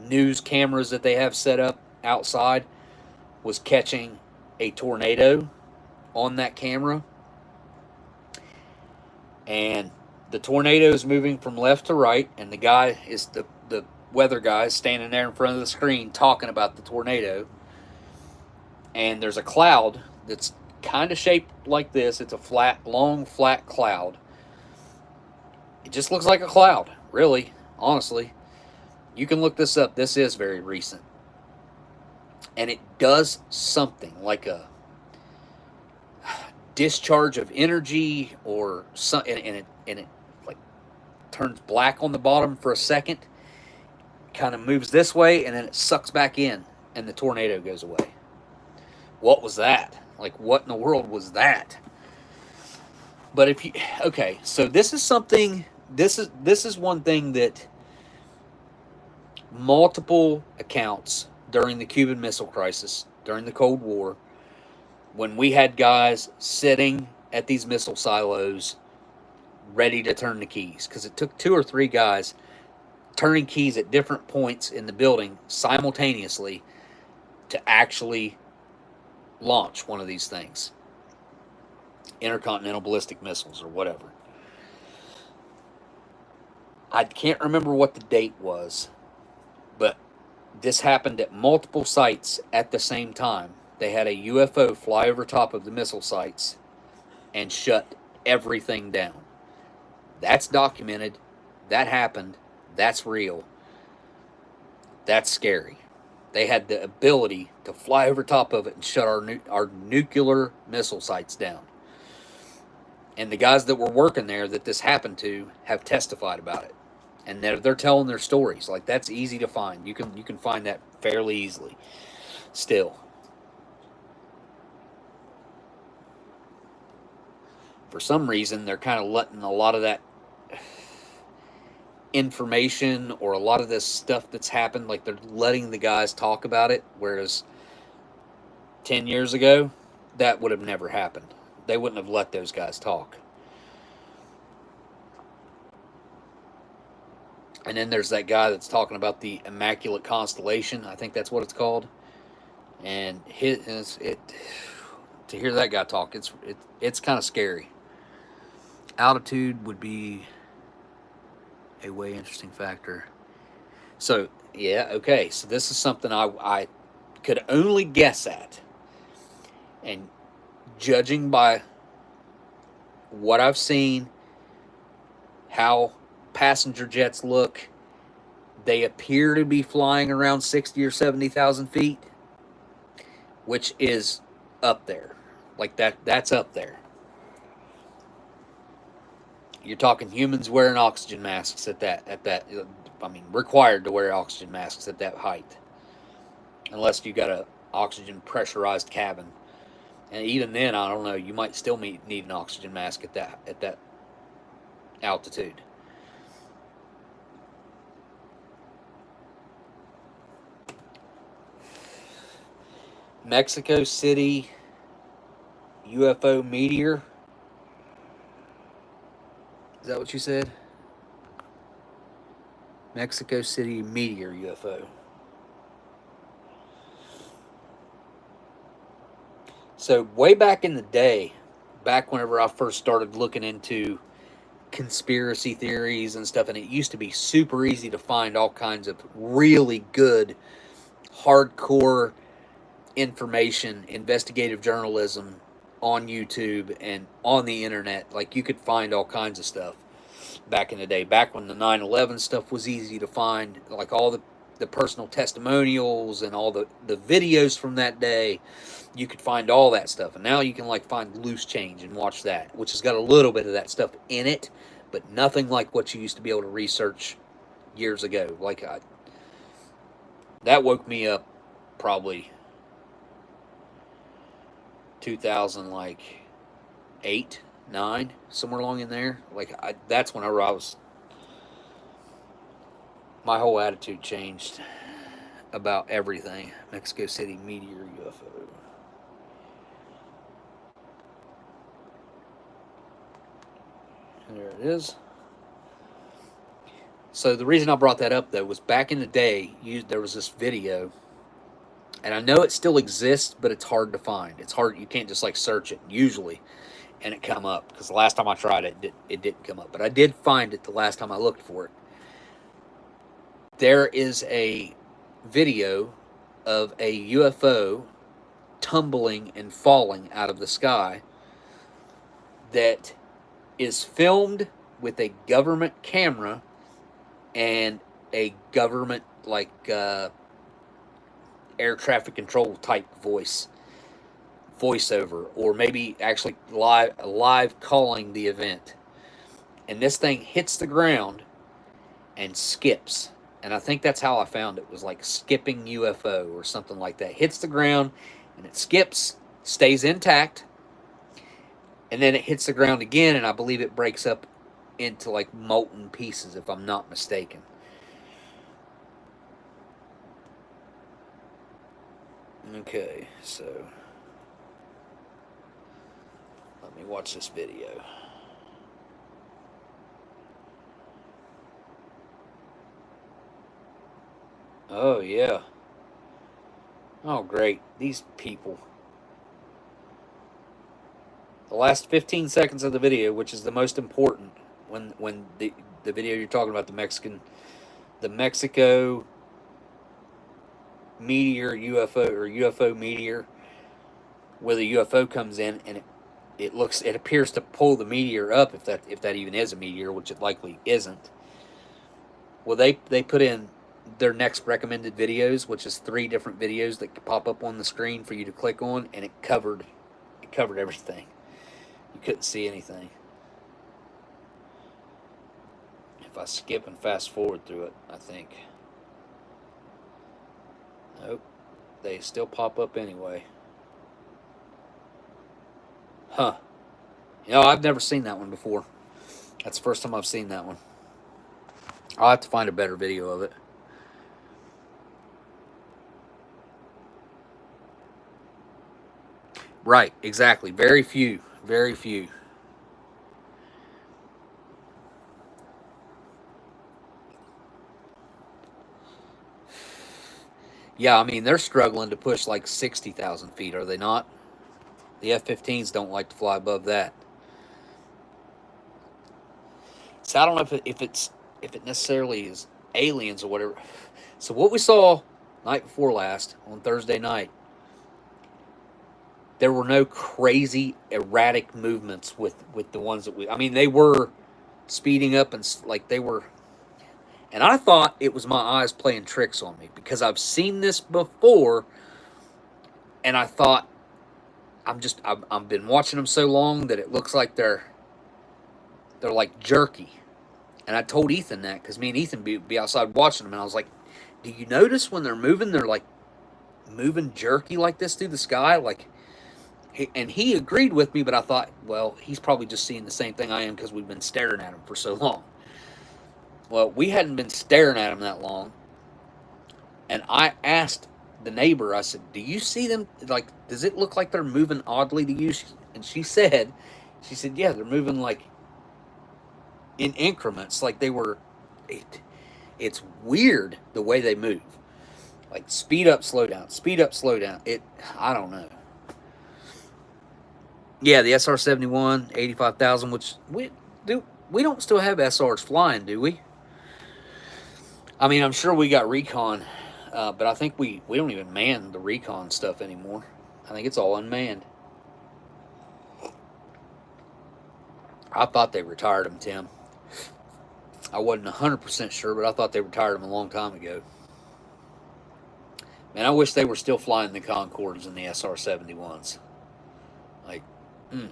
news cameras that they have set up outside was catching a tornado on that camera. And the tornado is moving from left to right, and the guy is the weather guy is standing there in front of the screen talking about the tornado. And there's a cloud that's kind of shaped like this. It's a flat, long, flat cloud. It just looks like a cloud, really, honestly. You can look this up. This is very recent. And it does something like a discharge of energy or something, and it like turns black on the bottom for a second, kind of moves this way, and then it sucks back in, and the tornado goes away. What was that? Like, what in the world was that? But okay, so this is something. This is one thing that multiple accounts during the Cuban Missile Crisis, during the Cold War, when we had guys sitting at these missile silos ready to turn the keys, because it took 2 or 3 guys turning keys at different points in the building simultaneously to actually launch one of these things, intercontinental ballistic missiles or whatever. I can't remember what the date was, but this happened at multiple sites at the same time. They had a UFO fly over top of the missile sites and shut everything down. That's documented. That happened. That's real. That's scary. They had the ability to fly over top of it and shut our nuclear missile sites down. And the guys that were working there that this happened to have testified about it. And they're telling their stories. Like, that's easy to find. You can find that fairly easily still. For some reason, they're kind of letting a lot of that information or a lot of this stuff that's happened, like they're letting the guys talk about it, whereas 10 years ago, that would have never happened. They wouldn't have let those guys talk. And then there's that guy that's talking about the Immaculate Constellation. I think that's what it's called. And to hear that guy talk, it's kind of scary. Altitude would be a way interesting factor. So, yeah, okay. So this is something I could only guess at. And judging by what I've seen, how passenger jets look, they appear to be flying around 60 or 70,000 feet, which is up there. Like that's up there. You're talking humans wearing oxygen masks at that. I mean, required to wear oxygen masks at that height, unless you got a oxygen pressurized cabin. And even then, I don't know. You might still need an oxygen mask at that altitude. Mexico City UFO meteor. Is that what you said? Mexico City meteor UFO. So way back in the day, back whenever I first started looking into conspiracy theories and stuff, and it used to be super easy to find all kinds of really good, hardcore information, investigative journalism on YouTube and on the internet. Like, you could find all kinds of stuff. back in the day, back when the 9/11 stuff was easy to find, like all the personal testimonials and all the videos from that day. You could find all that stuff, and now you can like find loose change and watch that, which has got a little bit of that stuff in it, but nothing like what you used to be able to research years ago. Like that woke me up probably 2000, like 8, 9, somewhere along in there. Like that's whenever I was, my whole attitude changed about everything. Mexico City meteor UFO. There it is. So the reason I brought that up, though, was back in the day, there was this video, and I know it still exists, but it's hard to find. It's hard. You can't just like search it usually, and it come up, because the last time I tried it, it didn't come up. But I did find it the last time I looked for it. There is a video of a UFO tumbling and falling out of the sky that is filmed with a government camera and a government like air traffic control type voiceover, or maybe actually live calling the event. And this thing hits the ground and skips. And I think that's how I found it, was like skipping UFO or something like that. Hits the ground and it skips, stays intact, and then it hits the ground again, and I believe it breaks up into like molten pieces, if I'm not mistaken. Okay, so let me watch this video. Oh, yeah. Oh, great. These people. The last 15 seconds of the video, which is the most important, when the video you're talking about, the Mexico meteor UFO, or UFO meteor, where the UFO comes in and it appears to pull the meteor up, if that even is a meteor, which it likely isn't. Well, they put in their next recommended videos, which is 3 different videos that pop up on the screen for you to click on, and it covered everything. You couldn't see anything. If I skip and fast forward through it, I think. Nope. They still pop up anyway. Huh. You know, I've never seen that one before. That's the first time I've seen that one. I'll have to find a better video of it. Right, exactly. Very few. Very few. Yeah, I mean, they're struggling to push like 60,000 feet, are they not? The F-15s don't like to fly above that. So I don't know if it necessarily is aliens or whatever. So what we saw night before last, on Thursday night, there were no crazy erratic movements with the ones that I mean, they were speeding up, and like they were, and I thought it was my eyes playing tricks on me, because I've seen this before, and I thought, I've been watching them so long that it looks like they're like jerky. And I told Ethan that, because me and Ethan be outside watching them, and I was like, do you notice when they're moving, they're like moving jerky like this through the sky? Like, and he agreed with me, but I thought, well, he's probably just seeing the same thing I am, because we've been staring at him for so long. Well, we hadn't been staring at him that long, and I asked the neighbor, I said, do you see them? Like, does it look like they're moving oddly to you? And she said, yeah, they're moving like in increments, like they were. It's weird the way they move, like speed up, slow down, speed up, slow down. I don't know. Yeah, the SR-71, 85,000, which we don't still have SRs flying, do we? I mean, I'm sure we got recon, but I think we don't even man the recon stuff anymore. I think it's all unmanned. I thought they retired them, Tim. I wasn't 100% sure, but I thought they retired them a long time ago. Man, I wish they were still flying the Concords and the SR-71s. Like, And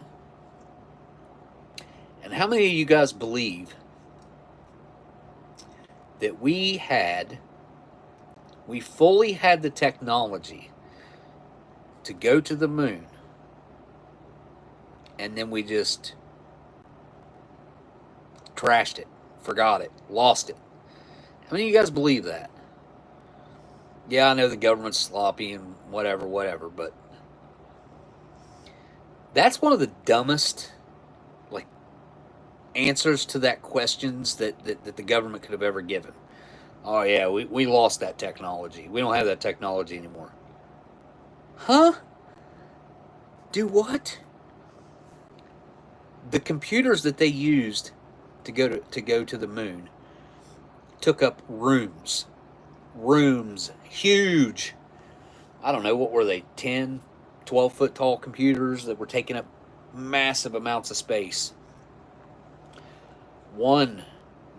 how many of you guys believe that we fully had the technology to go to the moon, and then we just trashed it, forgot it, lost it? How many of you guys believe that? Yeah, I know the government's sloppy and whatever, but that's one of the dumbest answers to that questions that the government could have ever given. Oh yeah, we lost that technology. We don't have that technology anymore. Huh? Do what? The computers that they used to go to the moon took up rooms, huge. I don't know, what were they, 10, 12 foot tall computers that were taking up massive amounts of space. One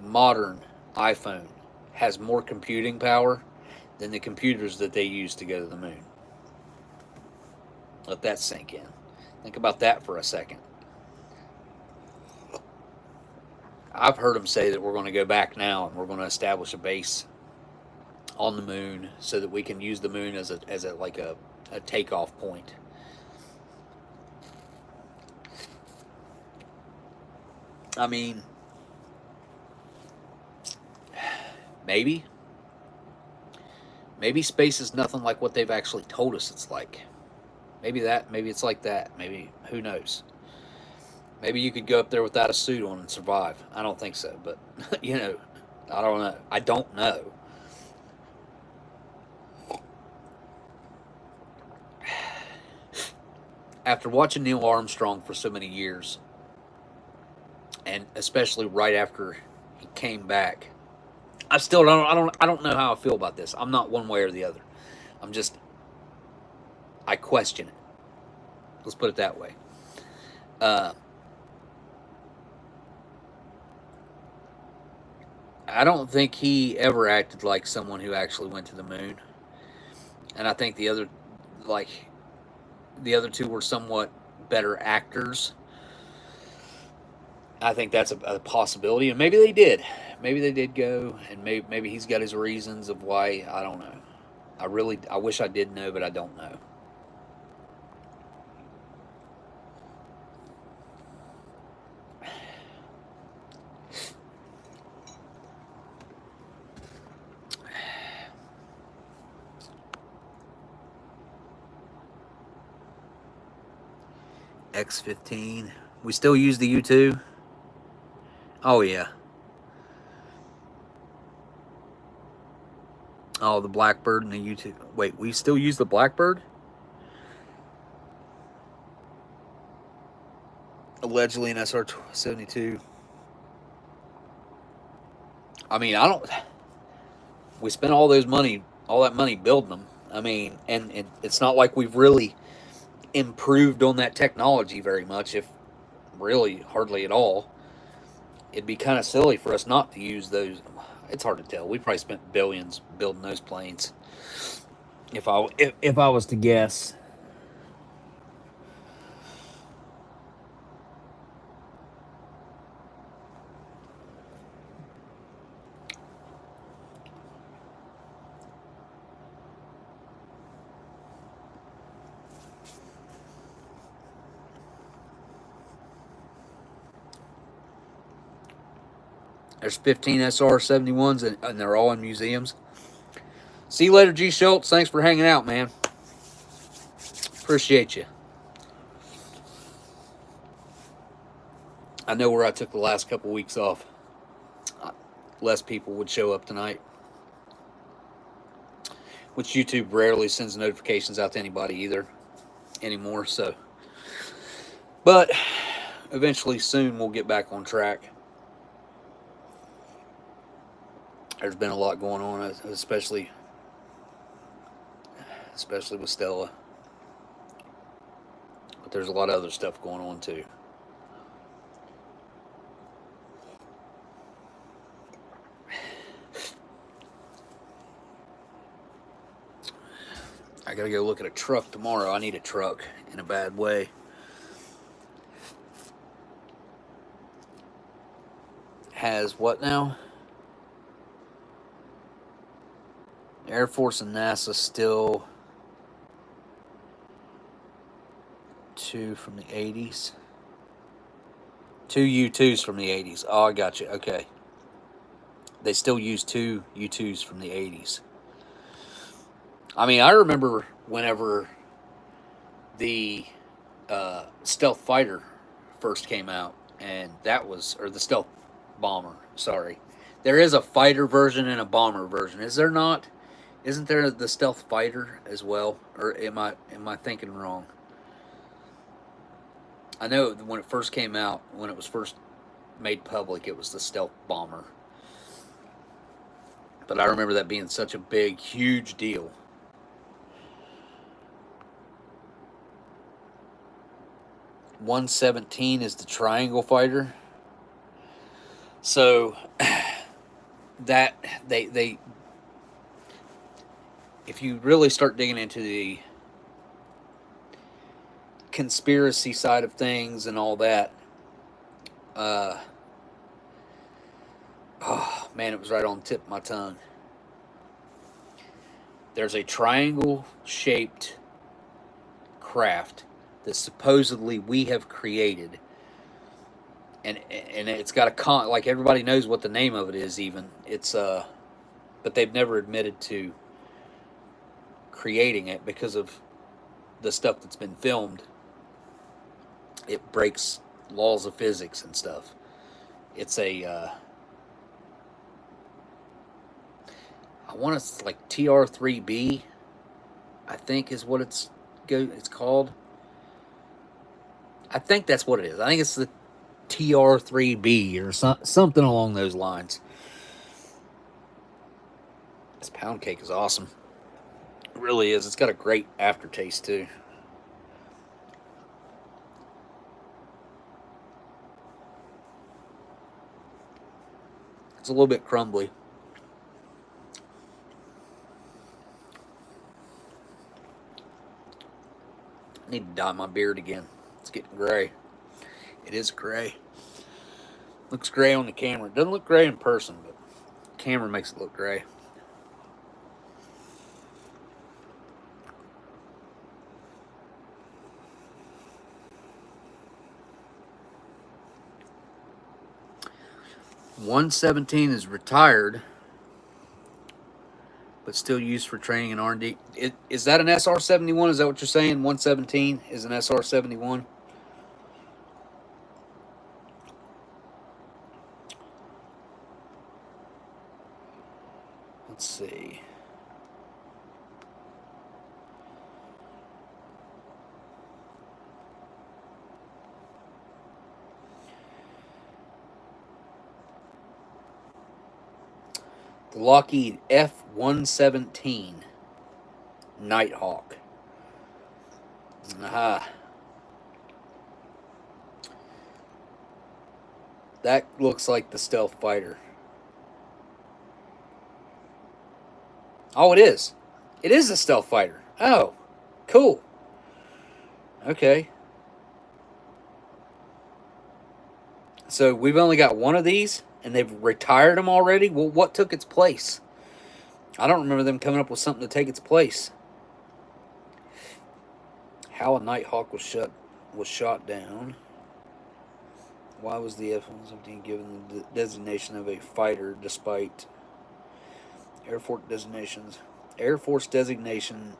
modern iPhone has more computing power than the computers that they used to go to the moon. Let that sink in. Think about that for a second. I've heard them say that we're going to go back now and we're going to establish a base on the moon so that we can use the moon as a takeoff point. I mean, maybe space is nothing like what they've actually told us it's like. Maybe it's like that. Maybe, who knows? Maybe you could go up there without a suit on and survive. I don't think so, but I don't know. I don't know. After watching Neil Armstrong for so many years, and especially right after he came back, I don't know how I feel about this. I'm not one way or the other. I question it. Let's put it that way. I don't think he ever acted like someone who actually went to the moon. And I think the other two were somewhat better actors. I think that's a possibility, and maybe they did. Maybe they did go, and maybe he's got his reasons of why. I don't know. I wish I did know, but I don't know. X15. We still use the U2? Oh, yeah. Oh, the Blackbird and the U2. Wait, we still use the Blackbird? Allegedly an SR-72. I mean, we spent all that money building them. I mean, and it's not like we've really improved on that technology very much, if really hardly at all. It'd be kind of silly for us not to use those. It's hard to tell. We probably spent billions building those planes. If I was to guess. There's 15 SR-71s, and they're all in museums. See you later, G. Schultz. Thanks for hanging out, man. Appreciate you. I know where I took the last couple weeks off. Less people would show up tonight. Which YouTube rarely sends notifications out to anybody either anymore. So, but eventually soon we'll get back on track. There's been a lot going on, especially with Stella. But there's a lot of other stuff going on too. gotta go look at a truck tomorrow. I need a truck in a bad way. Has what now? Air Force and NASA still 2 from the 80s. 2 U2s from the 80s. Oh, I got you. Okay. They still use 2 U2s from the 80s. I mean, I remember whenever the stealth fighter first came out, and that was, or the stealth bomber, sorry. There is a fighter version and a bomber version, is there not? Isn't there the stealth fighter as well? Or am I thinking wrong? I know when it first came out, when it was first made public, it was the stealth bomber. But I remember that being such a big, huge deal. $117 is the triangle fighter. So that they if you really start digging into the conspiracy side of things and all that, oh man, it was right on the tip of my tongue. There's a triangle shaped craft that supposedly we have created, and it's got a like everybody knows what the name of it is. Even it's but they've never admitted to creating it because of the stuff that's been filmed. It breaks laws of physics and stuff. It's a I want to like TR3B, I think is what it's called. I think that's what it is. I think it's the TR3B or something along those lines. This pound cake is awesome. It really is. It's got a great aftertaste too. It's a little bit crumbly. I need to dye my beard again. It's getting gray. It is gray. Looks gray on the camera. It doesn't look gray in person, but the camera makes it look gray. $117 is retired, but still used for training and R&D. Is that an SR-71? Is that what you're saying? 117 is an SR-71? Let's see. The Lockheed F-117 Nighthawk. Aha. That looks like the stealth fighter. Oh, it is. It is a stealth fighter. Oh, cool. Okay. So we've only got one of these, and they've retired them already? Well, what took its place? I don't remember them coming up with something to take its place. How a Nighthawk was shot down. Why was the F-117 given the designation of a fighter despite Air Force designation,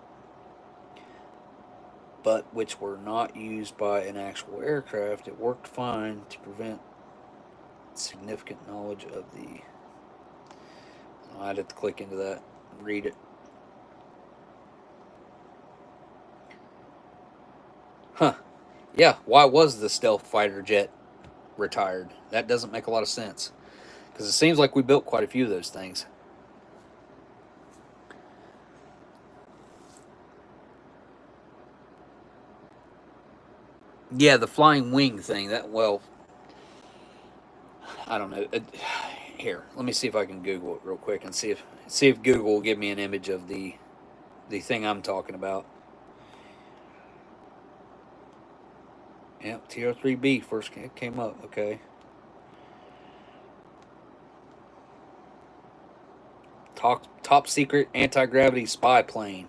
but which were not used by an actual aircraft? It worked fine to prevent significant knowledge of the... I'd have to click into that and read it. Huh. Yeah, why was the stealth fighter jet retired? That doesn't make a lot of sense, because it seems like we built quite a few of those things. Yeah, the flying wing thing, that, well, I don't know. Here, let me see if I can Google it real quick and see if Google will give me an image of the the thing I'm talking about. Yep, TR3B first came up. Okay. Top secret anti-gravity spy plane.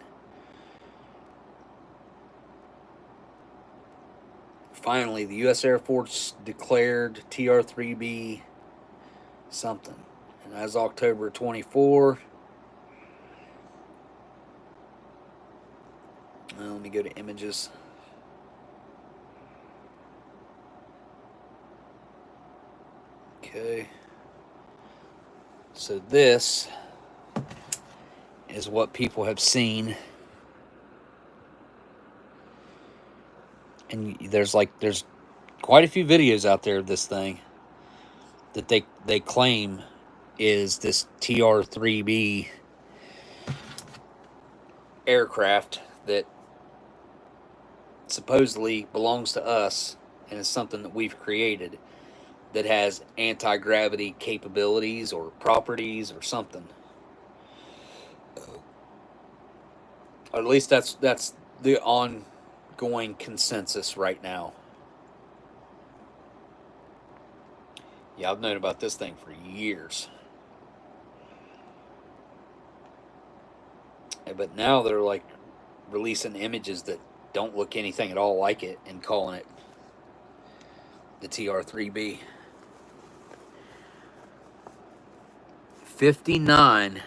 Finally, the U.S. Air Force declared TR3B something. And as October 24, let me go to images. Okay. So this is what people have seen. And there's quite a few videos out there of this thing that they claim is this TR3B aircraft that supposedly belongs to us and is something that we've created that has anti-gravity capabilities or properties or something. Or at least that's the ongoing consensus right now. Yeah, I've known about this thing for years. But now they're like releasing images that don't look anything at all like it and calling it the TR3B. 59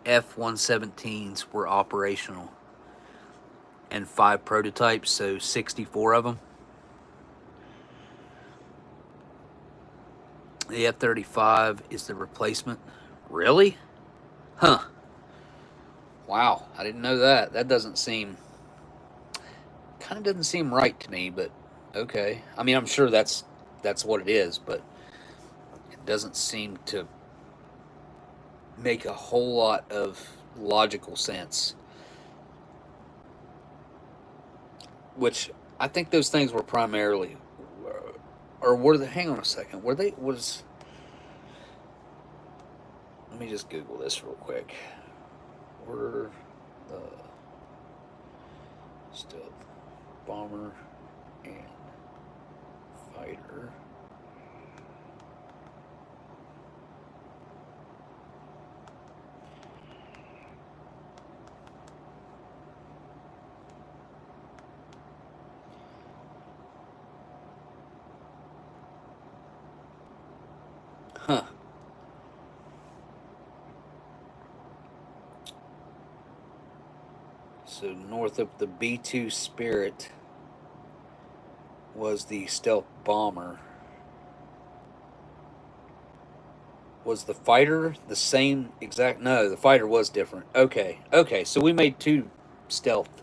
F-117s were operational and 5 prototypes, so 64 of them. The F-35 is the replacement. Really? Huh. Wow, I didn't know that. That doesn't seem... kind of doesn't seem right to me, but okay. I mean, I'm sure that's what it is, but it doesn't seem to make a whole lot of logical sense. Which, I think those things were primarily... or were they... hang on a second. Were they... was... let me just Google this real quick. Were the stealth bomber and fighter huh. So north of the B-2 Spirit was the stealth bomber. Was the fighter the same exact? No, the fighter was different. Okay, so we made 2 stealth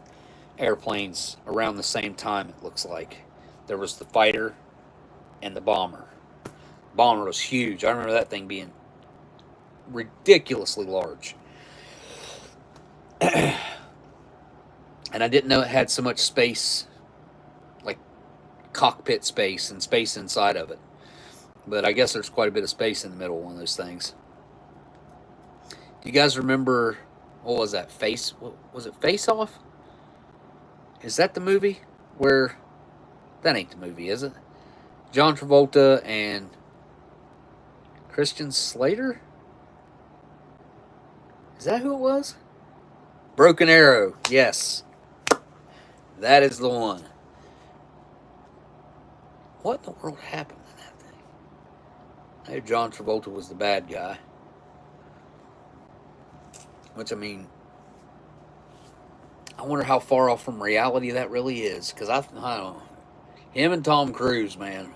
airplanes around the same time, it looks like. There was the fighter and the bomber. Bomber was huge. I remember that thing being ridiculously large. And I didn't know it had so much space, like cockpit space and space inside of it. But I guess there's quite a bit of space in the middle of one of those things. Do you guys remember, what was that, was it Face Off? Is that the movie where, that ain't the movie, is it? John Travolta and Christian Slater? Is that who it was? Broken Arrow, yes. That is the one. What in the world happened to that thing? I know John Travolta was the bad guy. Which, I mean, I wonder how far off from reality that really is. Because I don't know. Him and Tom Cruise, man.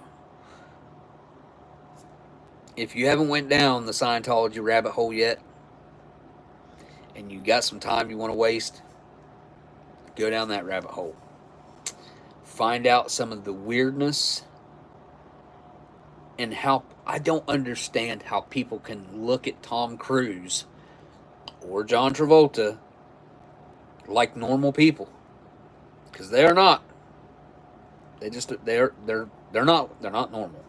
If you haven't went down the Scientology rabbit hole yet, and you got some time you want to waste, go down that rabbit hole. Find out some of the weirdness and how... I don't understand how people can look at Tom Cruise or John Travolta like normal people, because they're not. They're not normal.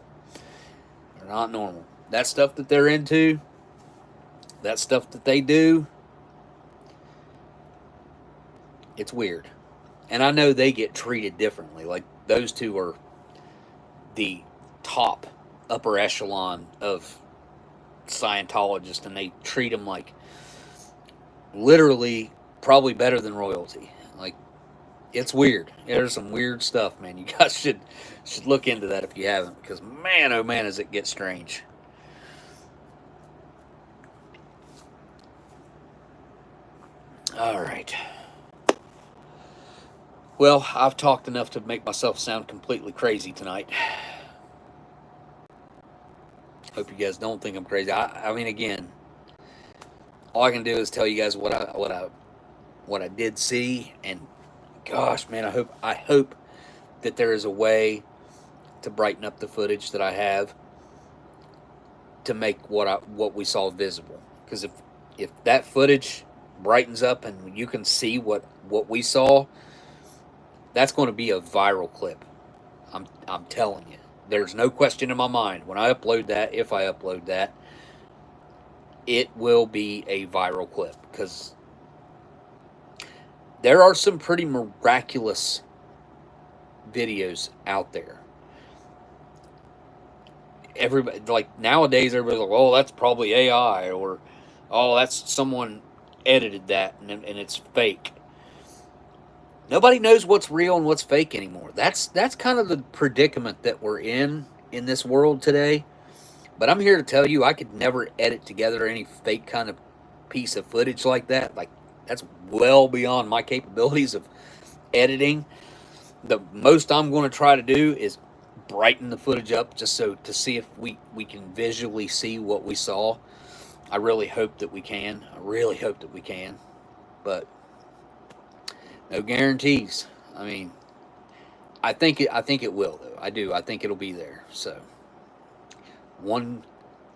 They're not normal. That stuff that they're into, that stuff that they do, It's weird. And I know they get treated differently. Like, those two are the top upper echelon of Scientologists, and they treat them like literally probably better than royalty. Like, it's weird. There's some weird stuff, man. You guys should look into that if you haven't, because man, oh man, does it get strange. All right. Well, I've talked enough to make myself sound completely crazy tonight. Hope you guys don't think I'm crazy. I mean, again, all I can do is tell you guys what I did see, and gosh, man, I hope that there is a way to brighten up the footage that I have to make what we saw visible. Because if that footage brightens up and you can see what we saw, that's going to be a viral clip. I'm telling you. There's no question in my mind. When I upload that, if I upload that, it will be a viral clip, because there are some pretty miraculous videos out there. Everybody, like, nowadays, everybody's like, oh, that's probably AI, or oh, that's someone edited that and it's fake. Nobody knows what's real and what's fake anymore. That's kind of the predicament that we're in this world today. But I'm here to tell you, I could never edit together any fake kind of piece of footage like that. Like, that's well beyond my capabilities of editing. The most I'm going to try to do is brighten the footage up, just so to see if we can visually see what we saw. I really hope that we can. But no guarantees. I mean, I think it will, though. I do. I think it'll be there. So, one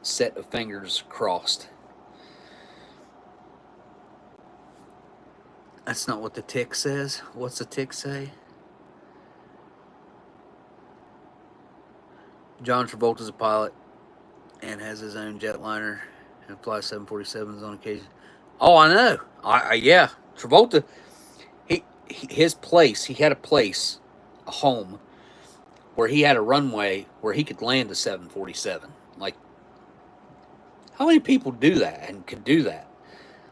set of fingers crossed. That's not what the tick says. What's the tick say? John Travolta's a pilot and has his own jetliner and flies 747s on occasion. Oh, I know. Yeah, Travolta. His place. He had a place, a home, where he had a runway where he could land a 747. Like, how many people do that and could do that?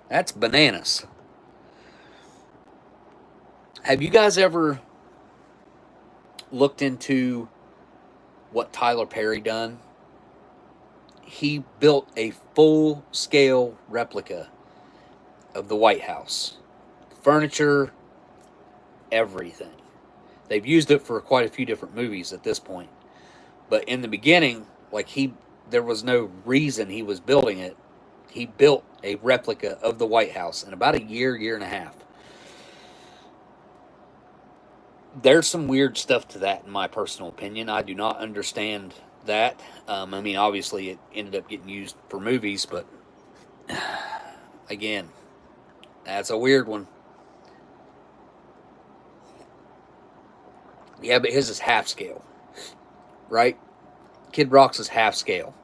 That's bananas. Have you guys ever looked into what Tyler Perry done? He built a full-scale replica of the White House. Furniture, everything. They've used it for quite a few different movies at this point. But in the beginning, like, there was no reason he was building it. He built a replica of the White House in about a year and a half. There's some weird stuff to that, in my personal opinion. I do not understand that. I mean, obviously, it ended up getting used for movies, but again, that's a weird one. Yeah, but his is half scale, right? Kid Rock's is half scale.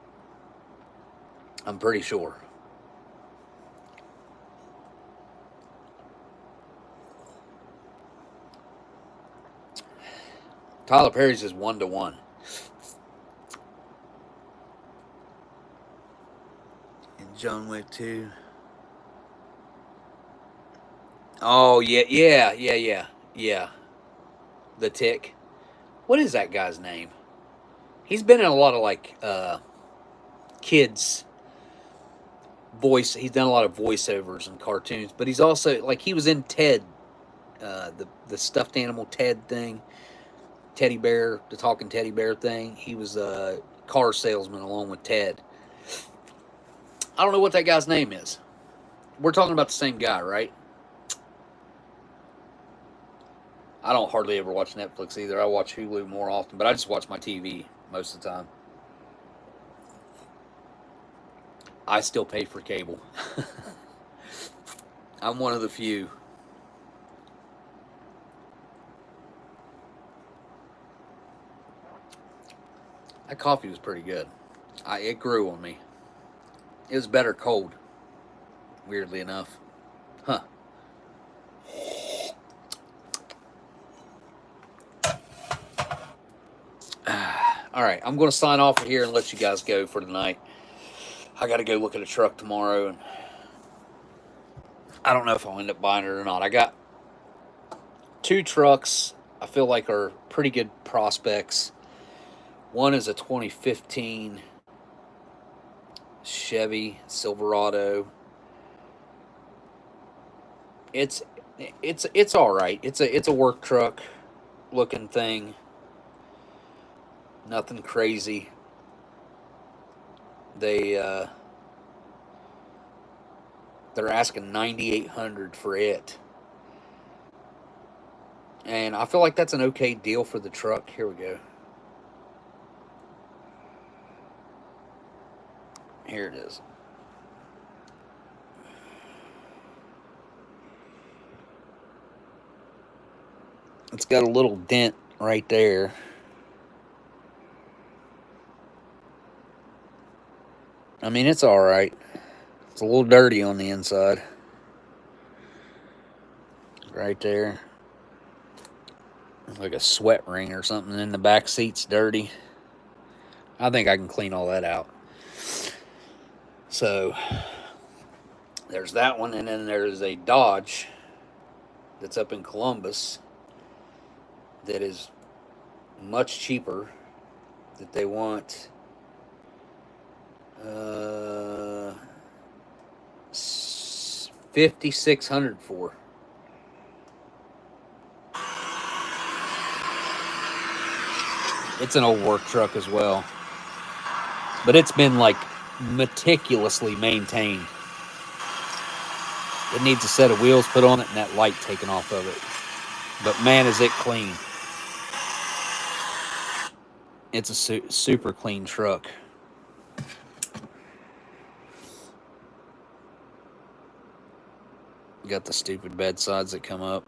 I'm pretty sure. Tyler Perry's is 1-to-1. And John Wick 2. Oh, yeah. The Tick. What is that guy's name? He's been in a lot of, like, kids voice. He's done a lot of voiceovers and cartoons, but he's also, like, he was in Ted, the stuffed animal Ted thing. Teddy bear, the talking teddy bear thing. He was a car salesman along with Ted. I don't know what that guy's name is. We're talking about the same guy, right? I don't hardly ever watch Netflix either. I watch Hulu more often, but I just watch my TV most of the time. I still pay for cable. I'm one of the few. That coffee was pretty good. It grew on me. It was better cold, weirdly enough. Huh. All right, I'm going to sign off here and let you guys go for tonight. I got to go look at a truck tomorrow, and I don't know if I'll end up buying it or not. I got 2 trucks I feel like are pretty good prospects. One is a 2015 Chevy Silverado. It's all right. It's a work truck looking thing. Nothing crazy. They're asking $9,800 for it. And I feel like that's an okay deal for the truck. Here we go. Here it is. It's got a little dent right there. I mean, it's all right. It's a little dirty on the inside. Right there. Like a sweat ring or something. And the back seat's dirty. I think I can clean all that out. So, there's that one. And then there's a Dodge that's up in Columbus that is much cheaper, that they want $5,600 for. It's an old work truck as well, but it's been like meticulously maintained. It needs a set of wheels put on it and that light taken off of it. But man, is it clean. It's a super clean truck. Got the stupid bedsides that come up.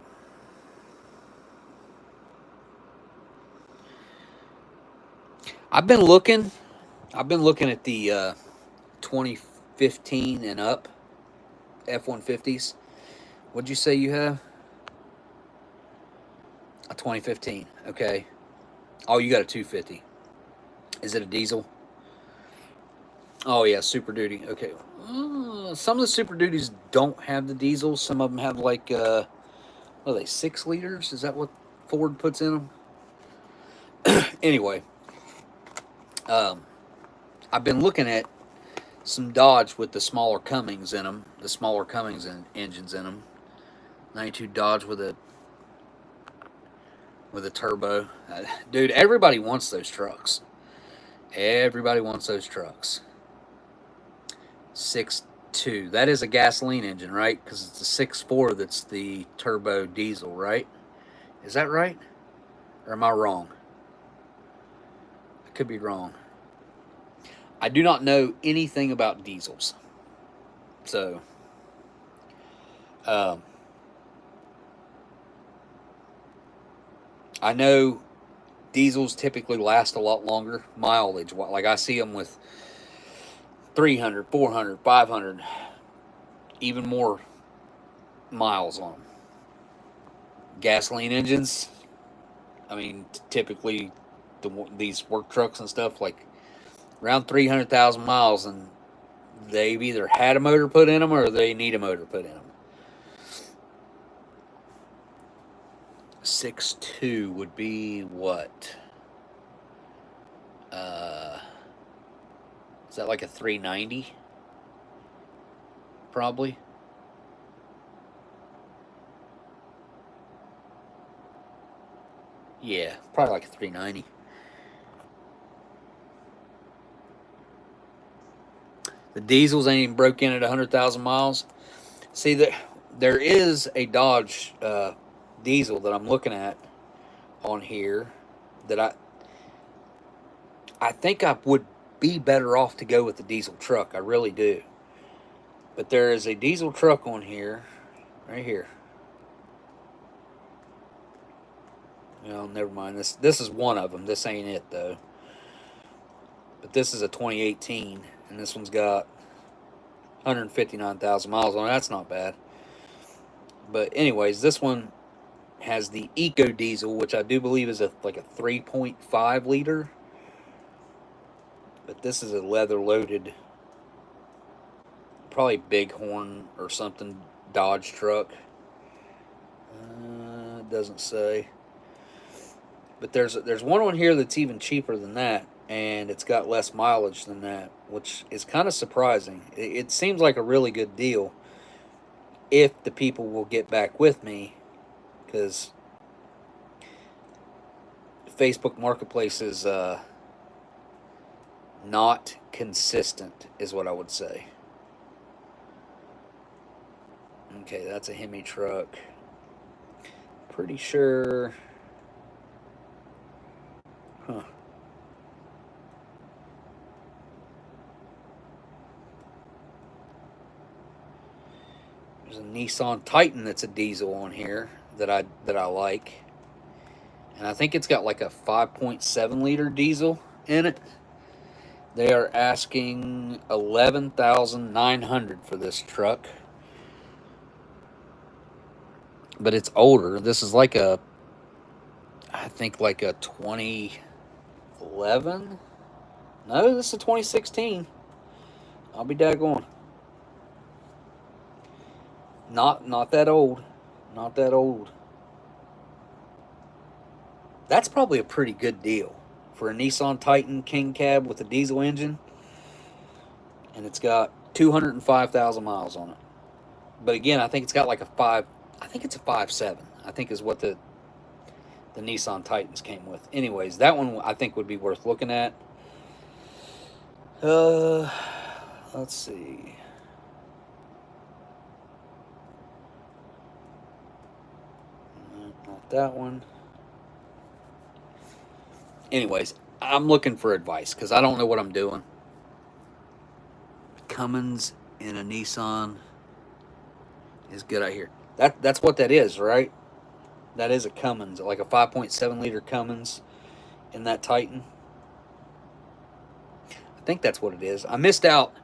I've been looking at the 2015 and up F-150s. What'd you say you have? A 2015. Okay. Oh, you got a 250. Is it a diesel? Oh, yeah, Super Duty. Okay. Some of the Super Duties don't have the diesels. Some of them have, like, what are they, 6 liters? Is that what Ford puts in them? Anyway, I've been looking at some Dodge with the smaller Cummings in them, the smaller Cummings engines in them. 92 Dodge with a turbo. Dude, everybody wants those trucks. Everybody wants those trucks. 6.2. That is a gasoline engine, right? Because it's a 6.4 that's the turbo diesel, right? Is that right? Or am I wrong? I could be wrong. I do not know anything about diesels. So, I know diesels typically last a lot longer mileage. Like I see them with 300, 400, 500, even more miles on them. Gasoline engines, I mean, typically these work trucks and stuff, like around 300,000 miles, and they've either had a motor put in them or they need a motor put in them. 6.2 would be what? Is that like a 390? Probably. Yeah, probably like a 390. The diesels ain't even broke in at 100,000 miles. See, there is a Dodge diesel that I'm looking at on here that I think I would be better off to go with the diesel truck. I really do. But there is a diesel truck on here, right here. Well, never mind. This is one of them. This ain't it, though. But this is a 2018, and this one's got 159,000 miles on it. That's not bad. But anyways, this one has the Eco Diesel, which I do believe is like a 3.5 liter. But this is a leather loaded, probably Bighorn or something Dodge truck. It doesn't say. But there's one on here that's even cheaper than that, and it's got less mileage than that, which is kind of surprising. It seems like a really good deal if the people will get back with me, because Facebook Marketplace is not consistent, is what I would say. Okay, that's a Hemi truck. Pretty sure. Huh. There's a Nissan Titan that's a diesel on here that I like. And I think it's got like a 5.7 liter diesel in it. They are asking $11,900 for this truck. But it's older. This is like a, I think like a 2011. No, this is a 2016. I'll be daggone. Not that old. Not that old. That's probably a pretty good deal for a Nissan Titan King Cab with a diesel engine. And it's got 205,000 miles on it. But again, I think it's got like a 5, I think it's a 5.7. I think is what the Nissan Titans came with. Anyways, that one I think would be worth looking at. Let's see. Not that one. Anyways, I'm looking for advice because I don't know what I'm doing. Cummins in a Nissan is good out here. That's what that is, right? That is a Cummins, like a 5.7 liter Cummins in that Titan. I think that's what it is. I missed out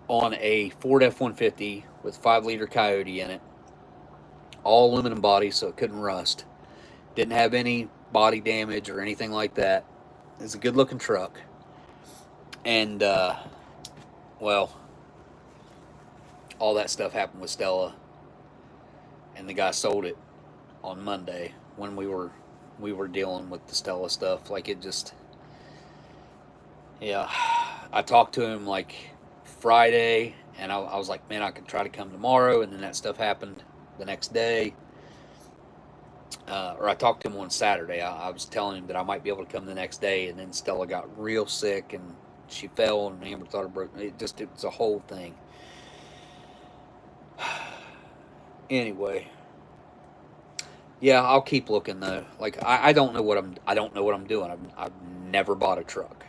on a Ford F-150 with 5 liter Coyote in it. All aluminum body, so it couldn't rust. Didn't have any body damage or anything like that. It's a good looking truck. And, well, all that stuff happened with Stella. And the guy sold it on Monday when we were dealing with the Stella stuff. Like, it just, yeah. I talked to him like Friday, and I was like, man, I could try to come tomorrow. And then that stuff happened the next day. Or I talked to him on Saturday. I was telling him that I might be able to come the next day, and then Stella got real sick, and she fell, and Amber thought it broke. It was a whole thing. Anyway, yeah, I'll keep looking though. Like I don't know what I'm doing. I've never bought a truck.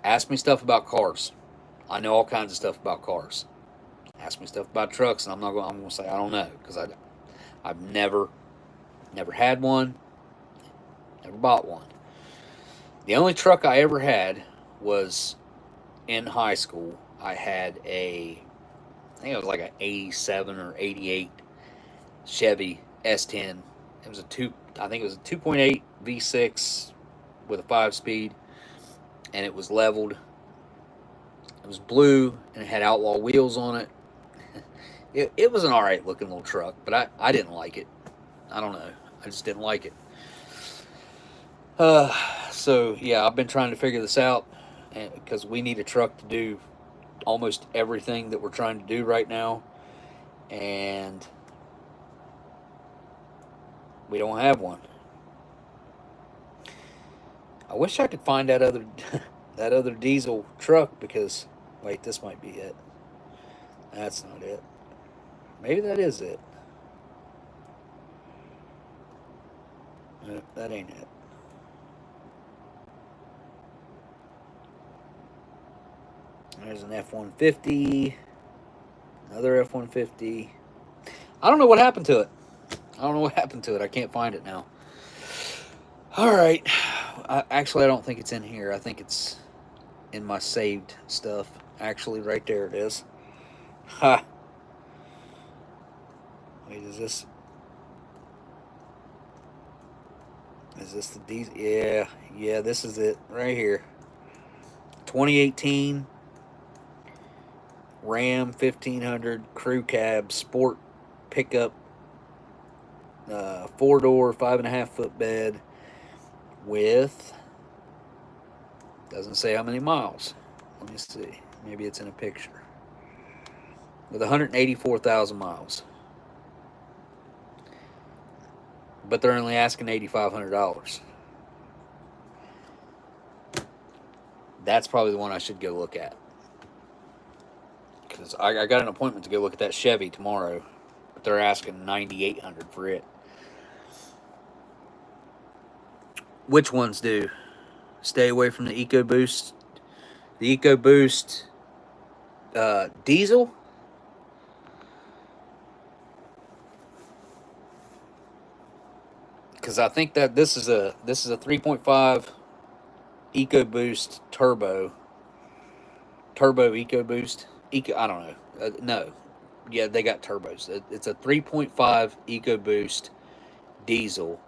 Ask me stuff about cars. I know all kinds of stuff about cars. Ask me stuff about trucks, and I'm going to say I don't know, because I've never had one, never bought one. The only truck I ever had was in high school. I had I think it was like an 87 or 88 Chevy S10. It was I think it was a 2.8 V6 with a 5-speed, and it was leveled. It was blue, and it had outlaw wheels on it. It was an alright looking little truck, but I didn't like it. I don't know. I just didn't like it. So, yeah, I've been trying to figure this out, because we need a truck to do almost everything that we're trying to do right now, and we don't have one. I wish I could find that other that other diesel truck, because wait, this might be it. That's not it. Maybe that is it. No, that ain't it. There's an F-150. Another F-150. I don't know what happened to it. I can't find it now. Alright. Actually, I don't think it's in here. I think it's in my saved stuff. Actually, right there it is. Ha! Wait, is this... Is this the diesel? Yeah, yeah, this is it right here. 2018 Ram 1500 Crew Cab Sport Pickup, 4-door, 5.5-foot bed with, doesn't say how many miles. Let me see. Maybe it's in a picture. With 184,000 miles. But they're only asking $8,500. That's probably the one I should go look at. Because I got an appointment to go look at that Chevy tomorrow. But they're asking $9,800 for it. Which ones do? Stay away from the EcoBoost. The EcoBoost diesel. Because I think that this is a 3.5 EcoBoost turbo EcoBoost. I don't know. No, yeah, they got turbos. It's a 3.5 EcoBoost diesel.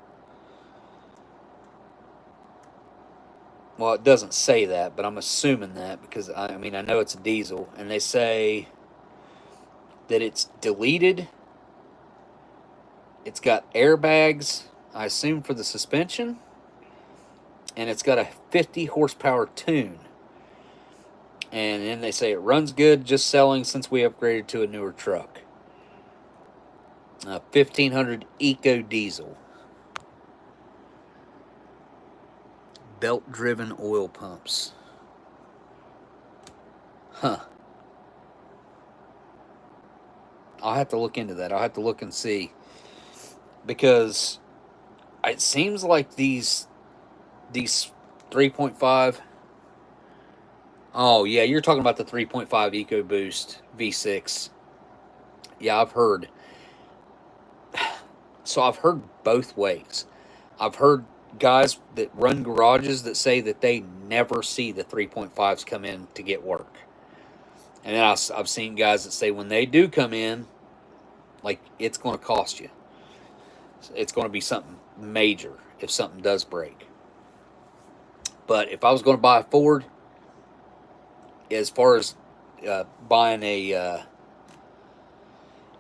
Well, it doesn't say that, but I'm assuming that because I mean I know it's a diesel, and they say that it's deleted. It's got airbags, I assume, for the suspension, and it's got a 50 horsepower tune. And then they say it runs good, just selling since we upgraded to a newer truck. 1500 Eco Diesel. Belt-driven oil pumps. Huh. I'll have to look into that. I'll have to look and see. Because it seems like these 3.5... Oh, yeah, you're talking about the 3.5 EcoBoost V6. Yeah, I've heard. So I've heard both ways. I've heard guys that run garages that say that they never see the 3.5s come in to get work. And then I've seen guys that say when they do come in, like, it's going to cost you. It's going to be something major if something does break. But if I was going to buy a Ford, as far as buying an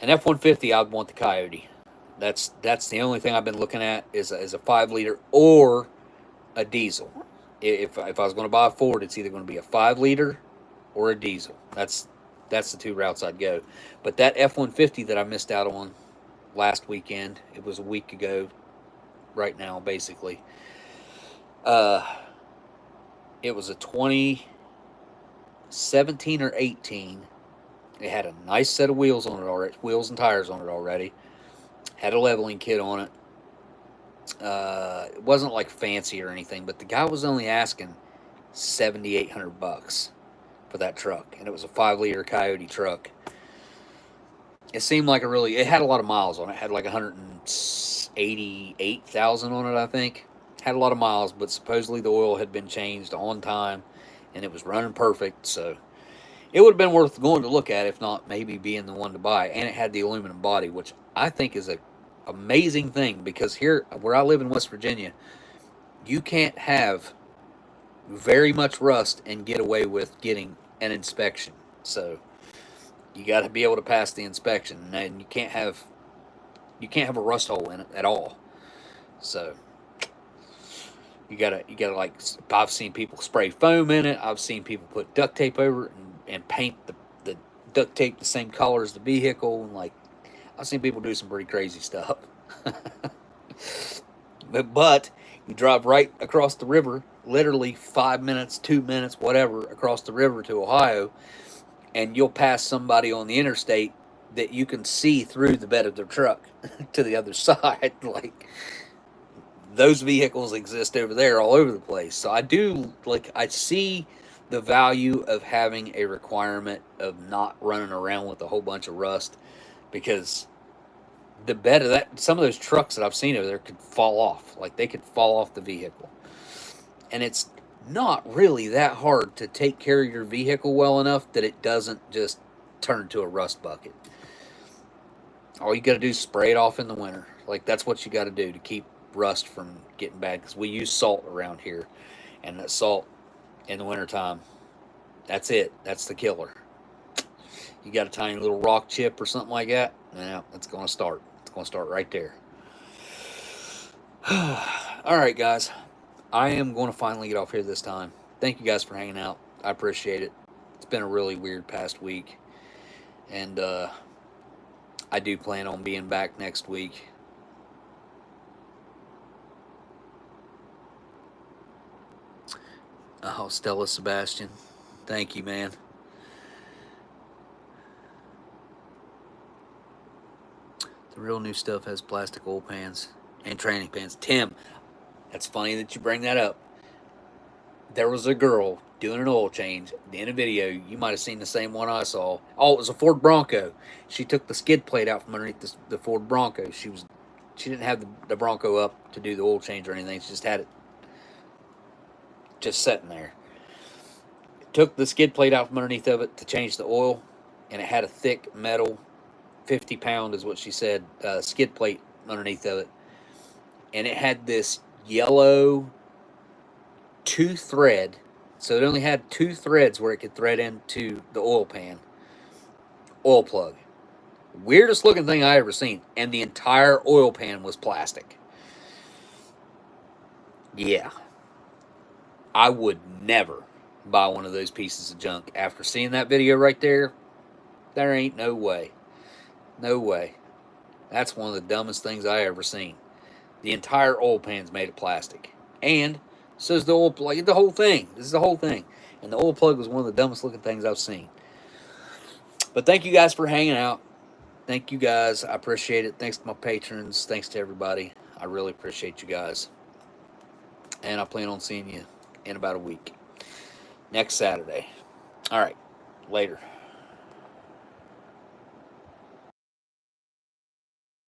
F-150, I'd want the Coyote. That's the only thing I've been looking at is a 5-liter or a diesel. If I was going to buy a Ford, it's either going to be a 5-liter or a diesel. That's the two routes I'd go. But that F-150 that I missed out on last weekend, it was a week ago right now, basically. It was a 2017 or 18. It had a nice set of wheels on it already, wheels and tires on it already. Had a leveling kit on it. It wasn't like fancy or anything, but the guy was only asking $7,800 for that truck, and it was a 5-liter Coyote truck. It seemed like it had a lot of miles on it. It had like 188,000 on it, I think. Had a lot of miles, but supposedly the oil had been changed on time, and it was running perfect, so it would have been worth going to look at, if not maybe being the one to buy. And it had the aluminum body, which I think is an amazing thing, because here, where I live in West Virginia, you can't have very much rust and get away with getting an inspection. So you got to be able to pass the inspection, and you can't have a rust hole in it at all. So you gotta like, I've seen people spray foam in it. I've seen people put duct tape over it and paint the duct tape the same color as the vehicle, and like, I've seen people do some pretty crazy stuff. but you drive right across the river, literally 5 minutes, 2 minutes, whatever, across the river to Ohio, and you'll pass somebody on the interstate that you can see through the bed of their truck to the other side. Like, those vehicles exist over there all over the place. So I see the value of having a requirement of not running around with a whole bunch of rust, because the bed of some of those trucks that I've seen over there could fall off. Like, they could fall off the vehicle. And it's not really that hard to take care of your vehicle well enough that it doesn't just turn to a rust bucket. All you got to do is spray it off in the winter. Like, that's what you got to do to keep rust from getting bad, because we use salt around here, and that salt in the wintertime, that's it. That's the killer. You got a tiny little rock chip or something like that, yeah, it's going to start. It's going to start right there. All right, guys. I am going to finally get off here this time. Thank you guys for hanging out. I appreciate it. It's been a really weird past week. And I do plan on being back next week. Oh, Stella Sebastian. Thank you, man. The real new stuff has plastic oil pans and training pans. Tim, that's funny that you bring that up. There was a girl doing an oil change in a video. You might have seen the same one I saw. Oh, it was a Ford Bronco. She took the skid plate out from underneath the Ford Bronco. She didn't have the Bronco up to do the oil change or anything. She just had it just sitting there. Took the skid plate out from underneath of it to change the oil, and it had a thick metal 50-pound is what she said, skid plate underneath of it. And it had this yellow 2-thread. So it only had 2 threads where it could thread into the oil pan. Oil plug. Weirdest looking thing I ever seen. And the entire oil pan was plastic. Yeah. I would never buy one of those pieces of junk. After seeing that video right there, there ain't no way. No way. That's one of the dumbest things I ever seen. The entire oil pan's made of plastic. And so is the oil plug. The whole thing. This is the whole thing. And the oil plug was one of the dumbest looking things I've seen. But thank you guys for hanging out. Thank you guys. I appreciate it. Thanks to my patrons. Thanks to everybody. I really appreciate you guys. And I plan on seeing you in about a week. Next Saturday. All right. Later.